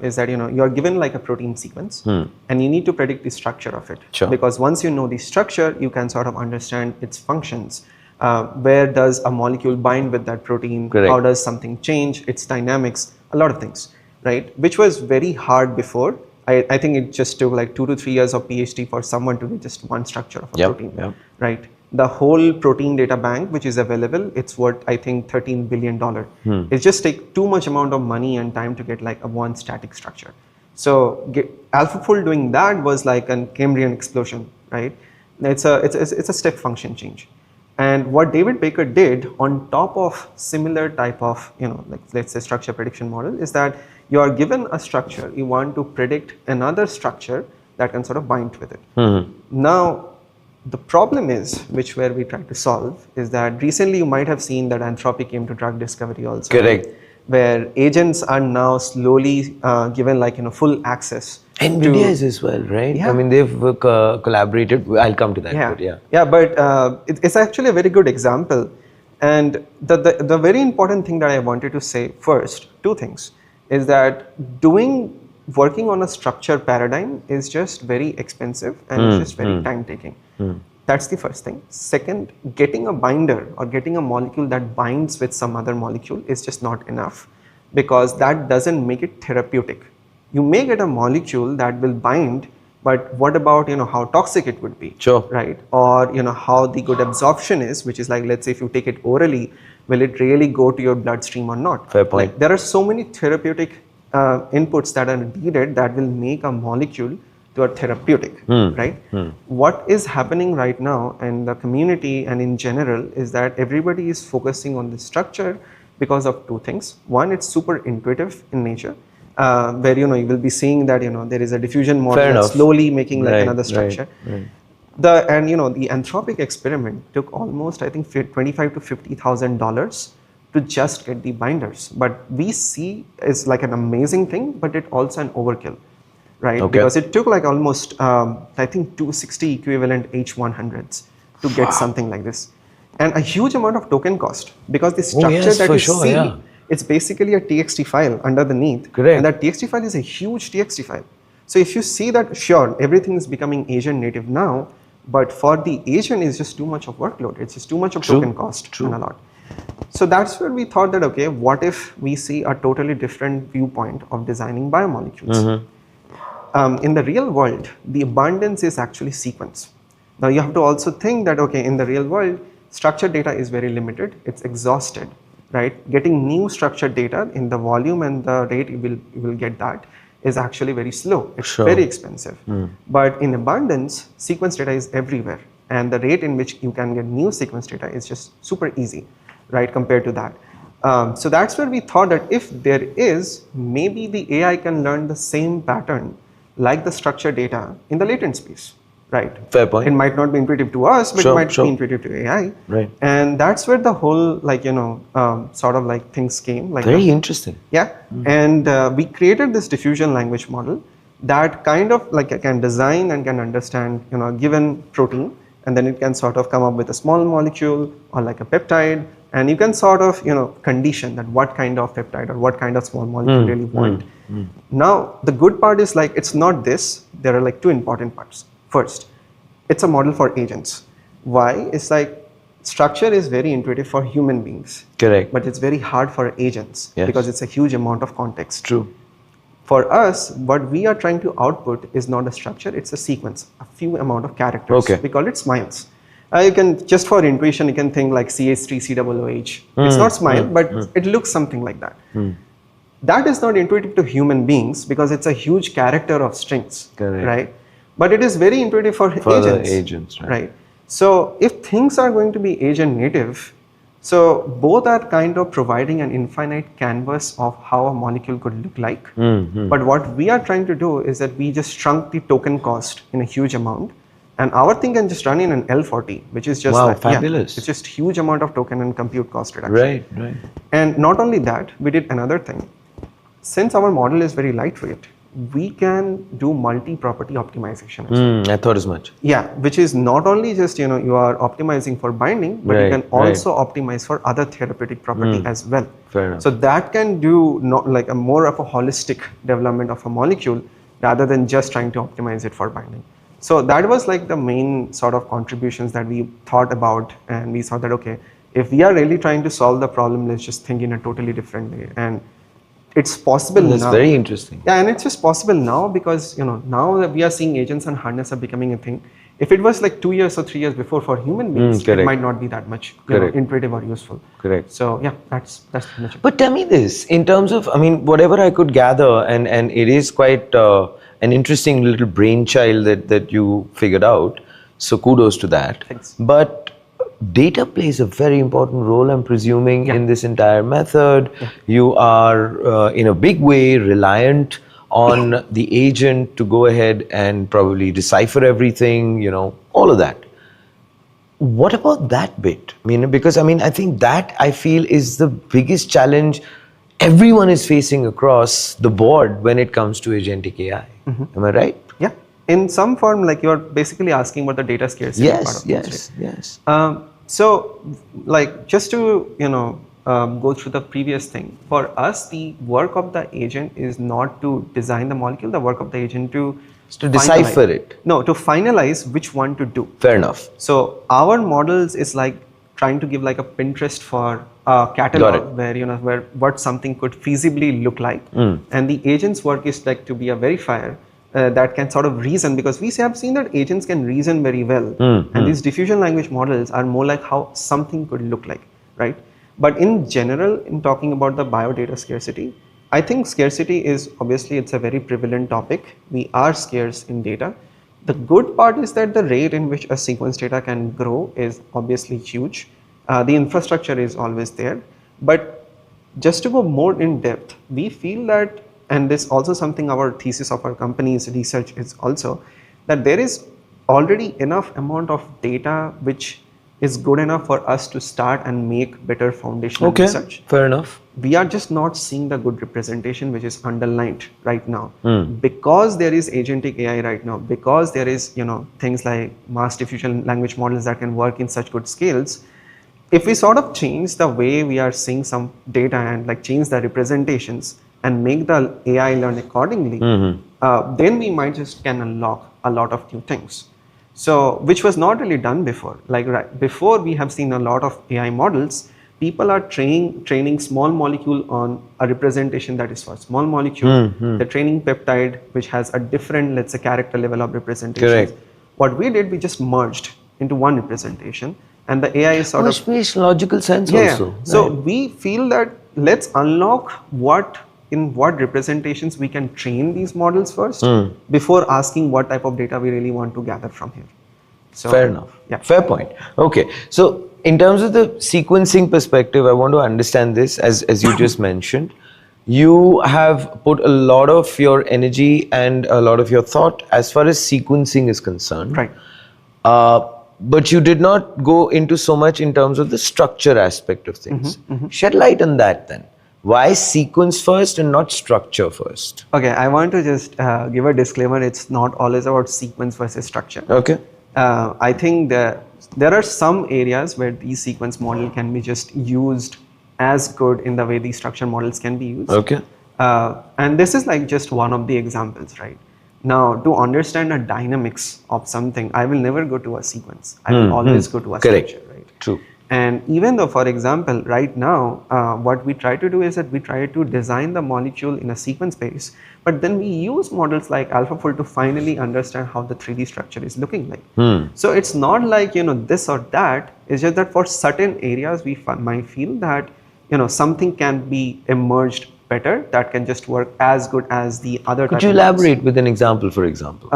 is that you're given like a protein sequence, and you need to predict the structure of it. Sure. Because once you know the structure, you can sort of understand its functions. Where does a molecule bind with that protein? Correct. How does something change? Its dynamics, a lot of things, right? Which was very hard before. I think it just took like 2 to 3 years of PhD for someone to get just one structure of a protein, right? The whole protein data bank, which is available, it's worth, I think, $13 billion. It just take too much amount of money and time to get like a one static structure. So AlphaFold doing that was like an Cambrian explosion, right? It's a step function change. And what David Baker did on top of similar type of, like let's say structure prediction model, is that you are given a structure, you want to predict another structure that can sort of bind with it. Now, the problem is, where we try to solve, is that recently you might have seen that Anthropic came to drug discovery also. Correct. Where agents are now slowly given like, full access. NVIDIA is as well, right? Yeah. I mean, they've collaborated. I'll come to that. But it's actually a very good example. And the very important thing that I wanted to say first, two things, is that working on a structure paradigm is just very expensive and it's just very time taking. That's the first thing. Second, getting a binder or getting a molecule that binds with some other molecule is just not enough, because that doesn't make it therapeutic. You may get a molecule that will bind, but what about how toxic it would be? Sure. Right? Or how the good absorption is, which is like, let's say if you take it orally, will it really go to your bloodstream or not? Fair point. Like, there are so many therapeutic inputs that are needed that will make a molecule to a therapeutic, right? What is happening right now in the community and in general is that everybody is focusing on the structure because of two things. One, it's super intuitive in nature, where you will be seeing that there is a diffusion model that's slowly making like another structure. The Anthropic experiment took almost, I think, $25,000 to $50,000 to just get the binders. But we see it's like an amazing thing, but it also an overkill, right? Okay. Because it took like almost, I think, 260 equivalent H100s to get something like this. And a huge amount of token cost, because the structure that you see, it's basically a TXT file underneath. Correct. And that TXT file is a huge TXT file. So if you see that, sure, everything is becoming Asian native now, but for the Asian, it's just too much of workload. It's just too much of token cost and a lot. So that's where we thought that, okay, what if we see a totally different viewpoint of designing biomolecules? In the real world, the abundance is actually sequence. Now you have to also think that, okay, in the real world, structured data is very limited. It's exhausted, right? Getting new structured data in the volume and the rate you will get that is actually very slow. It's very expensive. But in abundance, sequence data is everywhere. And the rate in which you can get new sequence data is just super easy, right, compared to that. So that's where we thought that if there is, maybe the AI can learn the same pattern like the structured data in the latent space, right? Fair point. It might not be intuitive to us, but Sure, it might sure. be intuitive to AI. Right. And that's where the whole, like, sort of like things came. Like Very interesting. Yeah. And we created this diffusion language model that kind of like can design and can understand, a given protein, and then it can sort of come up with a small molecule or like a peptide, and you can sort of, condition that what kind of peptide or what kind of small molecule you really want. Now, the good part is like, it's not this, there are like two important parts. First, it's a model for agents. Why? It's like structure is very intuitive for human beings. Correct. But it's very hard for agents because it's a huge amount of context. True. For us, what we are trying to output is not a structure, it's a sequence, a few amount of characters. Okay. We call it smiles. You can, just for intuition, you can think like CH3, COOH. It's not smile, but it looks something like that. That is not intuitive to human beings because it's a huge character of strings, Correct. right? But it is very intuitive for agents. The agents, Right. So if things are going to be agent native, so both are kind of providing an infinite canvas of how a molecule could look like. But what we are trying to do is that we just shrunk the token cost in a huge amount. And our thing can just run in an L40, which is just like, fabulous. it's just huge amount of token and compute cost reduction. Right. And not only that, we did another thing. Since our model is very lightweight, we can do multi-property optimization as well. I thought as much. Yeah, which is not only just, you are optimizing for binding, but you can also optimize for other therapeutic property as well. Fair enough. So that can do not like a more of a holistic development of a molecule rather than just trying to optimize it for binding. So that was like the main sort of contributions that we thought about, and we thought that, okay, if we are really trying to solve the problem, let's just think in a totally different way. And it's possible now. That's very interesting. Yeah, and it's just possible now because, now that we are seeing agents and harness are becoming a thing. If it was like 2 years or 3 years before for human beings, it might not be that much intuitive or useful. Correct. So yeah, that's pretty much it. But tell me this, in terms of, whatever I could gather, and it is quite an interesting little brainchild that you figured out. So kudos to that. Thanks. But data plays a very important role, I'm presuming, in this entire method. You are, in a big way, reliant on the agent to go ahead and probably decipher everything, all of that. What about that bit? Because I think that I feel is the biggest challenge everyone is facing across the board when it comes to agentic AI. Am I right? Yeah. In some form, like you're basically asking about the data scarcity part of it. Yes. So, like, just to, go through the previous thing, for us, the work of the agent is not to design the molecule, the work of the agent to decipher it. No, to finalize which one to do. Fair enough. So our models is like trying to give like a Pinterest for a catalog where, where what something could feasibly look like. And the agent's work is like to be a verifier that can sort of reason, because we have seen that agents can reason very well. And these diffusion language models are more like how something could look like, right? But in general, in talking about the biodata scarcity, I think scarcity is obviously, it's a very prevalent topic. We are scarce in data. The good part is that the rate in which a sequence data can grow is obviously huge. The infrastructure is always there. But just to go more in depth, we feel that, and this also something our thesis of our company's research is also, that there is already enough amount of data which is good enough for us to start and make better foundational research. Fair enough. We are just not seeing the good representation which is underlined right now. Because there is agentic AI right now, because there is, things like mass diffusion language models that can work in such good scales. If we sort of change the way we are seeing some data and like change the representations and make the AI learn accordingly, then we might just can unlock a lot of new things. So, which was not really done before. Like before, we have seen a lot of AI models. People are training small molecule on a representation that is for small molecule. They're training peptide, which has a different, let's say, character level of representation. Correct. What we did, we just merged into one representation, and the AI is sort Which makes logical sense also. So we feel that let's unlock what representations we can train these models first before asking what type of data we really want to gather from here. So, fair enough. Yeah. Fair point. Okay. So in terms of the sequencing perspective, I want to understand this as you just mentioned. You have put a lot of your energy and a lot of your thought as far as sequencing is concerned. Right. But you did not go into so much in terms of the structure aspect of things. Shed light on that then. Why sequence first and not structure first? Okay, I want to just give a disclaimer. It's not always about sequence versus structure. Okay. I think that there are some areas where these sequence model can be just used as good in the way these structure models can be used. Okay. And this is like just one of the examples, right? Now, to understand the dynamics of something, I will never go to a sequence. I will always go to a Correct. structure, right? True. And even though, for example, right now, what we try to do is that we try to design the molecule in a sequence space, but then we use models like AlphaFold to finally understand how the 3D structure is looking like. So it's not like, this or that. It's just that for certain areas, we might feel that, something can be emerged better that can just work as good as the other. Could you elaborate with an example, for example?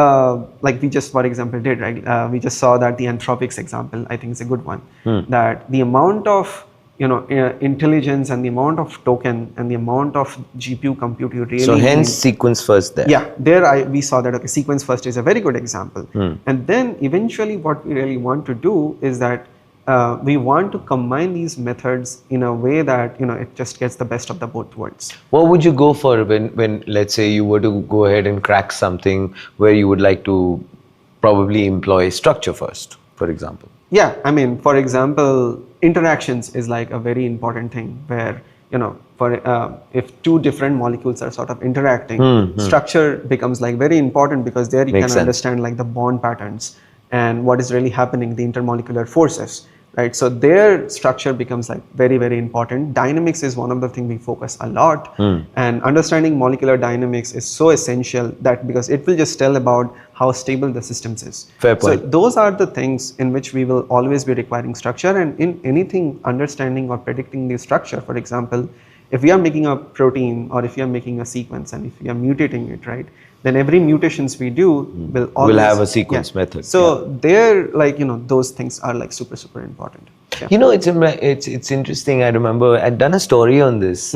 Like we just, for example, did, right? We just saw that the anthropics example, I think is a good one. That the amount of, intelligence and the amount of token and the amount of GPU compute you really So hence need. sequence first there. Yeah, there we saw that, okay, sequence first is a very good example. And then eventually what we really want to do is that we want to combine these methods in a way that it just gets the best of the both worlds. What would you go for when let's say you were to go ahead and crack something where you would like to probably employ structure first, for example? Yeah, I mean, for example, interactions is like a very important thing where if two different molecules are sort of interacting, structure becomes like very important because there you Makes can sense. understand like the bond patterns and what is really happening, the intermolecular forces, right? So their structure becomes like very, very important. Dynamics is one of the things we focus a lot, and understanding molecular dynamics is so essential that because it will just tell about how stable the systems is. Fair point. So those are the things in which we will always be requiring structure, and in anything understanding or predicting the structure, for example, if we are making a protein or if we are making a sequence and if we are mutating it, right, then every mutations we do will always have a sequence method. So they're like, those things are like super, super important. Yeah. It's interesting. I remember I'd done a story on this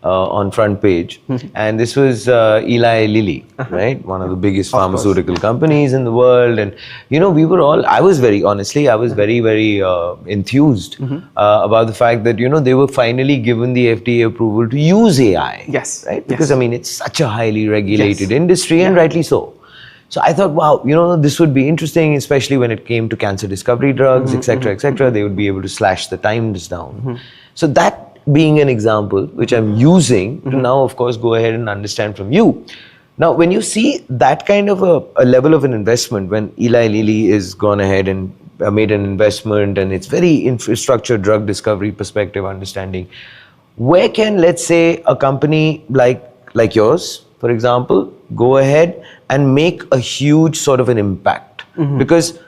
on front page, and this was Eli Lilly, right? One of the biggest pharmaceutical companies in the world. And I was very enthused about the fact that they were finally given the FDA approval to use AI. Yes. Right? Because it's such a highly regulated industry, and rightly so. So I thought, wow, this would be interesting, especially when it came to cancer discovery drugs, etc., etc. They would be able to slash the times down. So that being an example, which I'm using to now, of course, go ahead and understand from you. Now, when you see that kind of a level of an investment, when Eli Lilly is gone ahead and made an investment, and it's very infrastructure, drug discovery perspective understanding, where can, let's say, a company like yours, for example, go ahead and make a huge sort of an impact? Because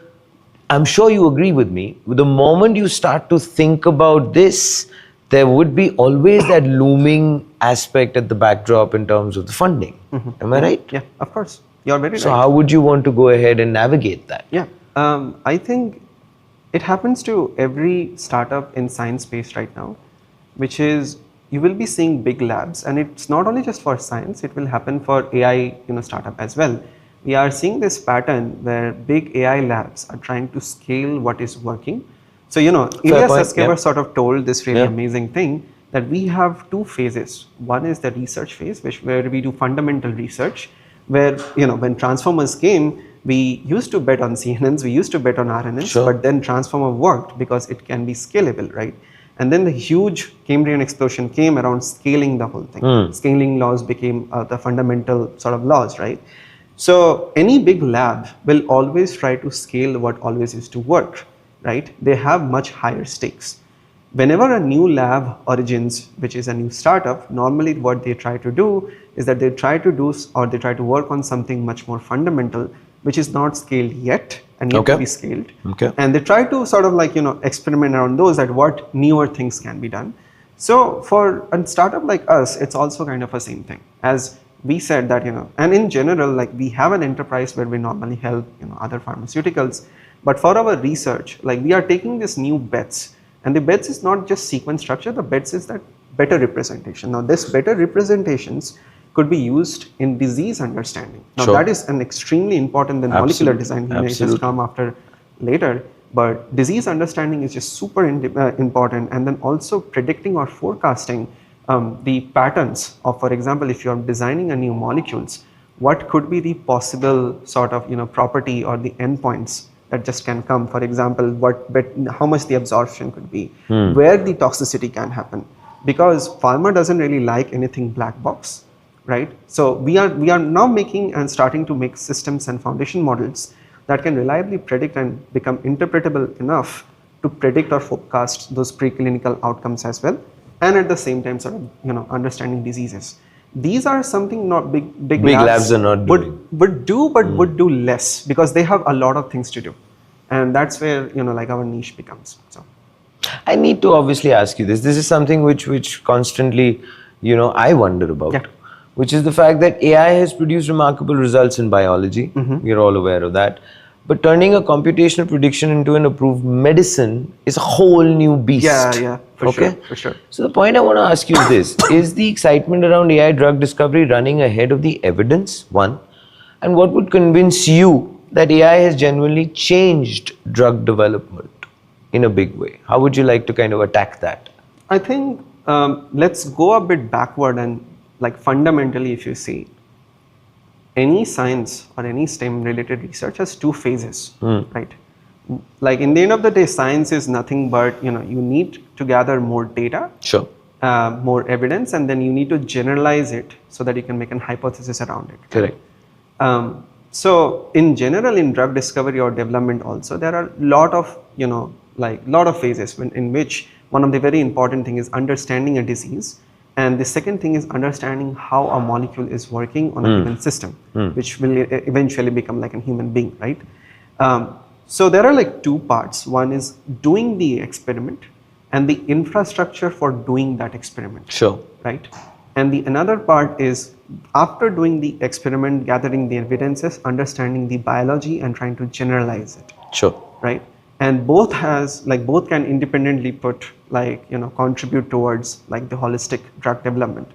I'm sure you agree with me, the moment you start to think about this, there would be always that looming aspect at the backdrop in terms of the funding. Am I right? Yeah, of course. You're very right. So how would you want to go ahead and navigate that? Yeah, I think it happens to every startup in science space right now, which is you will be seeing big labs, and it's not only just for science, it will happen for AI startup as well. We are seeing this pattern where big AI labs are trying to scale what is working. So, Ilya Sutskever sort of told this really amazing thing that we have two phases. One is the research phase, where we do fundamental research, where, when transformers came, we used to bet on CNNs, we used to bet on RNNs, but then transformer worked because it can be scalable, right? And then the huge Cambrian explosion came around scaling the whole thing. Scaling laws became the fundamental sort of laws, right? So any big lab will always try to scale what always used to work. Right? They have much higher stakes. Whenever a new lab origins, which is a new startup, normally what they try to do is that they try to work on something much more fundamental, which is not scaled yet and yet to be scaled. And they try to sort of experiment around those, that what newer things can be done. So for a startup like us, it's also kind of a same thing. As we said that, and in general, like we have an enterprise where we normally help, other pharmaceuticals. But for our research, like we are taking this new bets, and the bets is not just sequence structure, the bets is that better representation. Now this better representations could be used in disease understanding. Now Sure. that is an extremely important than molecular design. We may just Absolutely. come after later, but disease understanding is just super important, and then also predicting or forecasting the patterns of, for example, if you are designing a new molecules, what could be the possible sort of property or the endpoints that just can come. For example, how much the absorption could be, where the toxicity can happen, because pharma doesn't really like anything black box, right? So we are now making and starting to make systems and foundation models that can reliably predict and become interpretable enough to predict or forecast those preclinical outcomes as well, and at the same time sort of understanding diseases. These are something not big labs are not doing. would do, but would do less, because they have a lot of things to do, and that's where like our niche becomes. So I need to obviously ask you this. This is something which constantly, I wonder about. Yeah. Which is the fact that AI has produced remarkable results in biology. We're all aware of that. But turning a computational prediction into an approved medicine is a whole new beast. Yeah, for sure. So the point I want to ask you is this: is the excitement around AI drug discovery running ahead of the evidence? One, and what would convince you that AI has genuinely changed drug development in a big way? How would you like to kind of attack that? I think let's go a bit backward, and like fundamentally, if you see, any science or any STEM related research has two phases, right? Like in the end of the day, science is nothing but, you need to gather more data, Sure. more evidence, and then you need to generalize it so that you can make an hypothesis around it. Correct. So in general, in drug discovery or development also, there are lot of, lot of phases in which one of the very important thing is understanding a disease. And the second thing is understanding how a molecule is working on a given system, which will eventually become like a human being, right? So there are like two parts. One is doing the experiment and the infrastructure for doing that experiment. Sure. Right? And the another part is after doing the experiment, gathering the evidences, understanding the biology and trying to generalize it. Sure. Right? And both can independently contribute towards like the holistic drug development.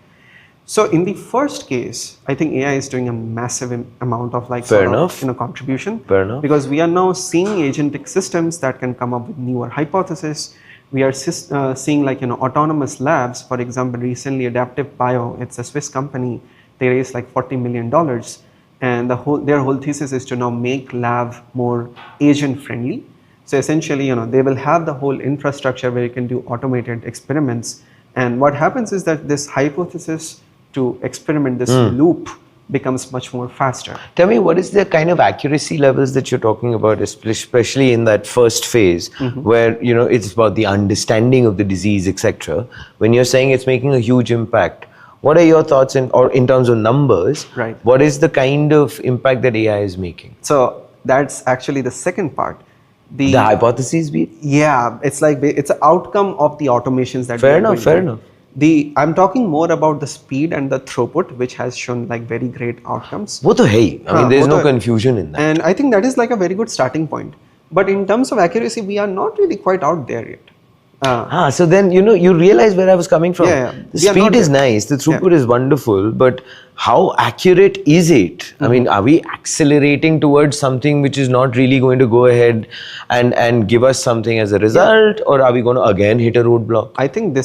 So in the first case, I think AI is doing a massive amount of contribution. Fair enough. Because we are now seeing agentic systems that can come up with newer hypotheses. We are seeing autonomous labs. For example, recently Adaptive Bio, it's a Swiss company, they raised like $40 million. And their whole thesis is to now make lab more agent friendly. So essentially, they will have the whole infrastructure where you can do automated experiments. And what happens is that this hypothesis to experiment, this loop becomes much more faster. Tell me, what is the kind of accuracy levels that you're talking about, especially in that first phase, where, it's about the understanding of the disease, etc. When you're saying it's making a huge impact, what are your thoughts in terms of numbers? Right. What is the kind of impact that AI is making? So that's actually the second part. The hypotheses be? Yeah, it's an outcome of the automations that fair enough. I'm talking more about the speed and the throughput, which has shown like very great outcomes. Wo to hai. I mean, there's no confusion in that. And I think that is like a very good starting point. But in terms of accuracy, we are not really quite out there yet. So then, you realize where I was coming from. Yeah. The speed is nice, the throughput is wonderful, but how accurate is it? I mean, are we accelerating towards something which is not really going to go ahead and give us something as a result, or are we going to again hit a roadblock? I think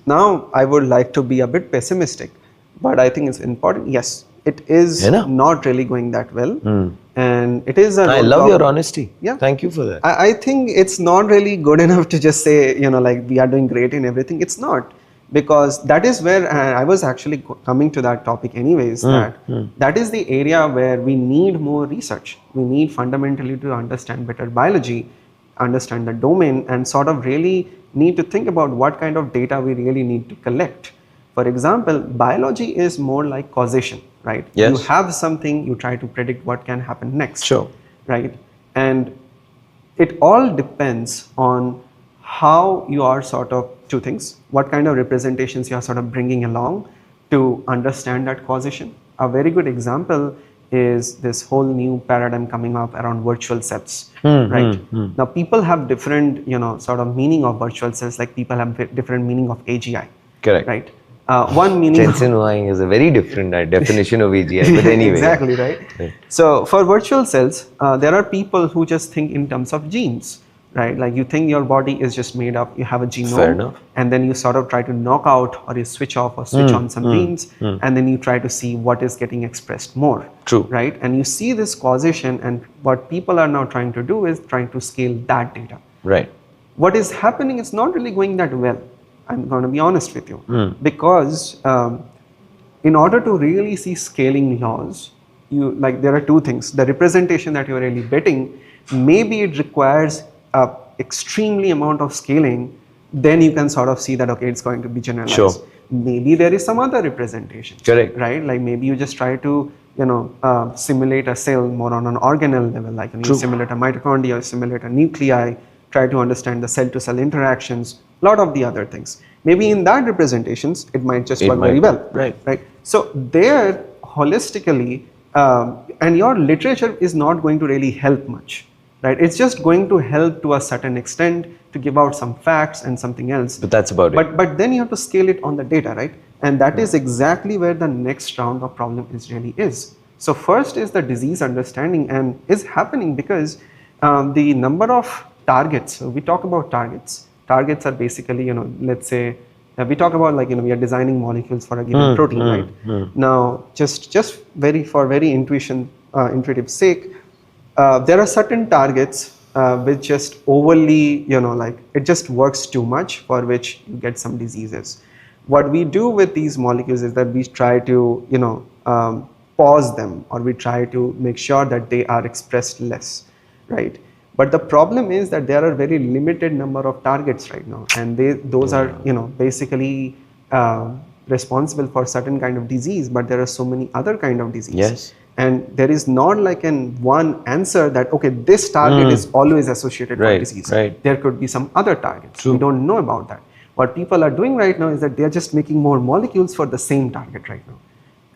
now I would like to be a bit pessimistic, but I think it's important. Yes, it is not really going that well. And it is I love your honesty. Yeah. Thank you for that. I think it's not really good enough to just say, we are doing great in everything. It's not. Because that is where I was actually coming to that topic anyways, that is the area where we need more research. We need fundamentally to understand better biology, understand the domain, and sort of really need to think about what kind of data we really need to collect. For example, biology is more like causation, right? Yes. You have something, you try to predict what can happen next. Sure. Right? And it all depends on how you are sort of two things, what kind of representations you are sort of bringing along to understand that causation. A very good example is this whole new paradigm coming up around virtual cells, right? Now people have different, sort of meaning of virtual cells, like people have different meaning of AGI. Correct. Right. One meaning Jensen Huang is a very different definition of AGI, but anyway. Exactly, right? So for virtual cells, there are people who just think in terms of genes, right? Like you think your body is just made up, you have a genome, and then you sort of try to knock out or you switch off or switch on some genes, and then you try to see what is getting expressed more. True. Right? And you see this causation, and what people are now trying to do is trying to scale that data. Right. What is happening is not really going that well. I'm going to be honest with you, because in order to really see scaling laws, there are two things. The representation that you're really betting, maybe it requires a extremely amount of scaling. Then you can sort of see that, okay, it's going to be generalized. Sure. Maybe there is some other representation. Correct. Right? Like maybe you just try to, simulate a cell more on an organelle level, like you simulate a mitochondria, simulate a nuclei, try to understand the cell-to-cell interactions, a lot of the other things. Maybe in that representations, it might just work very well. Right. So there, holistically, and your literature is not going to really help much. Right? It's just going to help to a certain extent to give out some facts and something else. But that's about it. But then you have to scale it on the data, right? And that is exactly where the next round of problem is. So first is the disease understanding, and is happening because the number of targets. So we talk about targets. Targets are basically, let's say, we talk about we are designing molecules for a given protein, right? Now, just for very intuitive sake, there are certain targets which just overly, it just works too much, for which you get some diseases. What we do with these molecules is that we try to, pause them, or we try to make sure that they are expressed less, right? But the problem is that there are very limited number of targets right now, and those are basically responsible for certain kind of disease, but there are so many other kind of disease. Yes. And there is not like one answer that, okay, this target is always associated with disease. Right. There could be some other targets. True. We don't know about that. What people are doing right now is that they are just making more molecules for the same target right now.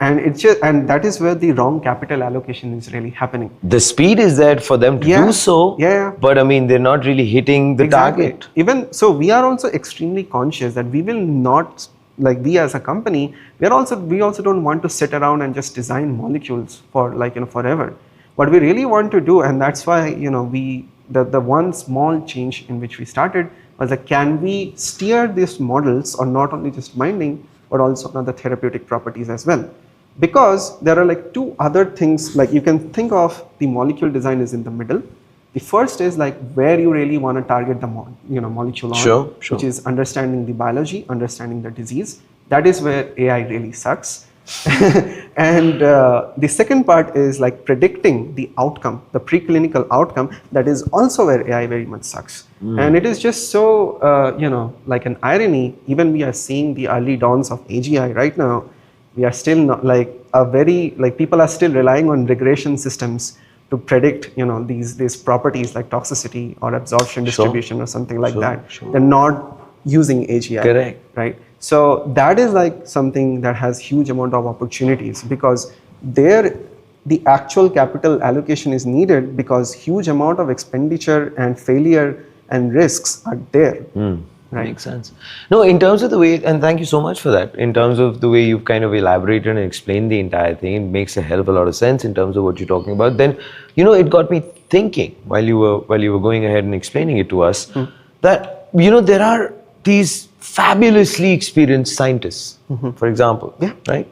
And that is where the wrong capital allocation is really happening. The speed is there for them to do so, but I mean, they're not really hitting the target. Even so, we are also extremely conscious that we will not, we as a company, we also don't want to sit around and just design molecules for forever. What we really want to do, and that's why the one small change in which we started was that, can we steer these models on not only just binding but also on the therapeutic properties as well? Because there are two other things, you can think of the molecule design is in the middle. The first is where you really want to target the molecule on, which is understanding the biology, understanding the disease. That is where AI really sucks. And the second part is predicting the outcome, the preclinical outcome. That is also where AI very much sucks. And it is just so like an irony. Even we are seeing the early dawns of AGI right now. We are still not people are still relying on regression systems to predict these properties like toxicity or absorption distribution or something like that. They're not using AGI. Correct. Right? So that is something that has huge amount of opportunities, because there the actual capital allocation is needed, because huge amount of expenditure and failure and risks are there. Right. Makes sense. No, in terms of the way, and thank you so much for that, in terms of the way you've kind of elaborated and explained the entire thing, it makes a hell of a lot of sense in terms of what you're talking about. Then, it got me thinking while you were going ahead and explaining it to us, that, there are these fabulously experienced scientists, for example, right?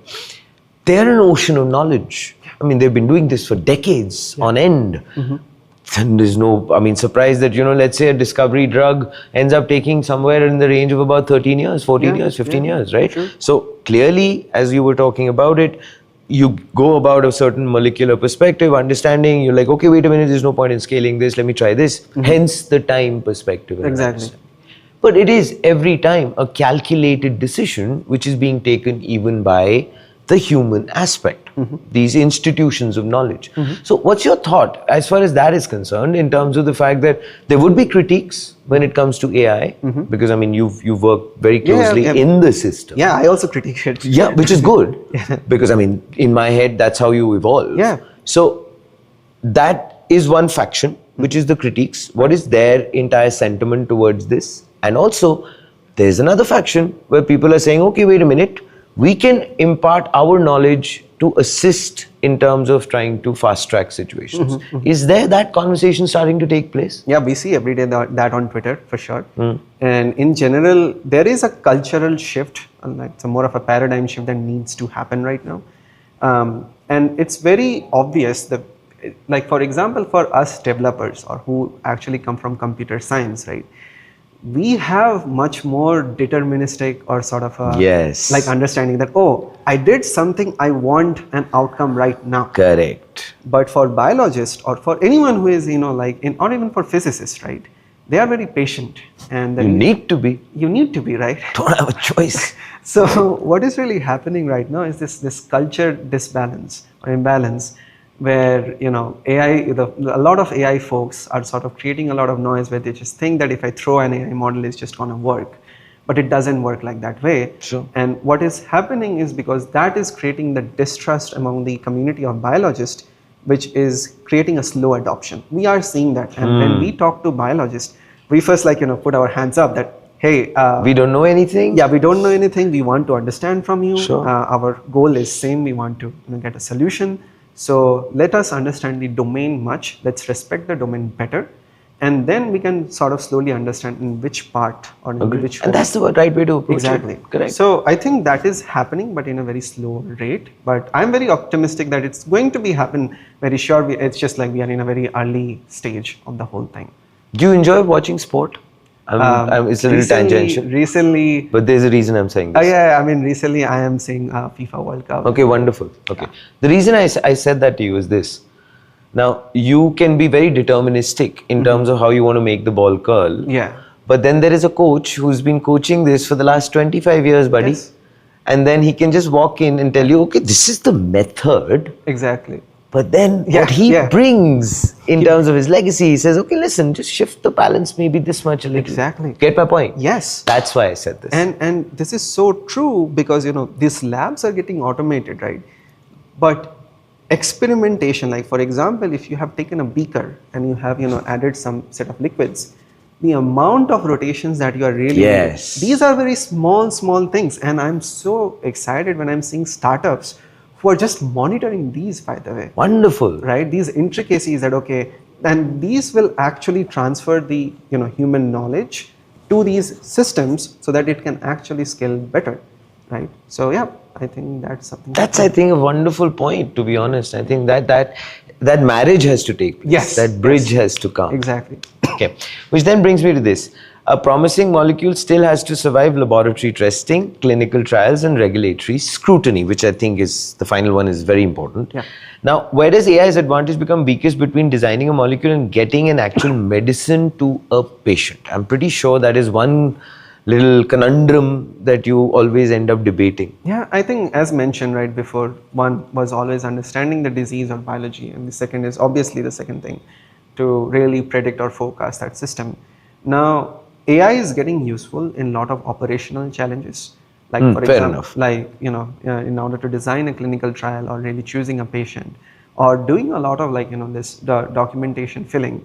They're an ocean of knowledge. I mean, they've been doing this for decades on end. And there's no, surprise that, let's say a discovery drug ends up taking somewhere in the range of about 13 years, 14 years, 15 years, right? Sure. So clearly, as you were talking about it, you go about a certain molecular perspective, understanding, you're like, okay, wait a minute, there's no point in scaling this, let me try this. Hence the time perspective. Exactly. But it is every time a calculated decision which is being taken even by the human aspect, these institutions of knowledge. So what's your thought as far as that is concerned, in terms of the fact that there would be critiques when it comes to AI, because you've worked very closely in the system. Yeah, I also critique it. Yeah, which is good, because in my head, that's how you evolve. Yeah. So that is one faction, which is the critiques. What is their entire sentiment towards this? And also, there's another faction where people are saying, okay, wait a minute, we can impart our knowledge to assist in terms of trying to fast track situations. Is there that conversation starting to take place? Yeah, we see every day that on Twitter for sure. And in general, there is a cultural shift, it's a more of a paradigm shift that needs to happen right now. And it's very obvious that, like for example, for us developers or who actually come from computer science, right? We have much more deterministic or sort of a like understanding that, oh, I did something, I want an outcome right now. Correct. But for biologists or for anyone who is, like, or even for physicists, right? They are very patient, and you need to be. You need to be, right? Don't have a choice. So what is really happening right now is this culture disbalance or imbalance, where AI, a lot of AI folks are sort of creating a lot of noise where they just think that if I throw an AI model, it's just going to work, but it doesn't work like that way. Sure. And what is happening is because that is creating the distrust among the community of biologists, which is creating a slow adoption. We are seeing that, and when we talk to biologists, we first put our hands up that, hey, we don't know anything. Yeah, we don't know anything. We want to understand from you. Sure. Our goal is same. We want to get a solution. So let us understand the domain much. Let's respect the domain better, and then we can sort of slowly understand in which part or in which. And that's the right way to approach exactly. it. Correct. So I think that is happening, but in a very slow rate. But I'm very optimistic that it's going to be happen very sure. It's just like we are in a very early stage of the whole thing. Do you enjoy watching sport? It's a little tangential. Recently, but there's a reason I'm saying this. Yeah, I mean, recently I am seeing FIFA World Cup. Okay, wonderful. Okay. The reason I said that to you is this. Now, you can be very deterministic in terms of how you want to make the ball curl. Yeah. But then there is a coach who's been coaching this for the last 25 years, buddy. Yes. And then he can just walk in and tell you, okay, this is the method. Exactly. But then what he brings in terms of his legacy, he says, okay, listen, just shift the balance maybe this much a little. Exactly. Get my point? Yes. That's why I said this. And this is so true because, these labs are getting automated, right? But experimentation, like for example, if you have taken a beaker and you have, added some set of liquids, the amount of rotations that you are really doing, these are very small things. And I'm so excited when I'm seeing startups who are just monitoring these, by the way. Wonderful. Right? These intricacies that, okay, and these will actually transfer the, human knowledge to these systems so that it can actually scale better, right? So yeah, I think that's something. That's, I think, a wonderful point, to be honest. I think that marriage has to take place. Yes. That bridge has to come. Exactly. Okay. Which then brings me to this. A promising molecule still has to survive laboratory testing, clinical trials, and regulatory scrutiny, which I think is the final one is very important. Yeah. Now, where does AI's advantage become weakest between designing a molecule and getting an actual medicine to a patient? I'm pretty sure that is one little conundrum that you always end up debating. Yeah, I think as mentioned right before, one was always understanding the disease or biology, and the second is obviously the second thing, to really predict or forecast that system. Now, AI is getting useful in a lot of operational challenges. Like for example, like, in order to design a clinical trial or really choosing a patient or doing a lot of this documentation filling,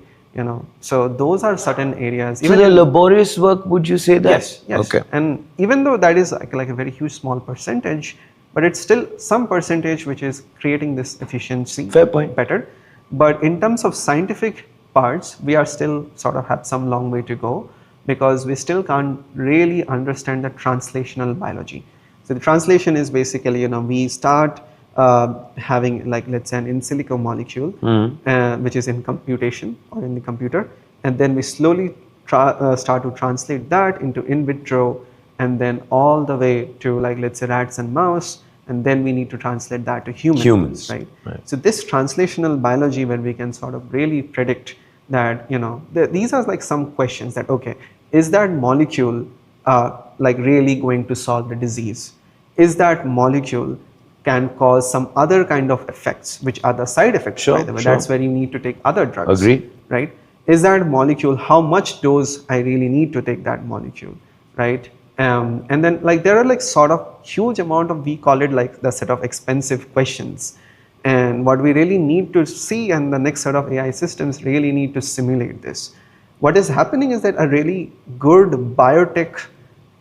so those are certain areas. So the laborious work, would you say that? Yes. Okay. And even though that is like a very huge small percentage, but it's still some percentage which is creating this efficiency. Fair point. Better. But in terms of scientific parts, we are still sort of have some long way to go, because we still can't really understand the translational biology. So the translation is basically, we start having let's say an in silico molecule, which is in computation or in the computer, and then we slowly start to translate that into in vitro, and then all the way to let's say rats and mouse, and then we need to translate that to humans. Right? So this translational biology, where we can sort of really predict that, these are some questions that, okay, is that molecule really going to solve the disease? Is that molecule can cause some other kind of effects, which are the side effects, by the way. That's where you need to take other drugs. Agree. Right? Is that molecule, how much dose I really need to take that molecule, right? And then there are sort of huge amount of, we call it the set of expensive questions. And what we really need to see, and the next set of AI systems really need to simulate this. What is happening is that a really good biotech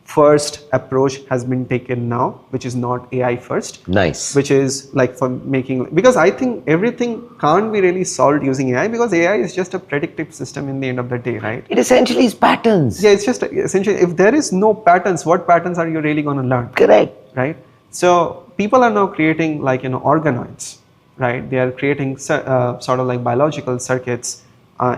first approach has been taken now, which is not AI first. Nice. Which is like for making, because I think everything can't be really solved using AI, because AI is just a predictive system in the end of the day, right? It essentially is patterns. Yeah, it's just essentially, if there is no patterns, what patterns are you really going to learn? Correct. Right? So people are now creating like, organoids, right? They are creating sort of like biological circuits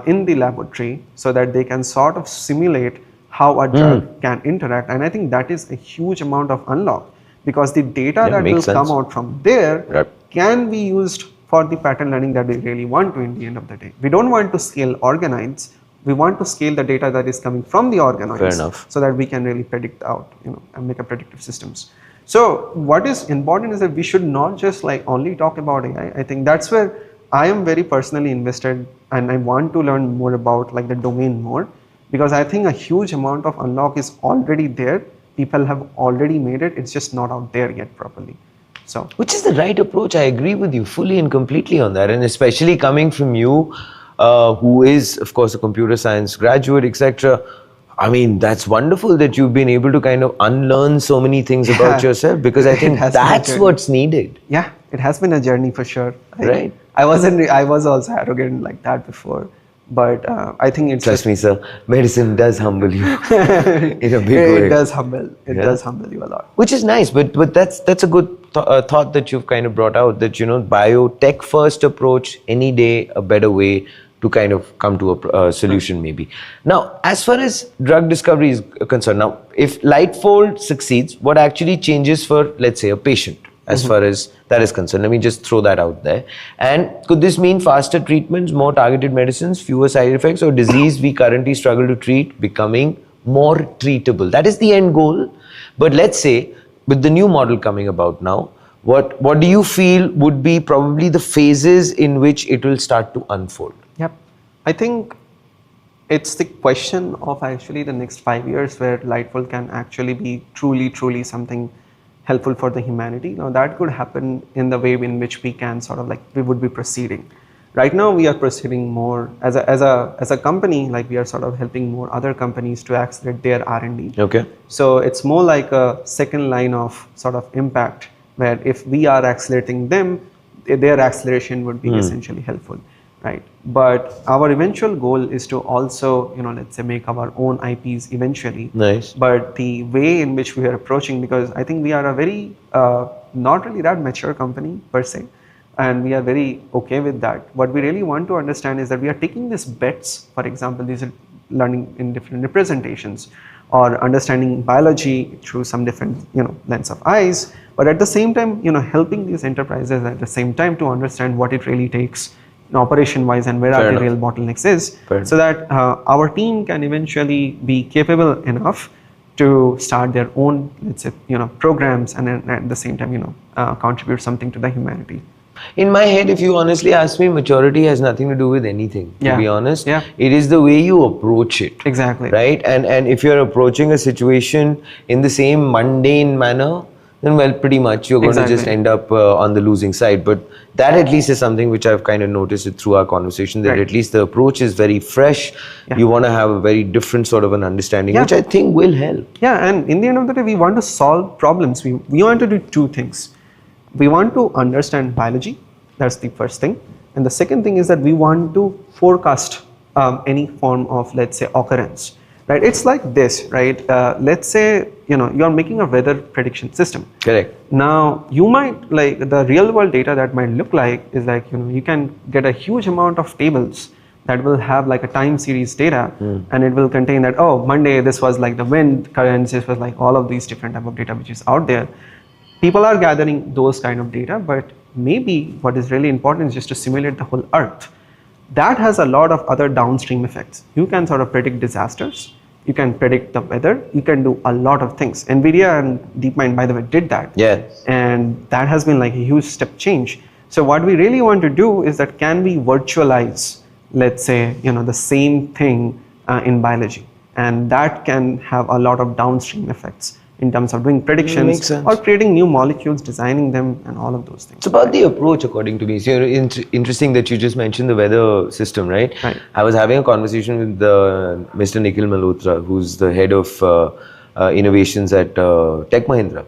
in the laboratory so that they can sort of simulate how a drug can interact. And I think that is a huge amount of unlock, because the data that will come out from there can be used for the pattern learning that we really want to in the end of the day. We don't want to scale organoids. We want to scale the data that is coming from the organoids so that we can really predict out, and make a predictive systems. So what is important is that we should not just like only talk about AI. I think that's where I am very personally invested, and I want to learn more about like the domain more, because I think a huge amount of unlock is already there. People have already made it. It's just not out there yet properly. So, which is the right approach. I agree with you fully and completely on that. And especially coming from you, who is of course a computer science graduate, etc. I mean, that's wonderful that you've been able to kind of unlearn so many things about yourself, because I think that's what's needed. Yeah, it has been a journey for sure. Right. I was also arrogant like that before. But I think it's trust me, sir. Medicine does humble you in a big way. It does humble. It does humble you a lot. Which is nice, but that's a good thought that you've kind of brought out. That biotech first approach any day a better way to kind of come to a solution maybe. Now, as far as drug discovery is concerned, now if Lightfold succeeds, what actually changes for, let's say, a patient? As far as that is concerned, let me just throw that out there. And could this mean faster treatments, more targeted medicines, fewer side effects, or disease we currently struggle to treat becoming more treatable? That is the end goal. But let's say with the new model coming about now, what do you feel would be probably the phases in which it will start to unfold? Yep. I think it's the question of actually the next 5 years where Lightfold can actually be truly something helpful for the humanity. Now that could happen in the way in which we can sort of like, we would be proceeding. Right now we are proceeding more as a company, like we are sort of helping more other companies to accelerate their R&D. Okay. So it's more like a second line of sort of impact, where if we are accelerating them, their acceleration would be essentially helpful. Right, but our eventual goal is to also, let's say, make our own IPs eventually. Nice. But the way in which we are approaching, because I think we are a very not really that mature company per se, and we are very okay with that. What we really want to understand is that we are taking these bets. For example, these are learning in different representations, or understanding biology through some different lens of eyes. But at the same time, helping these enterprises at the same time to understand what it really takes operation wise and where are the real bottlenecks is, so that our team can eventually be capable enough to start their own, let's say, programs, and then at the same time, contribute something to the humanity. In my head, if you honestly ask me, maturity has nothing to do with anything, to be honest. Yeah. It is the way you approach it. Exactly. Right? And if you're approaching a situation in the same mundane manner, then well, pretty much you're going to just end up on the losing side. But that at least is something which I've kind of noticed it through our conversation, that at least the approach is very fresh. You want to have a very different sort of an understanding, which I think will help. Yeah, and in the end of the day, we want to solve problems. We want to do two things. We want to understand biology. That's the first thing. And the second thing is that we want to forecast any form of, let's say, occurrence. Right? It's like this, right? Let's say, you're making a weather prediction system. Correct. Now, you might, like, the real world data that might look like is like, you can get a huge amount of tables that will have like a time series data, and it will contain that, oh, Monday, this was like the wind currents, this was like all of these different type of data which is out there. People are gathering those kind of data, but maybe what is really important is just to simulate the whole Earth. That has a lot of other downstream effects. You can sort of predict disasters, you can predict the weather, you can do a lot of things. NVIDIA and DeepMind, by the way, did that. Yes. And that has been like a huge step change. So what we really want to do is that, can we virtualize, let's say, the same thing in biology? And that can have a lot of downstream effects in terms of doing Makes predictions sense. or creating new molecules, designing them, and all of those things. It's about the approach, according to me. So, interesting that you just mentioned the weather system, right? Right. I was having a conversation with Mr. Nikhil Malhotra, who's the head of innovations at Tech Mahindra.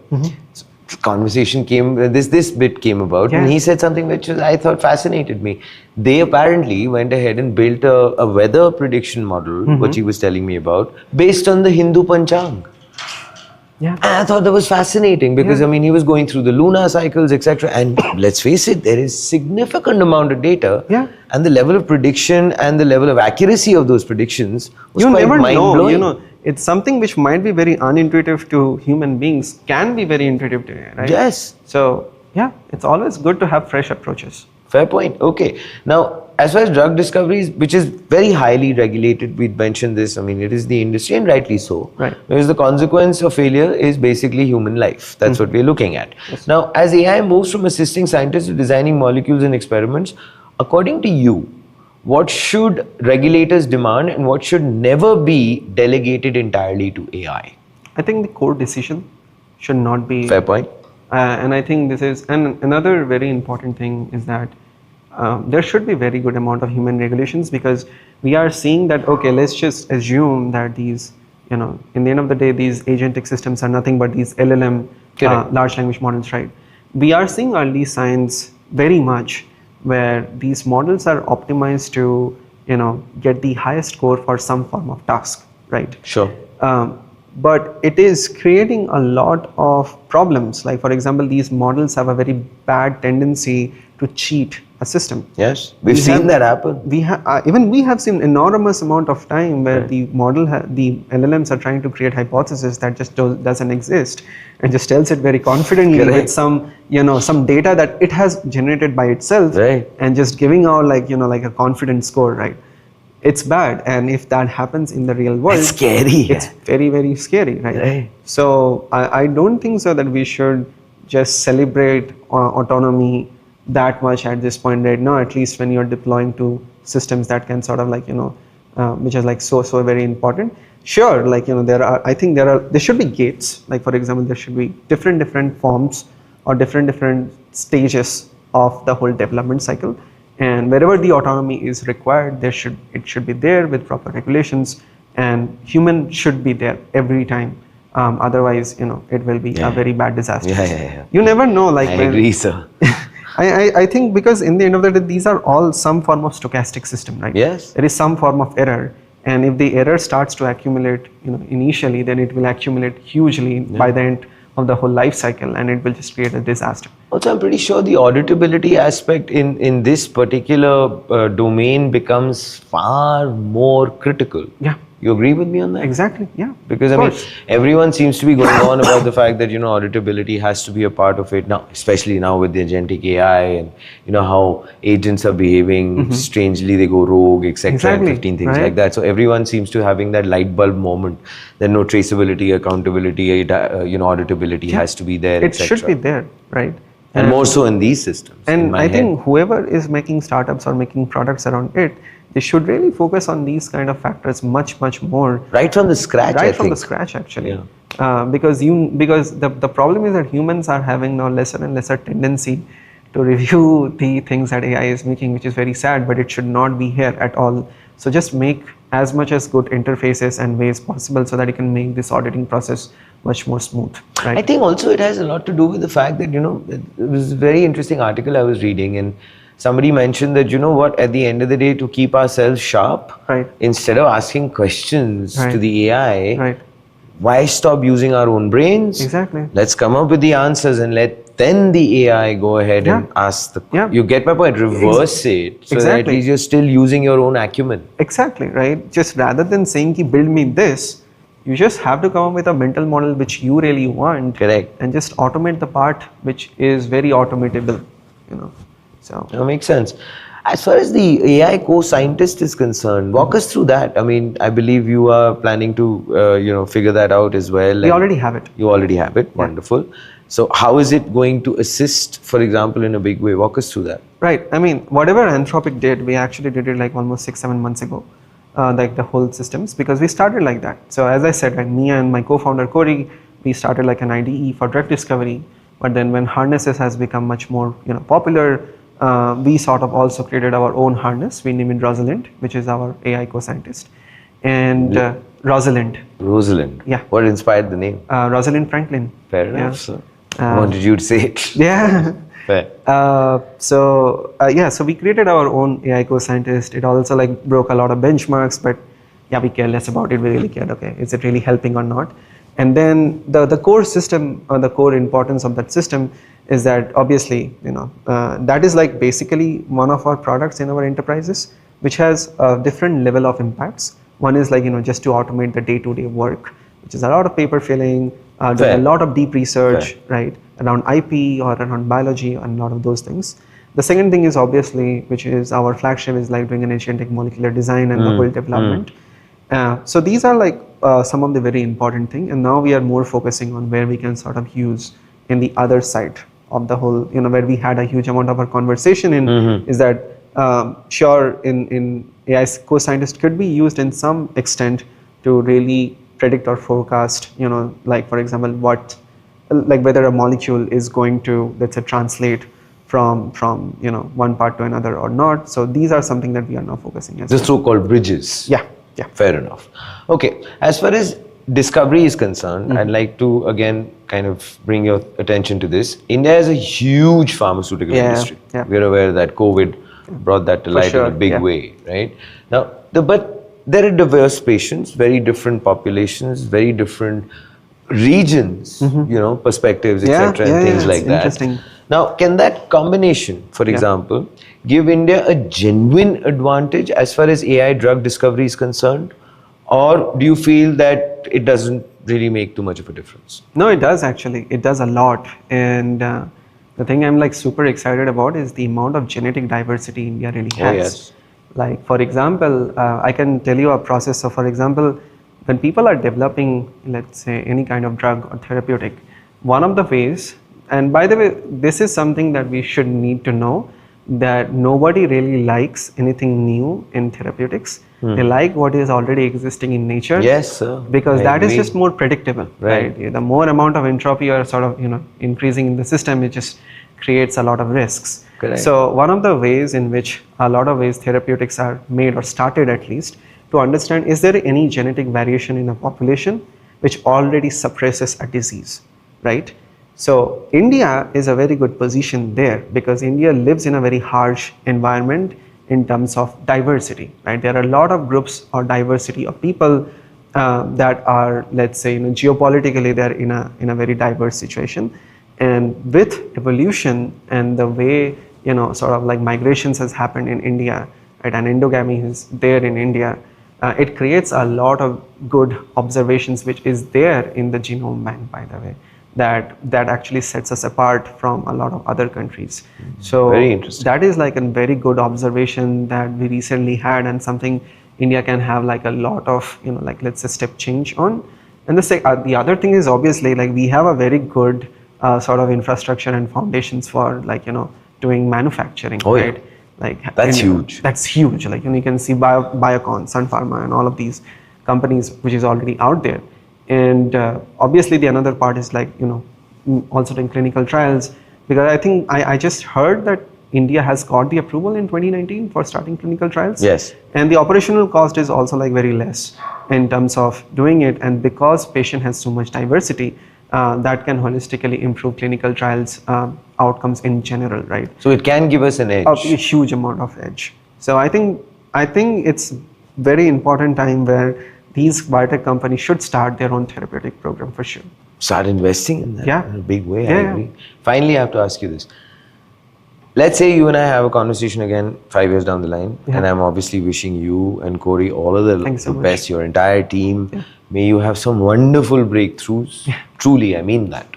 So, the conversation came, this bit came about, and he said something which I thought fascinated me. They apparently went ahead and built a weather prediction model, which he was telling me about, based on the Hindu Panchang. Yeah. And I thought that was fascinating because I mean he was going through the lunar cycles, etc. And let's face it, there is significant amount of data, and the level of prediction and the level of accuracy of those predictions was You quite never know, mind-blowing. it's something which might be very unintuitive to human beings, can be very intuitive to AI, right? Yes. So yeah, it's always good to have fresh approaches. Fair point. Okay. Now, as far as drug discoveries, which is very highly regulated, we'd mentioned this. I mean, it is the industry, and rightly so. Right. Because the consequence of failure is basically human life. That's what we're looking at. Now, as AI moves from assisting scientists to designing molecules and experiments, according to you, what should regulators demand and what should never be delegated entirely to AI? I think the core decision should not be. Fair point. And I think this is, and another very important thing is that there should be very good amount of human regulations, because we are seeing that, okay, let's just assume that these, in the end of the day, these agentic systems are nothing but these LLM, large language models, right? We are seeing early signs very much where these models are optimized to, get the highest score for some form of task, right? Sure. But it is creating a lot of problems. Like, for example, these models have a very bad tendency to cheat a system. Yes, we've seen that happen. Even we have seen enormous amount of time where the the LLMs are trying to create hypotheses that just doesn't exist, and just tells it very confidently with some some data that it has generated by itself, and just giving out like a confident score, right? It's bad, and if that happens in the real world, it's scary. It's very, very scary, right? So I don't think so that we should just celebrate autonomy that much at this point right now, at least when you're deploying to systems that can sort of like which is like so very important. Sure, like there should be gates. Like, for example, there should be different forms or different stages of the whole development cycle, and wherever the autonomy is required, it should be there with proper regulations, and human should be there every time. Otherwise, it will be a very bad disaster. You never know. Like, I agree, sir. I think because in the end of the day, these are all some form of stochastic system, right? Yes. There is some form of error, and if the error starts to accumulate, initially, then it will accumulate hugely by the end of the whole life cycle, and it will just create a disaster. Also, I'm pretty sure the auditability aspect in this particular domain becomes far more critical. Yeah. You agree with me on that? Exactly, yeah. Because I mean, everyone seems to be going on about the fact that, auditability has to be a part of it now, especially now with the agentic AI and, how agents are behaving strangely, they go rogue, etc. and 15 things like that. So everyone seems to having that light bulb moment that no traceability, accountability, auditability has to be there, It should be there, right? And more so in these systems. And I think whoever is making startups or making products around it, they should really focus on these kind of factors much more. Right from the scratch, Right from the scratch, actually. Because the problem is that humans are having now lesser and lesser tendency to review the things that AI is making, which is very sad, but it should not be here at all. So just make as much as good interfaces and ways possible so that you can make this auditing process much more smooth. Right? I think also it has a lot to do with the fact that, it was a very interesting article I was reading, and somebody mentioned that, at the end of the day, to keep ourselves sharp, instead of asking questions to the AI, why stop using our own brains? Exactly. Let's come up with the answers and let then the AI go ahead and ask you get my point, reverse it, so that at least you're still using your own acumen. Exactly, right? Just rather than saying, build me this, you just have to come up with a mental model which you really want. Correct. And just automate the part which is very automatable, So that makes sense. As far as the AI co-scientist is concerned, walk us through that. I mean, I believe you are planning to, figure that out as well. We already have it. You already have it. Wonderful. So how is it going to assist, for example, in a big way? Walk us through that. Right. I mean, whatever Anthropic did, we actually did it like almost 6-7 months ago. Like the whole systems, because we started like that. So as I said, me and my co-founder Corey, we started like an IDE for drug discovery. But then when harnesses has become much more popular, we sort of also created our own harness. We named it Rosalind, which is our AI co-scientist. And Rosalind. Rosalind. Yeah. What inspired the name? Rosalind Franklin. Fair enough, sir. I wanted you to say it. Yeah. Fair. So we created our own AI co-scientist. It also like broke a lot of benchmarks, but yeah, we care less about it. We really cared, okay, is it really helping or not? And then the core system, or the core importance of that system is that obviously, that is like basically one of our products in our enterprises, which has a different level of impacts. One is like, just to automate the day-to-day work, which is a lot of paper filling, doing a lot of deep research, right, around IP or around biology and a lot of those things. The second thing is obviously, which is our flagship, is like doing an agentic molecular design and the whole development. So these are like some of the very important things, and now we are more focusing on where we can sort of use in the other side of the whole, where we had a huge amount of our conversation in, is that sure, in AI co-scientist could be used in some extent to really predict or forecast, like for example, whether a molecule is going to, let's say, translate from one part to another or not. So these are something that we are now focusing on. The so-called bridges. Yeah. Fair enough. Okay, as far as discovery is concerned, I'd like to again kind of bring your attention to this. India has a huge pharmaceutical industry. We're aware that COVID brought that to light in a big way, right? Now, but there are diverse patients, very different populations, very different regions, perspectives, etc., and things like that. Interesting. Now, can that combination, for example, give India a genuine advantage as far as AI drug discovery is concerned? Or do you feel that it doesn't really make too much of a difference? No, it does actually. It does a lot. And the thing I'm like super excited about is the amount of genetic diversity India really has. Oh, yes. Like, for example, I can tell you a process. So, for example, when people are developing, let's say, any kind of drug or therapeutic, one of the ways, and by the way, this is something that we should need to know, that nobody really likes anything new in therapeutics. They like what is already existing in nature. Yes, sir. Because that is just more predictable, right? The more amount of entropy or sort of, increasing in the system, it just creates a lot of risks. Correct. So one of the ways in which a lot of ways therapeutics are made, or started at least, to understand, is there any genetic variation in a population which already suppresses a disease, right? So India is a very good position there, because India lives in a very harsh environment in terms of diversity, right? There are a lot of groups or diversity of people that are, let's say, geopolitically, they're in a very diverse situation. And with evolution and the way, sort of like migrations has happened in India, right, and endogamy is there in India, it creates a lot of good observations which is there in the genome bank, by the way, that actually sets us apart from a lot of other countries. So very interesting. That is like a very good observation that we recently had, and something India can have like a lot of, like, let's say, step change on. And the other thing is obviously, like, we have a very good sort of infrastructure and foundations for, like, doing manufacturing, right? Like, that's huge. That's huge. Like, you can see Biocon, Sun Pharma, and all of these companies which is already out there. And obviously the another part is like, also doing clinical trials, because I think I just heard that India has got the approval in 2019 for starting clinical trials. Yes. And the operational cost is also like very less in terms of doing it. And because patient has so much diversity, that can holistically improve clinical trials outcomes in general, right? So it can give us an edge. A huge amount of edge. So I think it's very important time where these biotech companies should start their own therapeutic program for sure. Start investing in that in a big way. I agree. Finally, I have to ask you this. Let's say you and I have a conversation again 5 years down the line, and I'm obviously wishing you and Corey all of the best, your entire team. May you have some wonderful breakthroughs. Truly, I mean that.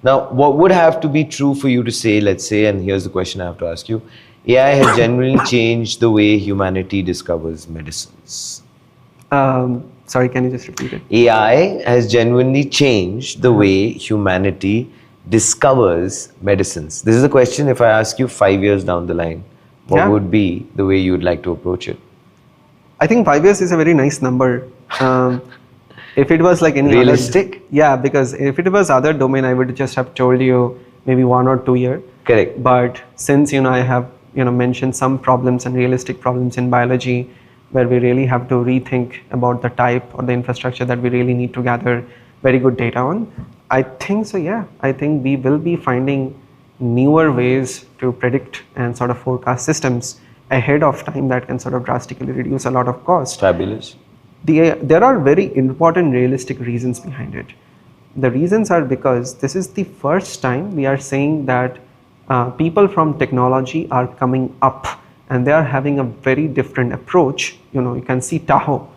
Now, what would have to be true for you to say, let's say, and here's the question I have to ask you, AI has generally changed the way humanity discovers medicines? Sorry, can you just repeat it? AI has genuinely changed the way humanity discovers medicines. This is a question, if I ask you 5 years down the line, what would be the way you would like to approach it? I think 5 years is a very nice number. If it was like any realistic? Yeah, because if it was other domain, I would just have told you maybe 1 or 2 years. Correct. But since, I have, mentioned some problems and realistic problems in biology where we really have to rethink about the type or the infrastructure that we really need to gather very good data on. I think so, yeah. I think we will be finding newer ways to predict and sort of forecast systems ahead of time that can sort of drastically reduce a lot of cost. Fabulous. There are very important realistic reasons behind it. The reasons are because this is the first time we are saying that people from technology are coming up and they are having a very different approach. You can see Tahoe.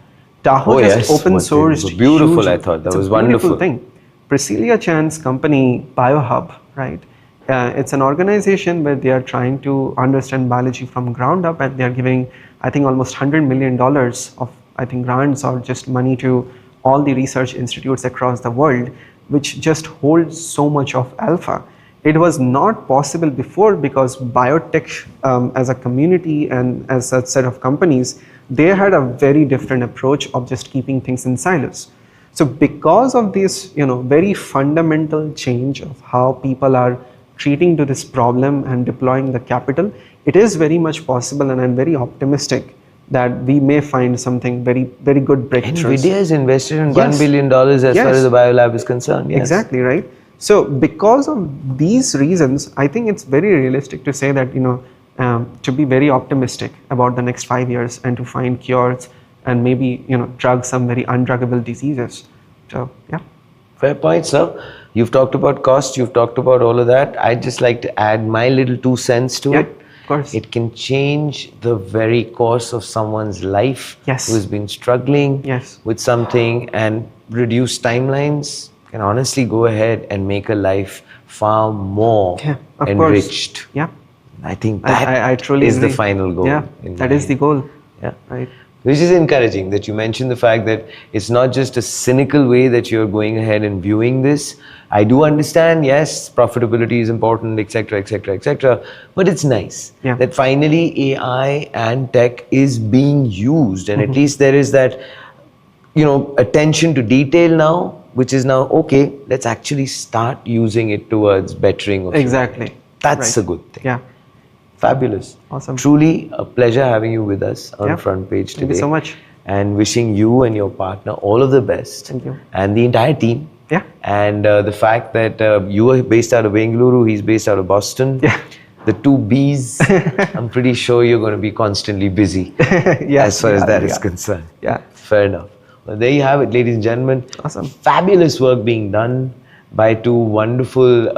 Tahoe has open sourced. Beautiful, I thought. That was wonderful. Thing. Priscilla Chan's company, BioHub, right? It's an organization where they are trying to understand biology from ground up, and they are giving, I think, almost $100 million of, I think, grants or just money to all the research institutes across the world, which just holds so much of alpha. It was not possible before because biotech as a community and as a set of companies, they had a very different approach of just keeping things in silos. So because of this, very fundamental change of how people are treating to this problem and deploying the capital, it is very much possible, and I'm very optimistic that we may find something very, very good breakthroughs. NVIDIA has invested in $1 billion as far as the biolab is concerned. Yes. Exactly, right? So because of these reasons, I think it's very realistic to say that, to be very optimistic about the next 5 years and to find cures and maybe, drug some very undruggable diseases. So, yeah. Fair point, sir. You've talked about cost, you've talked about all of that. I'd just like to add my little 2 cents to it. Of course. It can change the very course of someone's life who has been struggling with something, and reduce timelines can honestly go ahead and make a life far more enriched. Yeah. I think that I truly is the final goal. Yeah, that is the goal. Yeah. Right. Which is encouraging that you mentioned the fact that it's not just a cynical way that you're going ahead and viewing this. I do understand, yes, profitability is important, etc., etc., etc. But it's nice that finally AI and tech is being used, and at least there is that, attention to detail now, which is now okay. Let's actually start using it towards bettering of humanity. That's a good thing. Yeah. Fabulous. Awesome. Truly a pleasure having you with us on Front Page today. Thank you so much. And wishing you and your partner all of the best. Thank you. And the entire team. Yeah. And the fact that you are based out of Bengaluru, he's based out of Boston. Yeah. The 2 Bs, I'm pretty sure you're going to be constantly busy as far as that is concerned. Yeah. Fair enough. Well, there you have it, ladies and gentlemen. Awesome. Fabulous work being done by 2 wonderful,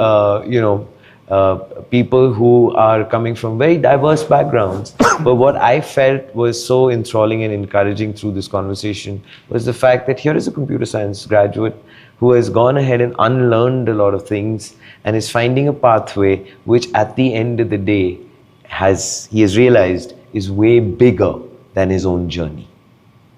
people who are coming from very diverse backgrounds. But what I felt was so enthralling and encouraging through this conversation was the fact that here is a computer science graduate who has gone ahead and unlearned a lot of things and is finding a pathway which at the end of the day he has realized is way bigger than his own journey.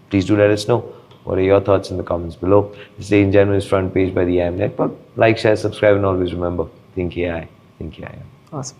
Please do let us know. What are your thoughts in the comments below? This, ladies and gentlemen, is Front Page by the IM Network. Like, share, subscribe, and always remember, think AI. Think AI. Awesome.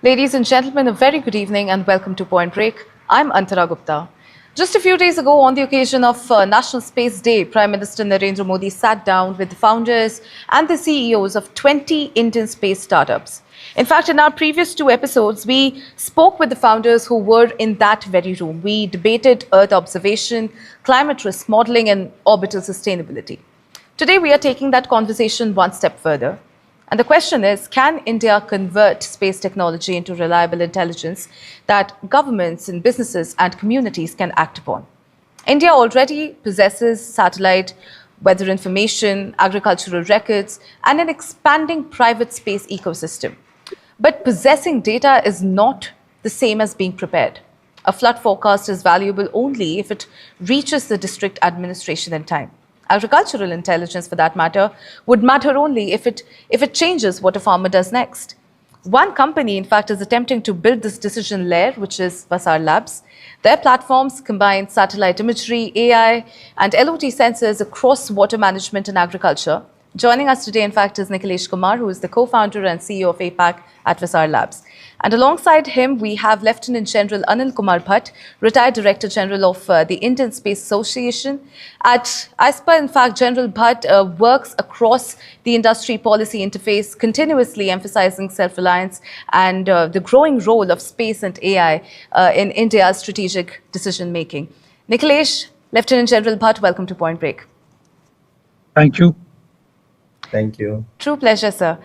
Ladies and gentlemen, a very good evening and welcome to Point Break. I'm Antara Gupta. Just a few days ago, on the occasion of National Space Day, Prime Minister Narendra Modi sat down with the founders and the CEOs of 20 Indian space startups. In fact, in our previous two episodes, we spoke with the founders who were in that very room. We debated Earth observation, climate risk modeling, and orbital sustainability. Today, we are taking that conversation one step further. And the question is, can India convert space technology into reliable intelligence that governments and businesses and communities can act upon? India already possesses satellite weather information, agricultural records, and an expanding private space ecosystem. But possessing data is not the same as being prepared. A flood forecast is valuable only if it reaches the district administration in time. Agricultural intelligence, for that matter, would matter only if it changes what a farmer does next. One company, in fact, is attempting to build this decision layer, which is Vasar Labs. Their platforms combine satellite imagery, AI, and LOT sensors across water management and agriculture. Joining us today, in fact, is Nikhilesh Kumar, who is the co-founder and CEO of APAC at Vasar Labs. And alongside him, we have Lieutenant General Anil Kumar Bhatt, retired Director General of the Indian Space Association. At ISPA, in fact, General Bhatt works across the industry policy interface, continuously emphasizing self-reliance and the growing role of space and AI in India's strategic decision-making. Nikhilesh, Lieutenant General Bhatt, welcome to Point Break. Thank you. Thank you. True pleasure, sir.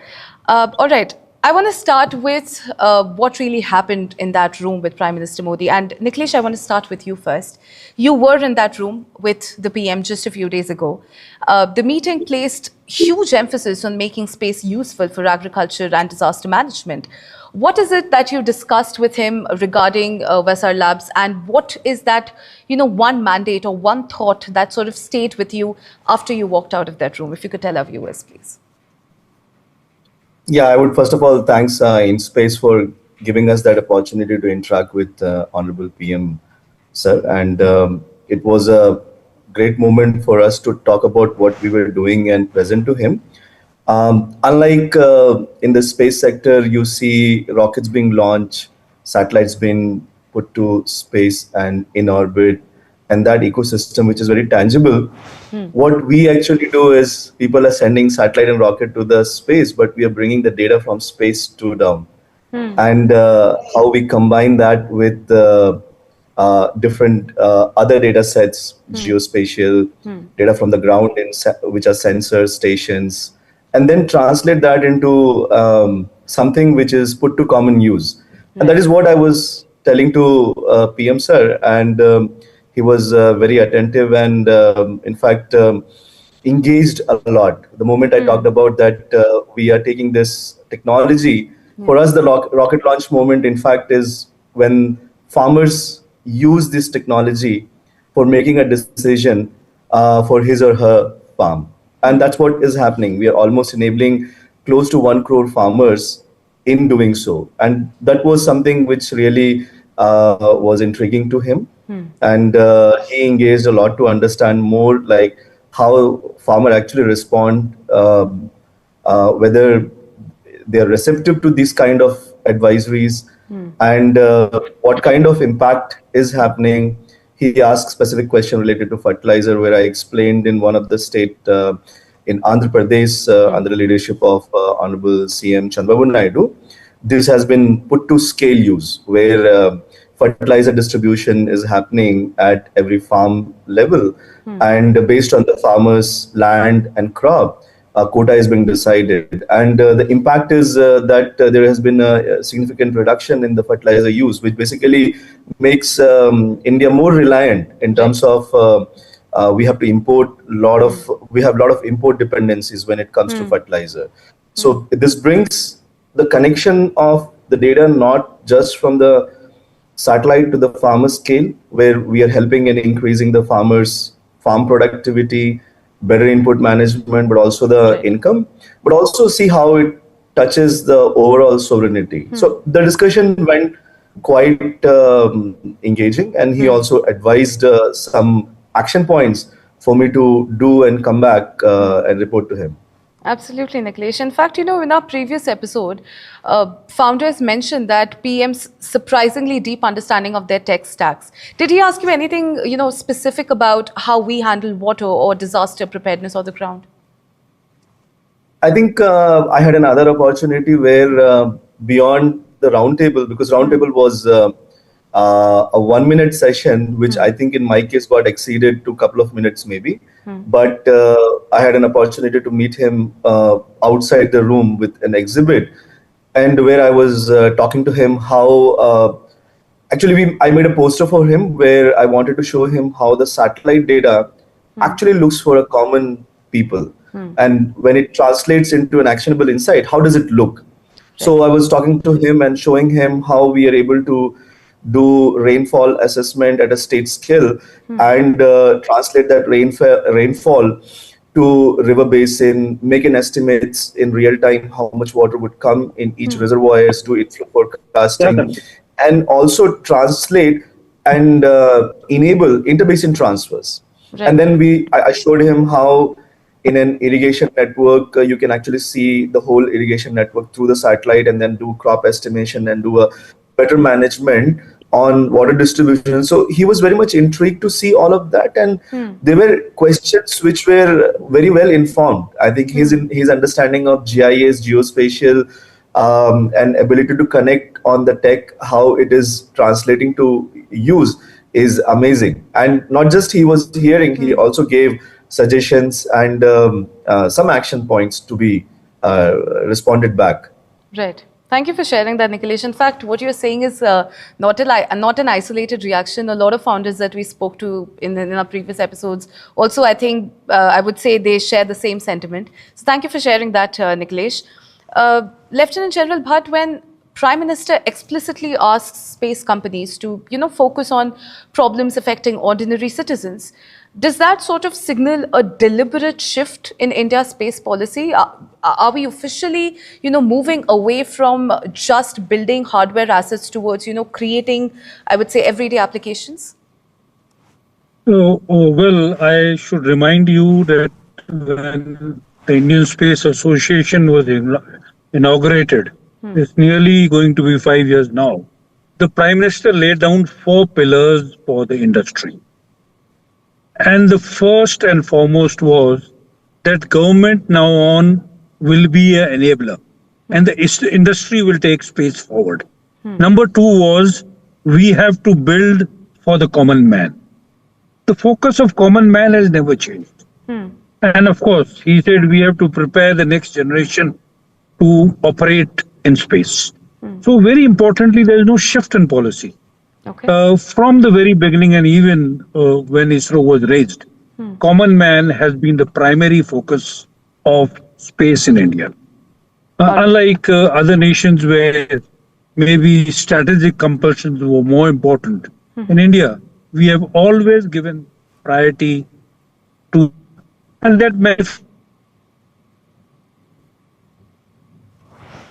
All right. I want to start with what really happened in that room with Prime Minister Modi. And Nikhilesh, I want to start with you first. You were in that room with the PM just a few days ago. The meeting placed huge emphasis on making space useful for agriculture and disaster management. What is it that you discussed with him regarding Vasar Labs, and what is that, one mandate or one thought that sort of stayed with you after you walked out of that room? If you could tell our viewers, please. Yeah, I would first of all thanks InSpace for giving us that opportunity to interact with Honorable PM, sir. And it was a great moment for us to talk about what we were doing and present to him. Unlike in the space sector, you see rockets being launched, satellites being put to space and in orbit, and that ecosystem, which is very tangible. What we actually do is people are sending satellite and rocket to the space, but we are bringing the data from space to down. And how we combine that with different other data sets, geospatial data from the ground, which are sensors, stations, and then translate that into something which is put to common use. And that is what I was telling to PM sir, and he was very attentive and in fact engaged a lot. The moment I talked about that we are taking this technology, for us the rocket launch moment in fact is when farmers use this technology for making a decision for his or her farm. And that's what is happening. We are almost enabling close to 1 crore farmers in doing so. And that was something which really was intriguing to him. And he engaged a lot to understand more like how farmer actually respond, whether they are receptive to these kind of advisories, and what kind of impact is happening. He asked specific question related to fertilizer, where I explained in one of the state in Andhra Pradesh, under the leadership of Honorable CM Chandrababu Naidu, this has been put to scale use, where fertilizer distribution is happening at every farm level, and based on the farmer's land and crop, quota is being decided. And the impact is that there has been a significant reduction in the fertilizer use, which basically makes India more reliant in terms of we have a lot of import dependencies when it comes to fertilizer. So this brings the connection of the data not just from the satellite to the farmer scale, where we are helping in increasing the farmers' farm productivity, better input management, but also the income, but also see how it touches the overall sovereignty. So the discussion went quite engaging, and he also advised some action points for me to do and come back and report to him. Absolutely, Nikhilesh. In fact, in our previous episode, founders mentioned that PM's surprisingly deep understanding of their tech stacks. Did he ask you anything, specific about how we handle water or disaster preparedness on the ground? I think I had another opportunity where beyond the roundtable, because roundtable was a 1 minute session, which I think in my case got exceeded to a couple of minutes maybe. But I had an opportunity to meet him outside the room with an exhibit, and where I was talking to him how actually I made a poster for him where I wanted to show him how the satellite data actually looks for a common people, and when it translates into an actionable insight, how does it look? So I was talking to him and showing him how we are able to do rainfall assessment at a state scale and translate that rainfall to river basin, make an estimates in real time how much water would come in each reservoirs, do inflow forecasting, and also translate and enable interbasin transfers. And then I showed him how in an irrigation network, you can actually see the whole irrigation network through the satellite, and then do crop estimation and do a better management on water distribution. So he was very much intrigued to see all of that, and there were questions which were very well informed. I think his understanding of GIS, geospatial, and ability to connect on the tech, how it is translating to use, is amazing. And not just he was hearing, he also gave suggestions and some action points to be responded back. Right. Thank you for sharing that, Nikhilesh. In fact, what you're saying is not an isolated reaction. A lot of founders that we spoke to in our previous episodes also, I think, I would say they share the same sentiment. So thank you for sharing that, Nikhilesh. Lieutenant General Bhatt, when Prime Minister explicitly asks space companies to, focus on problems affecting ordinary citizens, does that sort of signal a deliberate shift in India's space policy? Are we officially, moving away from just building hardware assets towards, creating, I would say, everyday applications? Well, I should remind you that when the Indian Space Association was inaugurated, it's nearly going to be 5 years now. The Prime Minister laid down 4 pillars for the industry. And the first and foremost was that government now on will be an enabler and the industry will take space forward. Number 2 was we have to build for the common man. The focus of common man has never changed. And of course, he said we have to prepare the next generation to operate in space. So very importantly, there is no shift in policy. Okay. From the very beginning and even when ISRO was raised, common man has been the primary focus of space in India. Unlike other nations where maybe strategic compulsions were more important, in India, we have always given priority to, and that meant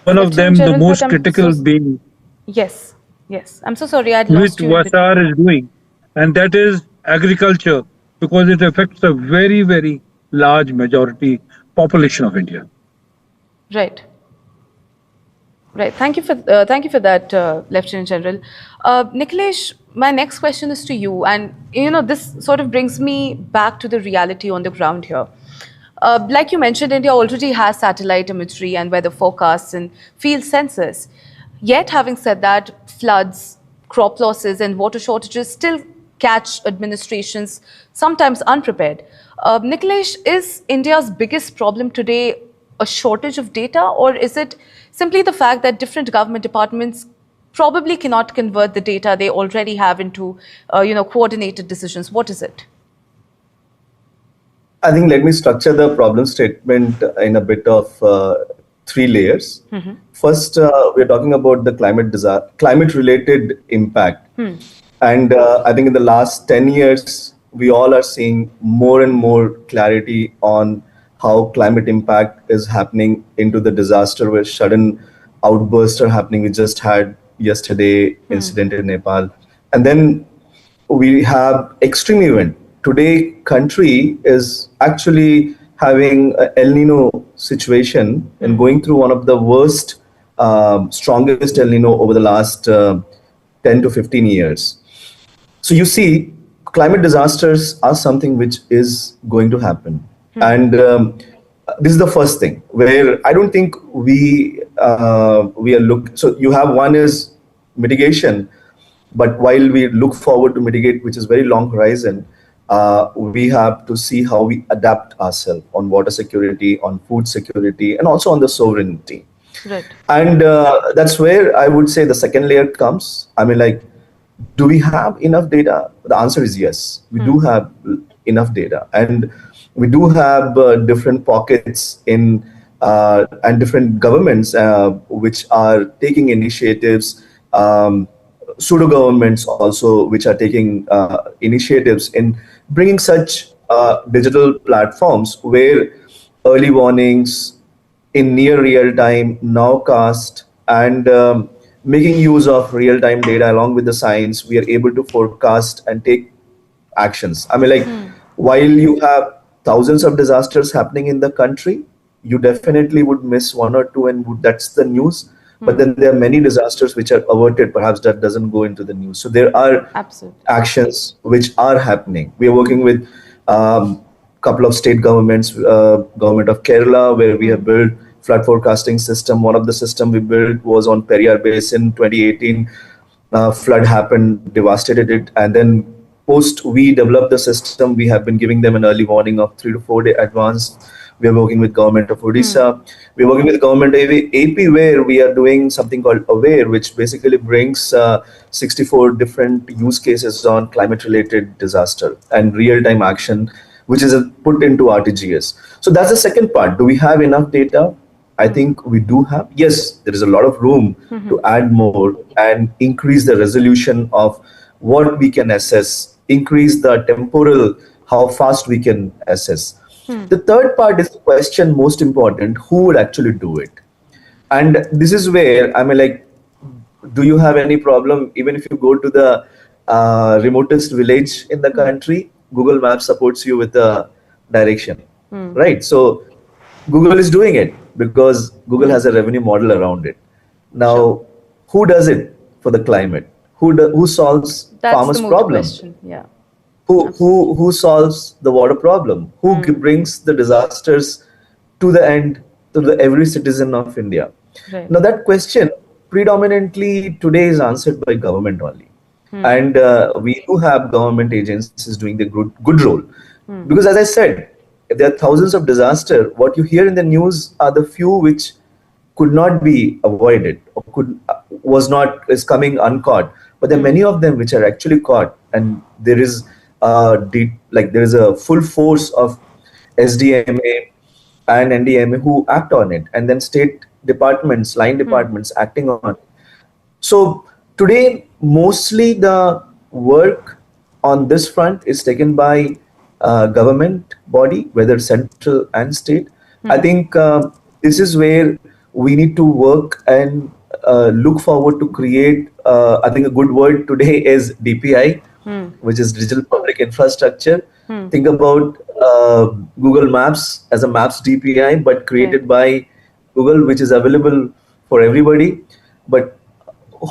one of them, the General, most but critical being Yes, yes. I'm so sorry, I'd which lost you. Vasar is doing, and that is agriculture, because it affects a very, very large majority population of India. Right. Right. Thank you for that, Lieutenant General. Nikhilesh, my next question is to you, and this sort of brings me back to the reality on the ground here. Like you mentioned, India already has satellite imagery and weather forecasts and field sensors. Yet, having said that, floods, crop losses, and water shortages still catch administrations sometimes unprepared. Nikhilesh, is India's biggest problem today a shortage of data, or is it simply the fact that different government departments probably cannot convert the data they already have into, coordinated decisions? What is it? I think let me structure the problem statement in a bit of 3 layers. First, we're talking about the climate-related impact. And I think in the last 10 years, we all are seeing more and more clarity on how climate impact is happening into the disaster where sudden outbursts are happening. We just had yesterday incident in Nepal. And then we have extreme event. Today, country is actually having an El Nino situation and going through one of the worst, strongest El Nino over the last 10 to 15 years. So you see, climate disasters are something which is going to happen. And this is the first thing where I don't think we are so you have one is mitigation, but while we look forward to mitigate, which is very long horizon, we have to see how we adapt ourselves on water security, on food security, and also on the sovereignty. Right. And that's where I would say the second layer comes. I mean, like, do we have enough data? The answer is yes. We do have enough data, and we do have different pockets in and different governments which are taking initiatives. Pseudo governments also which are taking initiatives in bringing such digital platforms where early warnings in near real time, nowcast, and making use of real time data along with the science, we are able to forecast and take actions. I mean, like, while you have thousands of disasters happening in the country, you definitely would miss 1 or 2, and that's the news. But then there are many disasters which are averted, perhaps that doesn't go into the news. So there are actions which are happening. We are working with couple of state governments, government of Kerala, where we have built flood forecasting system. One of the system we built was on Periyar Basin. 2018 flood happened, devastated it, and then post we developed the system, we have been giving them an early warning of 3 to 4 day advance. We are working with government of Odisha. We're working with government AP, where we are doing something called AWARE, which basically brings 64 different use cases on climate-related disaster and real-time action, which is put into RTGS. So that's the second part. Do we have enough data? I think we do have. Yes, there is a lot of room to add more and increase the resolution of what we can assess, increase the temporal, how fast we can assess. The third part is the question most important, who would actually do it? And this is where, I mean, like, do you have any problem, even if you go to the remotest village in the country, Google Maps supports you with the direction, right? So Google is doing it because Google has a revenue model around it. Now, who does it for the climate? Who solves That's farmers' the moot problem? question. Yeah. Who solves the water problem? Who brings the disasters to the end to every citizen of India? Right. Now that question predominantly today is answered by government only, and we do have government agencies doing the good role, because as I said, if there are thousands of disasters, what you hear in the news are the few which could not be avoided or is coming uncaught, but there are many of them which are actually caught, and there is there is a full force of SDMA and NDMA who act on it, and then state departments, line departments acting on it. So today, mostly the work on this front is taken by government body, whether central and state. I think this is where we need to work and look forward to create. I think a good word today is DPI, which is digital public infrastructure. Think about Google Maps as a Maps DPI, but created by Google, which is available for everybody. But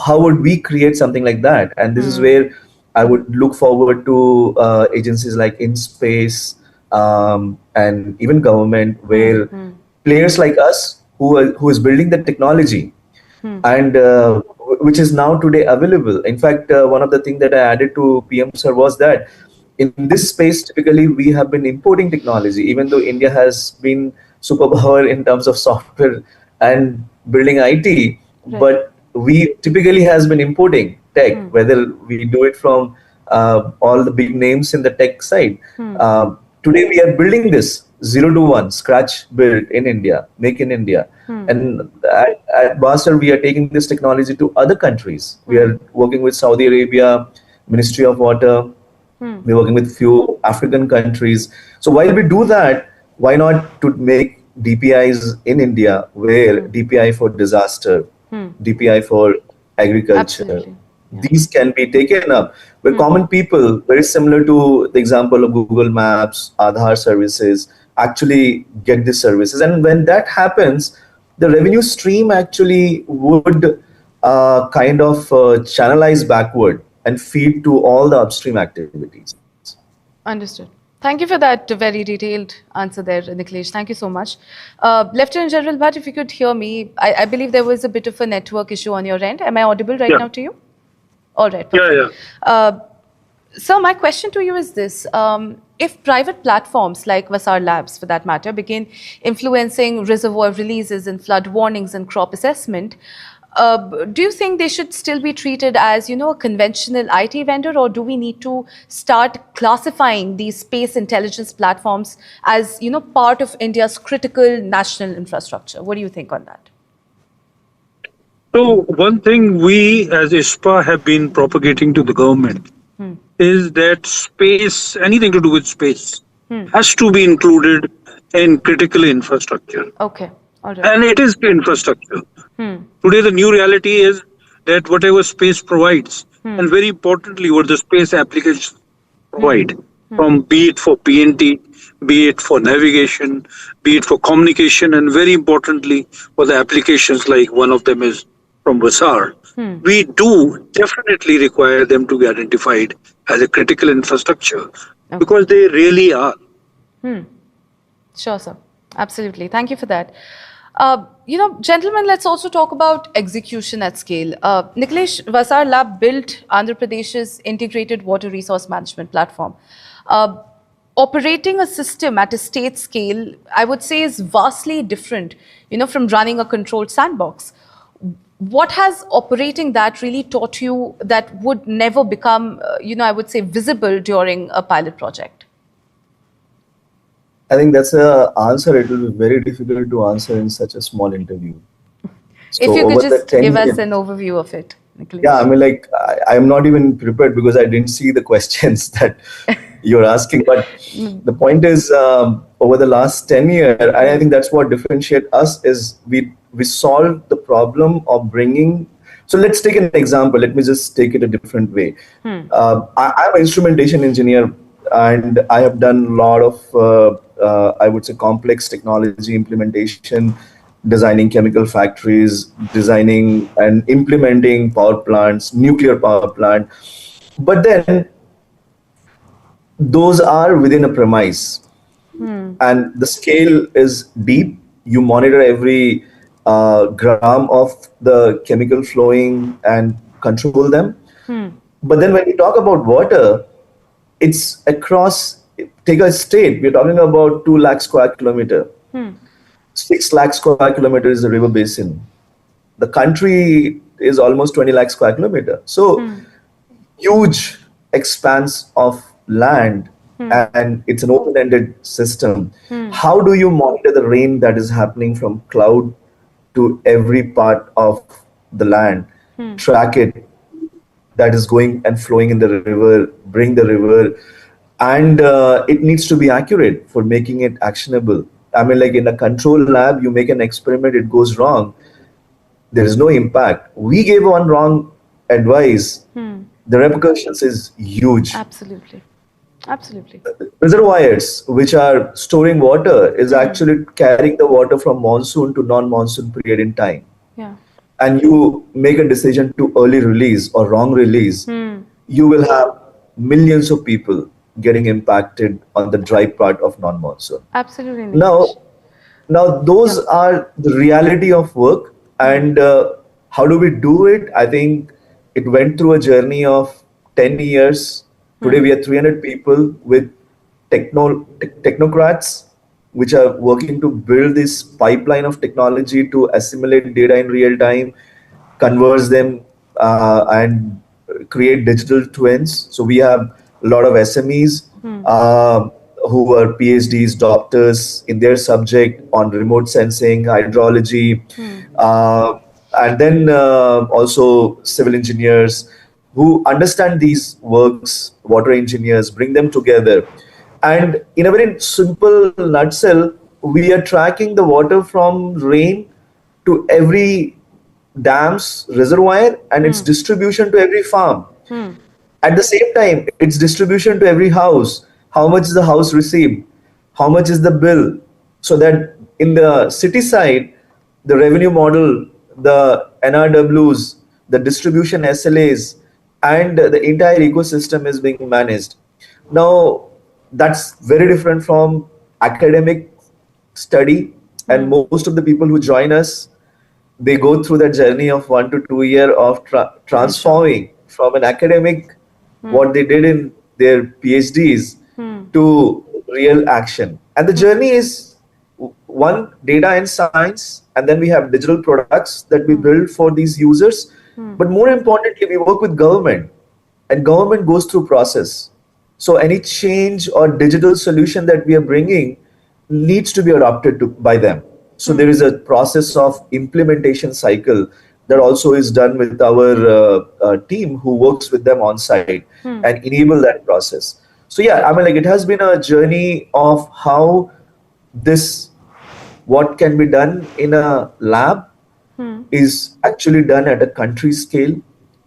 how would we create something like that? And this is where I would look forward to agencies like InSpace and even government, where players like us who is building the technology and which is now today available. In fact, one of the things that I added to PM Sir was that in this space, typically we have been importing technology, even though India has been superpower in terms of software and building IT, but we typically has been importing tech, whether we do it from all the big names in the tech side. Today we are building this 0 to 1, scratch build in India, make in India. And at Baster, we are taking this technology to other countries. We are working with Saudi Arabia, Ministry of Water. We're working with few African countries. So while we do that, why not to make DPIs in India, where DPI for disaster, DPI for agriculture, these can be taken up where common people, very similar to the example of Google Maps, Aadhaar services, actually get these services. And when that happens, the revenue stream actually would kind of channelize backward and feed to all the upstream activities. Understood. Thank you for that very detailed answer there, Nikhilesh. Thank you so much. Lieutenant General Bhatt, if you could hear me, I believe there was a bit of a network issue on your end. Am I audible right now to you? All right. Perfect. Yeah. So my question to you is this. If private platforms like Vasar Labs, for that matter, begin influencing reservoir releases and flood warnings and crop assessment, do you think they should still be treated as, a conventional IT vendor, or do we need to start classifying these space intelligence platforms as, part of India's critical national infrastructure? What do you think on that? So one thing we as ISPA have been propagating to the government is that space, anything to do with space, has to be included in critical infrastructure. Okay. All right. And it is infrastructure. Today, the new reality is that whatever space provides, and very importantly, what the space applications provide, from be it for PNT, be it for navigation, be it for communication, and very importantly, for the applications like one of them is from Vasar, we do definitely require them to be identified as a critical infrastructure because they really are. Sure, sir. Absolutely. Thank you for that. Gentlemen, let's also talk about execution at scale. Nikhilesh, Vasar Lab built Andhra Pradesh's integrated water resource management platform. Operating a system at a state scale, I would say, is vastly different, from running a controlled sandbox. What has operating that really taught you that would never become, I would say, visible during a pilot project? I think that's an answer. It will be very difficult to answer in such a small interview. So if you could just give us an overview of it, Nikhilesh. Yeah, I'm not even prepared because I didn't see the questions that you're asking. But the point is, over the last 10 years, I think that's what differentiates us is we solved the problem of bringing. So let's take an example. Let me just take it a different way. I'm an instrumentation engineer, and I have done a lot of I would say, complex technology implementation, designing chemical factories, designing and implementing power plants, nuclear power plant. But then those are within a premise, and the scale is deep. You monitor every gram of the chemical flowing and control them. But then when we talk about water, it's across, take a state, we're talking about 2 lakh square kilometer. 6 lakh square kilometer is the river basin. The country is almost 20 lakh square kilometer. So huge expanse of land, and it's an open-ended system. How do you monitor the rain that is happening from cloud to every part of the land, track it, that is going and flowing in the river, bring the river, and it needs to be accurate for making it actionable. I mean, like in a control lab, you make an experiment, it goes wrong, there is no impact. We gave one wrong advice, the repercussions is huge. Absolutely. Absolutely. Reservoirs which are storing water is actually carrying the water from monsoon to non-monsoon period in time. Yeah. And you make a decision to early release or wrong release, you will have millions of people getting impacted on the dry part of non-monsoon. Absolutely. Now those are the reality of work, and how do we do it? I think it went through a journey of 10 years. Today we are 300 people with technocrats which are working to build this pipeline of technology to assimilate data in real time, converse them, and create digital twins. So we have a lot of SMEs who are PhDs, doctors in their subject on remote sensing, hydrology, and then also civil engineers who understand these works, water engineers, bring them together. And in a very simple nutshell, we are tracking the water from rain to every dam's reservoir and its distribution to every farm. At the same time, its distribution to every house. How much is the house received? How much is the bill? So that in the city side, the revenue model, the NRWs, the distribution SLAs, and the entire ecosystem is being managed. Now, that's very different from academic study, and most of the people who join us, they go through that journey of 1 to 2 year of transforming from an academic, what they did in their PhDs, to real action. And the journey is one, data and science, and then we have digital products that we build for these users. But more importantly, we work with government, and government goes through process. So any change or digital solution that we are bringing needs to be adopted by them. So there is a process of implementation cycle that also is done with our team who works with them on site and enable that process. So yeah, I mean, like it has been a journey of how this, what can be done in a lab is actually done at a country scale,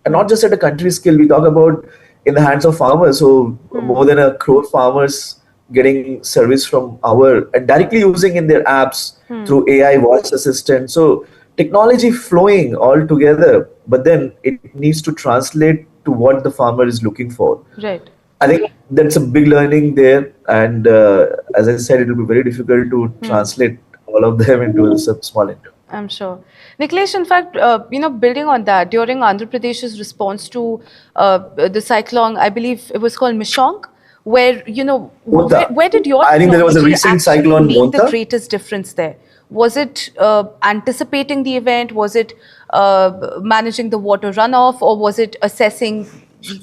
and not just at a country scale. We talk about in the hands of farmers. So more than 1 crore farmers getting service from our and directly using in their apps through AI voice assistant. So technology flowing all together, but then it needs to translate to what the farmer is looking for. Right. I think that's a big learning there, and as I said, it will be very difficult to translate all of them into a small interview. I'm sure. Niklesh, in fact, building on that, during Andhra Pradesh's response to the cyclone, I believe it was called Mishong, where, where did your I think there was a technology recent actually cyclone make Monta. the greatest difference there? Was it anticipating the event? Was it managing the water runoff? Or was it assessing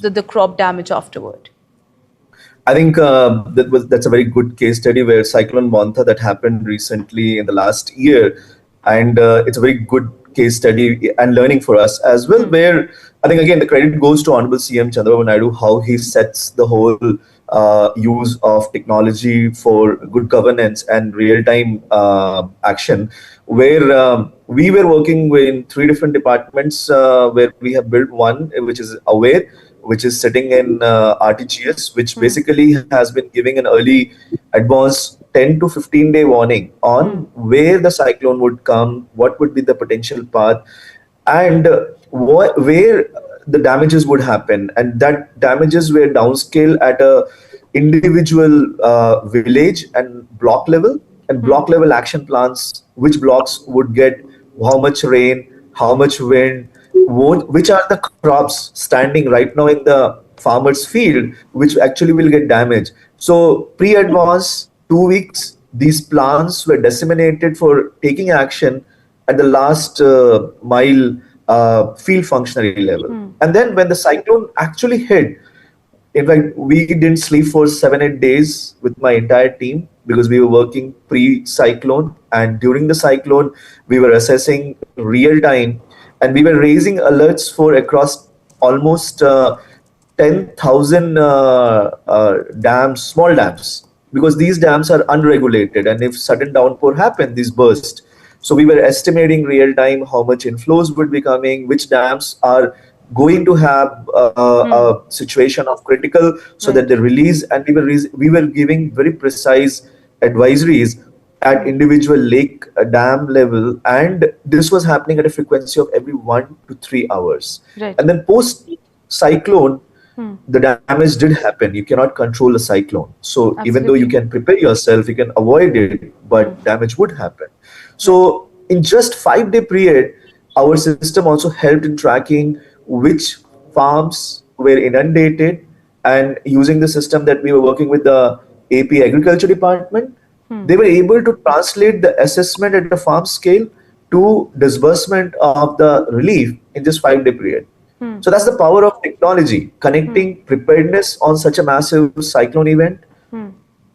the crop damage afterward? I think that's a very good case study where Cyclone Monta that happened recently in the last year, and it's a very good case study and learning for us as well. Where I think again the credit goes to Honorable CM Chandrababu Naidu, how he sets the whole use of technology for good governance and real-time action. Where we were working in 3 different departments, where we have built one which is Aware, which is sitting in RTGS, which basically has been giving an early advance 10 to 15-day warning on where the cyclone would come, what would be the potential path, and where the damages would happen. And that damages were downscale at a individual village and block level, and block level action plans, which blocks would get how much rain, how much wind, which are the crops standing right now in the farmer's field, which actually will get damaged. So pre-advance, 2 weeks, these plans were disseminated for taking action at the last mile field functionary level. And then when the cyclone actually hit, in fact, we didn't sleep for 7-8 days with my entire team because we were working pre-cyclone, and during the cyclone, we were assessing real time, and we were raising alerts for across almost 10,000 dams, small dams, because these dams are unregulated, and if sudden downpour happen, these burst. So we were estimating real time how much inflows would be coming, which dams are going to have a situation of critical, so that they release, and we were giving very precise advisories at individual lake dam level, and this was happening at a frequency of every 1 to 3 hours. And then post cyclone, the damage did happen. You cannot control a cyclone, so even though you can prepare yourself, you can avoid it, but damage would happen. So in just 5-day period, our system also helped in tracking which farms were inundated, and using the system that we were working with the AP Agriculture Department, they were able to translate the assessment at the farm scale to disbursement of the relief in just 5-day period. So that's the power of technology, connecting preparedness on such a massive cyclone event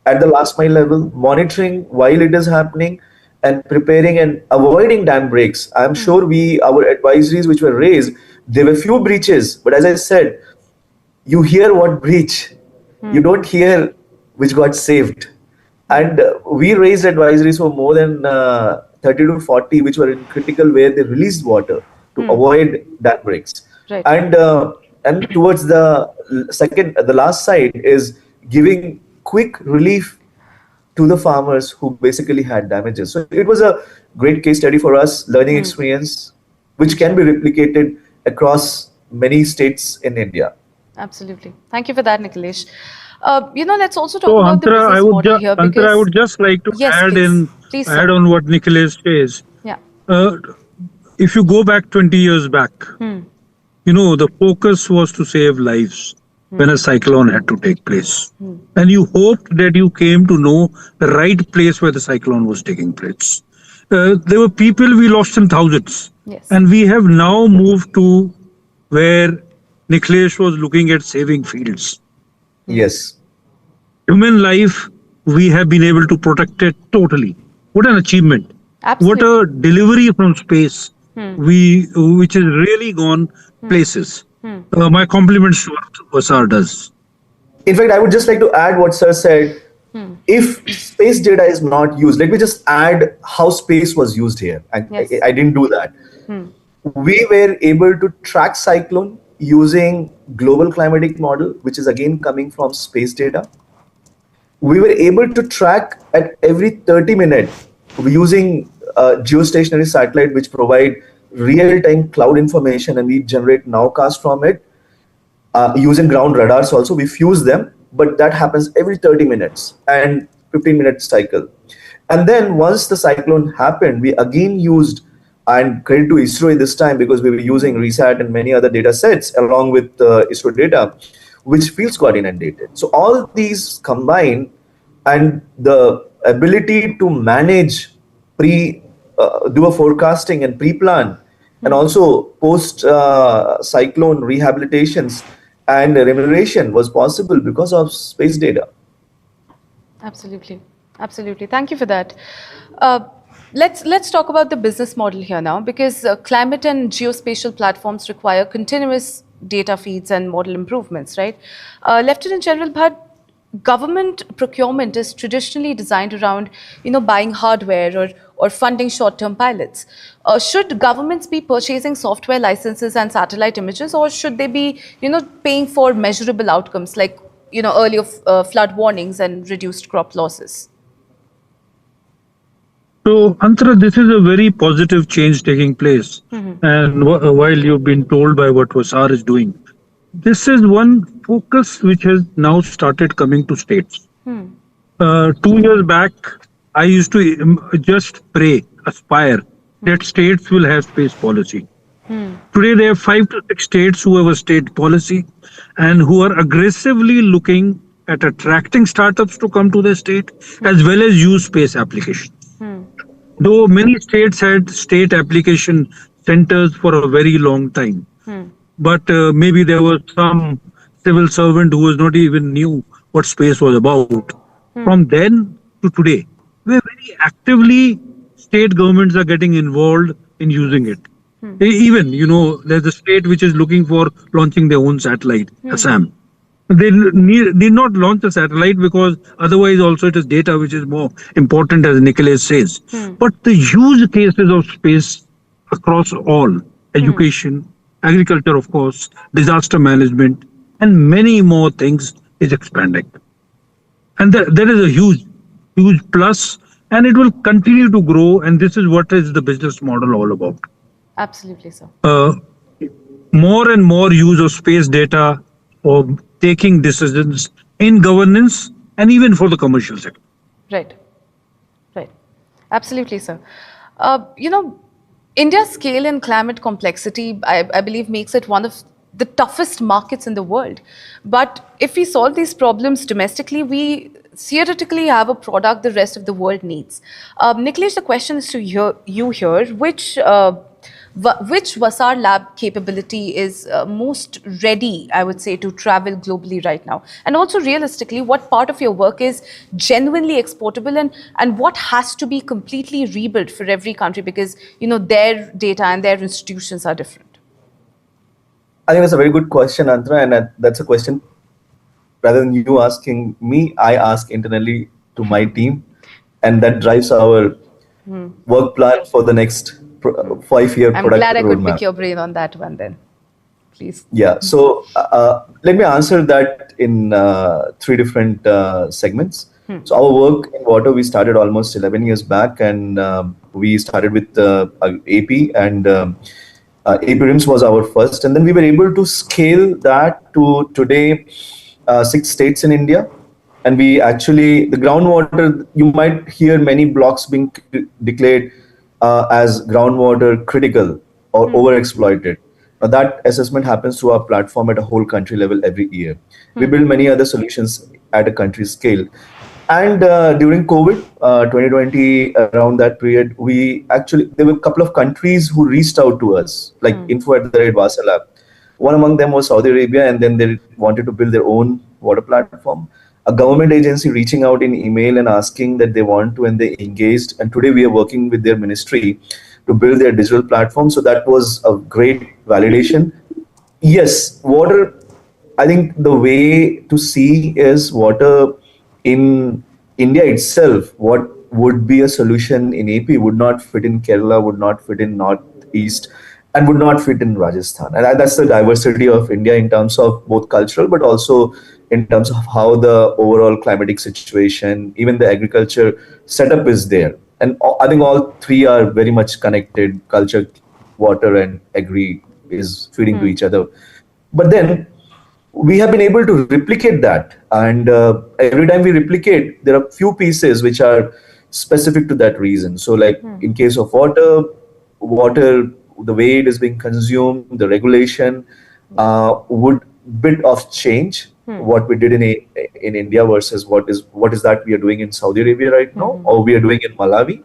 at the last mile level, monitoring while it is happening, and preparing and avoiding dam breaks. I'm sure our advisories which were raised, there were few breaches, but as I said, you hear what breach, you don't hear which got saved. And we raised advisories for more than 30 to 40, which were in critical, where they released water to avoid dam breaks. And towards the last side is giving quick relief to the farmers who basically had damages. So it was a great case study for us, learning experience, which can be replicated across many states in India. Absolutely. Thank you for that, Nikhilesh. Let's also talk about the business model here. Antara, I would just like to add on what Nikhilesh says. Yeah. If you go back 20 years back, the focus was to save lives when a cyclone had to take place. And you hoped that you came to know the right place where the cyclone was taking place. There were people we lost in thousands. Yes. And we have now moved to where Nikhilesh was looking at saving fields. Yes. Human life, we have been able to protect it totally. What an achievement. Absolutely. What a delivery from space, which has really gone places. My compliments to what Sir does. In fact, I would just like to add what Sir said. If space data is not used, let me just add how space was used here. I didn't do that. We were able to track cyclone using global climatic model, which is again coming from space data. We were able to track at every 30 minutes using geostationary satellite, which provide real-time cloud information, and we generate nowcast from it. Using ground radars also, we fuse them, but that happens every 30 minutes and 15-minute cycle. And then once the cyclone happened, we again used, and credit to ISRO in this time, because we were using RESAT and many other data sets along with ISRO data, which fields got inundated. So all these combined, and the ability to manage, do a forecasting and pre-plan, and also post-cyclone rehabilitations and remuneration was possible because of space data. Absolutely. Absolutely. Thank you for that. Let's talk about the business model here now, because climate and geospatial platforms require continuous data feeds and model improvements, right? Lieutenant General Bhatt, government procurement is traditionally designed around, buying hardware or funding short-term pilots. Should governments be purchasing software licenses and satellite images, or should they be, paying for measurable outcomes like, earlier flood warnings and reduced crop losses? So, Antara, this is a very positive change taking place. And while you've been told by what Vasar is doing, this is one focus which has now started coming to states. 2 years back, I used to just aspire that states will have space policy. Today, there are 5 to 6 states who have a state policy and who are aggressively looking at attracting startups to come to the state as well as use space applications. Though many states had state application centers for a very long time, but maybe there was some civil servant who was not even knew what space was about. From then to today, where very actively state governments are getting involved in using it. Even, there's a state which is looking for launching their own satellite, Assam. They need not launch a satellite because otherwise also it is data which is more important, as Nicholas says. But the use cases of space across all, education, agriculture, of course, disaster management, and many more things is expanding. And there is a huge plus, and it will continue to grow. And this is what is the business model all about. Absolutely, sir. More and more use of space data for taking decisions in governance and even for the commercial sector. Right. Absolutely, sir. India's scale and climate complexity, I believe, makes it one of the toughest markets in the world. But if we solve these problems domestically, we theoretically have a product the rest of the world needs. Nikhilesh, the question is to you here. Which Vasar lab capability is most ready, I would say, to travel globally right now? And also realistically, what part of your work is genuinely exportable and what has to be completely rebuilt for every country because, their data and their institutions are different? I think that's a very good question, Antara, and that's a question, rather than you asking me, I ask internally to my team, and that drives our work plan for the next 5-year product roadmap. I'm glad I could pick your brain on that one then. Please. Yeah, so let me answer that in 3 different segments. So our work in water, we started almost 11 years back, and we started with AP, and AP RIMS was our first, and then we were able to scale that to today 6 states in India. And we actually, the groundwater, you might hear many blocks being declared as groundwater critical or overexploited. Now that assessment happens through our platform at a whole country level every year. We build many other solutions at a country scale. And during COVID, 2020, around that period, there were a couple of countries who reached out to us, like info@Vasar Lab. One among them was Saudi Arabia, and then they wanted to build their own water platform. A government agency reaching out in email and asking that they want to, and they engaged. And today we are working with their ministry to build their digital platform. So that was a great validation. Yes, water, I think the way to see is water in India itself, what would be a solution in AP would not fit in Kerala, would not fit in Northeast, and would not fit in Rajasthan. And that's the diversity of India in terms of both cultural, but also in terms of how the overall climatic situation, even the agriculture setup is there. And I think all 3 are very much connected. Culture, water, and agri is feeding to each other. But then we have been able to replicate that. And every time we replicate, there are few pieces which are specific to that reason. So like in case of water, the way it is being consumed, the regulation would bit of change what we did in India versus what is that we are doing in Saudi Arabia right now, or we are doing in Malawi.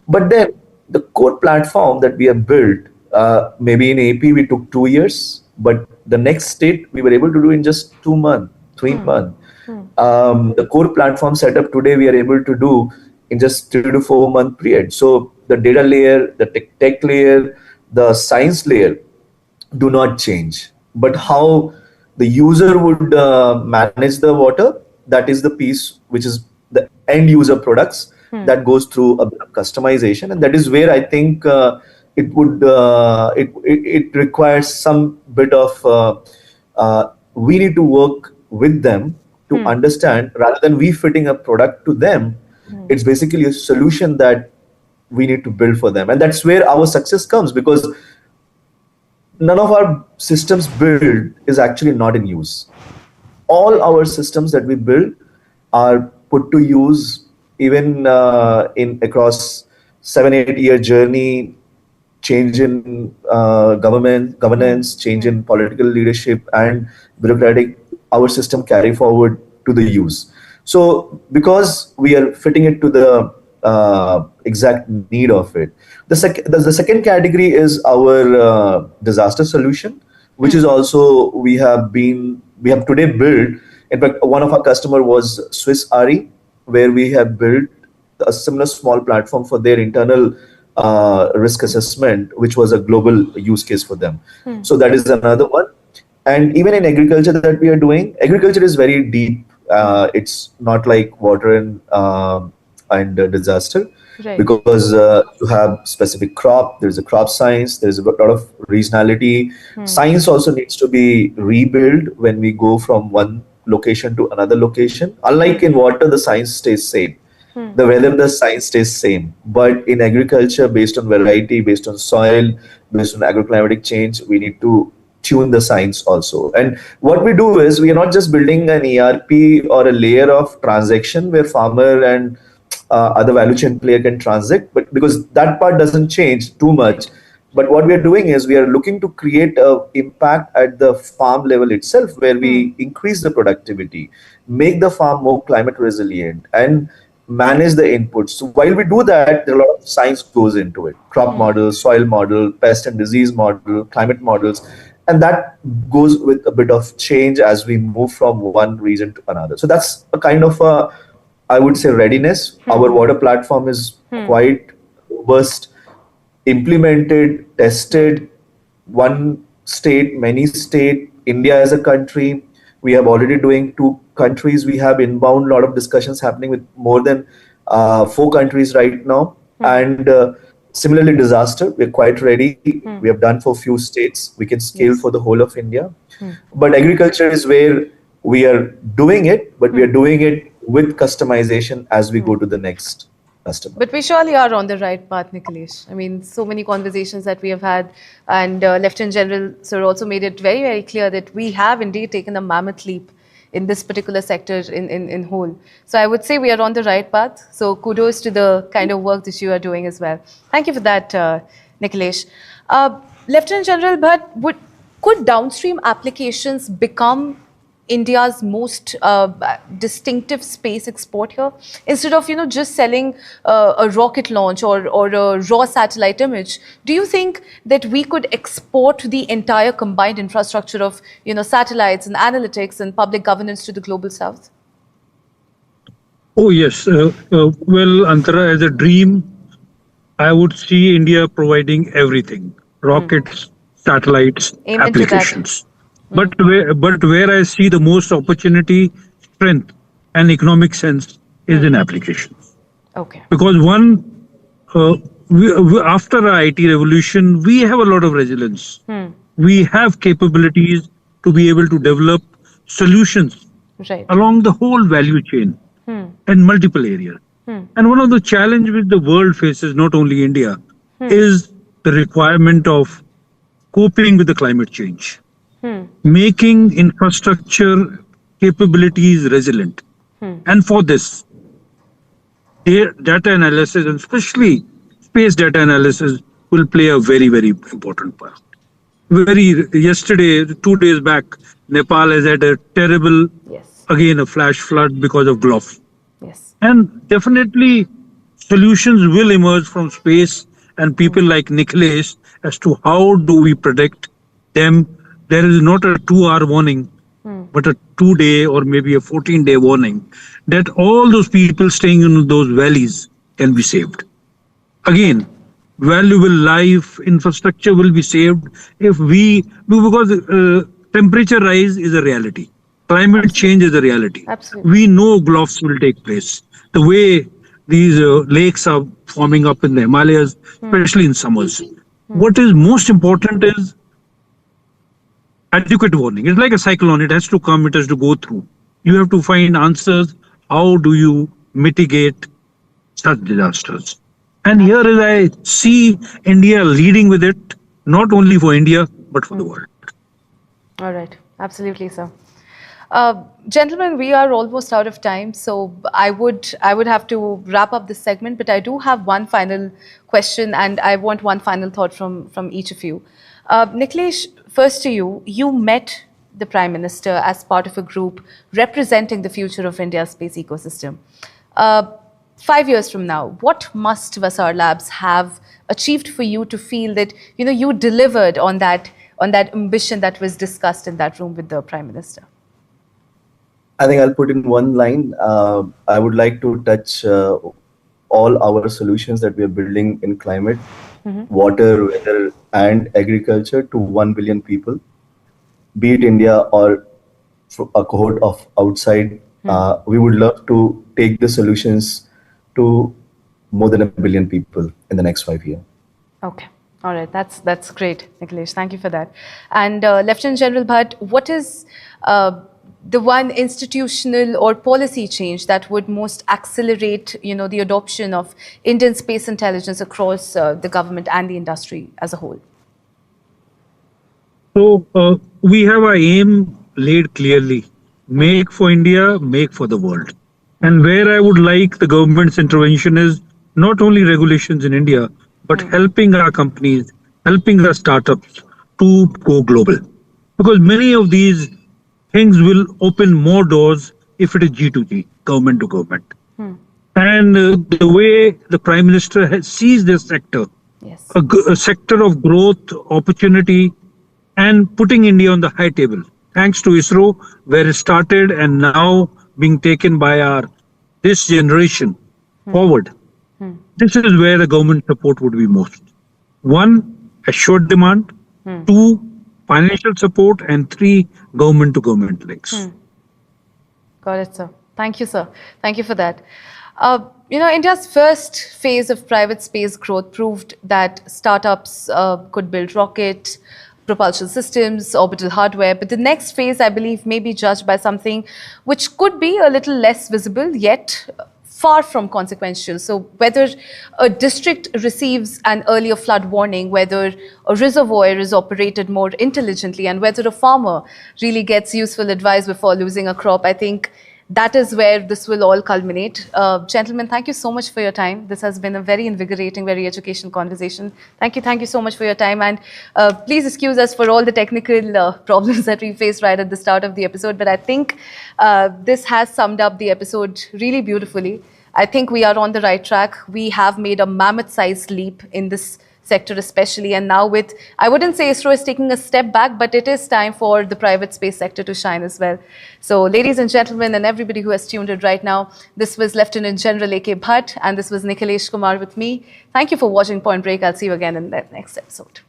But then the core platform that we have built, maybe in AP we took 2 years, but the next state we were able to do in just 2 months, 3 months. The core platform setup today we are able to do in just 3 to 4 month period. So the data layer, the tech layer, the science layer do not change, but how the user would manage the water, that is the piece which is the end user products. that goes through a bit of customization, and that is where I think it requires some bit of we need to work with them to understand, rather than we fitting a product to them. It's basically a solution that we need to build for them, and that's where our success comes, because none of our systems build is actually not in use. All our systems that we build are put to use, even in across 7-8 year journey, change in governance, change in political leadership and bureaucratic, our system carry forward to the use. So because we are fitting it to the exact need of it. The second category is our disaster solution, which is also we have today built. In fact, one of our customer was Swiss Re, where we have built a similar small platform for their internal risk assessment, which was a global use case for them. So that is another one. And even in agriculture that we are doing, agriculture is very deep. It's not like water and disaster, Right. because you have specific crop, there's a crop science, there's a lot of regionality. Science also needs to be rebuilt when we go from one location to another location. Unlike in water, the science stays same. The weather, the science stays same. But in agriculture, based on variety, based on soil, based on agroclimatic change, we need to tune the science also. And what we do is, we are not just building an ERP or a layer of transaction where farmer and other value chain player can transact, but because that part doesn't change too much. But what we are doing is, we are looking to create an impact at the farm level itself, where we increase the productivity, make the farm more climate resilient, and manage the inputs. So while we do that, there are a lot of science goes into it: crop model, soil model, pest and disease model, climate models. And that goes with a bit of change as we move from one region to another. So that's a kind of a, I would say, readiness. Our water platform is quite robust, implemented, tested, one state, many state, India as a country. We have already doing 2 countries. We have inbound, lot of discussions happening with more than 4 countries right now. And similarly, disaster, we're quite ready. We have done for few states. We can scale for the whole of India. But agriculture is where we are doing it, but we are doing it with customization as we go to the next customer. But we surely are on the right path, Nikhilesh. I mean, so many conversations that we have had, and Lieutenant General Sir also made it very, very clear that we have indeed taken a mammoth leap in this particular sector in whole. So I would say we are on the right path. So kudos to the kind of work that you are doing as well. Thank you for that, Nikhilesh. Lieutenant General Bhatt, could downstream applications become India's most distinctive space export here? Instead of, just selling a rocket launch or a raw satellite image, do you think that we could export the entire combined infrastructure of, satellites and analytics and public governance to the global south? Oh, yes. Well, Antara, as a dream, I would see India providing everything: rockets, satellites, Amen to that. applications. But where I see the most opportunity, strength, and economic sense is in applications. Okay. Because after our IT revolution, we have a lot of resilience. We have capabilities to be able to develop solutions along the whole value chain in multiple areas. And one of the challenges which the world faces, not only India, is the requirement of coping with the climate change. Making infrastructure capabilities resilient. And for this, data analysis, and especially space data analysis, will play a very, very important part. Yesterday, 2 days back, Nepal has had a terrible, again, a flash flood because of GLOF. And definitely, solutions will emerge from space and people like Nikhilesh as to how do we protect them. There is not a 2-hour warning, but a 2-day or maybe a 14-day warning that all those people staying in those valleys can be saved. Again, valuable life infrastructure will be saved if because temperature rise is a reality. Climate change is a reality. Absolutely. We know GLOFs will take place. The way these lakes are forming up in the Himalayas, especially in summers. What is most important is adequate warning. It's like a cyclone. It has to come, it has to go through. You have to find answers. How do you mitigate such disasters? And here is I see India leading with it, not only for India, but for the world. All right. Absolutely, sir. Gentlemen, we are almost out of time, so I would have to wrap up this segment, but I do have one final question and I want one final thought from each of you. Niklesh, first to you. You met the Prime Minister as part of a group representing the future of India's space ecosystem. 5 years from now, what must Vasar Labs have achieved for you to feel that you delivered on that ambition that was discussed in that room with the Prime Minister? I think I'll put in one line. I would like to touch all our solutions that we are building in climate, water, weather, and agriculture to 1 billion people, be it India or a cohort of outside. We would love to take the solutions to more than 1 billion people in the next 5 years. Okay. All right. That's great, Niklesh. Thank you for that. And Lieutenant General Bhatt, what is the one institutional or policy change that would most accelerate, the adoption of Indian space intelligence across the government and the industry as a whole? So we have our aim laid clearly: make for India, make for the world. And where I would like the government's intervention is not only regulations in India, but helping our companies, helping our startups to go global. Because many of these things will open more doors if it is G2G, government to government. And the way the Prime Minister has sees this sector, Yes. a sector of growth, opportunity, and putting India on the high table, thanks to ISRO, where it started and now being taken by this generation forward. This is where the government support would be most. 1, assured demand. 2, financial support. And 3, government to government links. Got it, sir. Thank you, sir. Thank you for that. India's first phase of private space growth proved that startups could build rocket propulsion systems, orbital hardware. But the next phase, I believe, may be judged by something which could be a little less visible, yet far from consequential. So whether a district receives an earlier flood warning, whether a reservoir is operated more intelligently, and whether a farmer really gets useful advice before losing a crop, I think that is where this will all culminate. Gentlemen, thank you so much for your time. This has been a very invigorating, very educational conversation. Thank you so much for your time. And please excuse us for all the technical problems that we faced right at the start of the episode. But I think this has summed up the episode really beautifully. I think we are on the right track. We have made a mammoth-sized leap in this sector especially, and now with, I wouldn't say ISRO is taking a step back, but it is time for the private space sector to shine as well. So ladies and gentlemen, and everybody who has tuned in right now, this was Lieutenant General A.K. Bhatt, and this was Niklesh Kumar with me. Thank you for watching Point Break. I'll see you again in the next episode.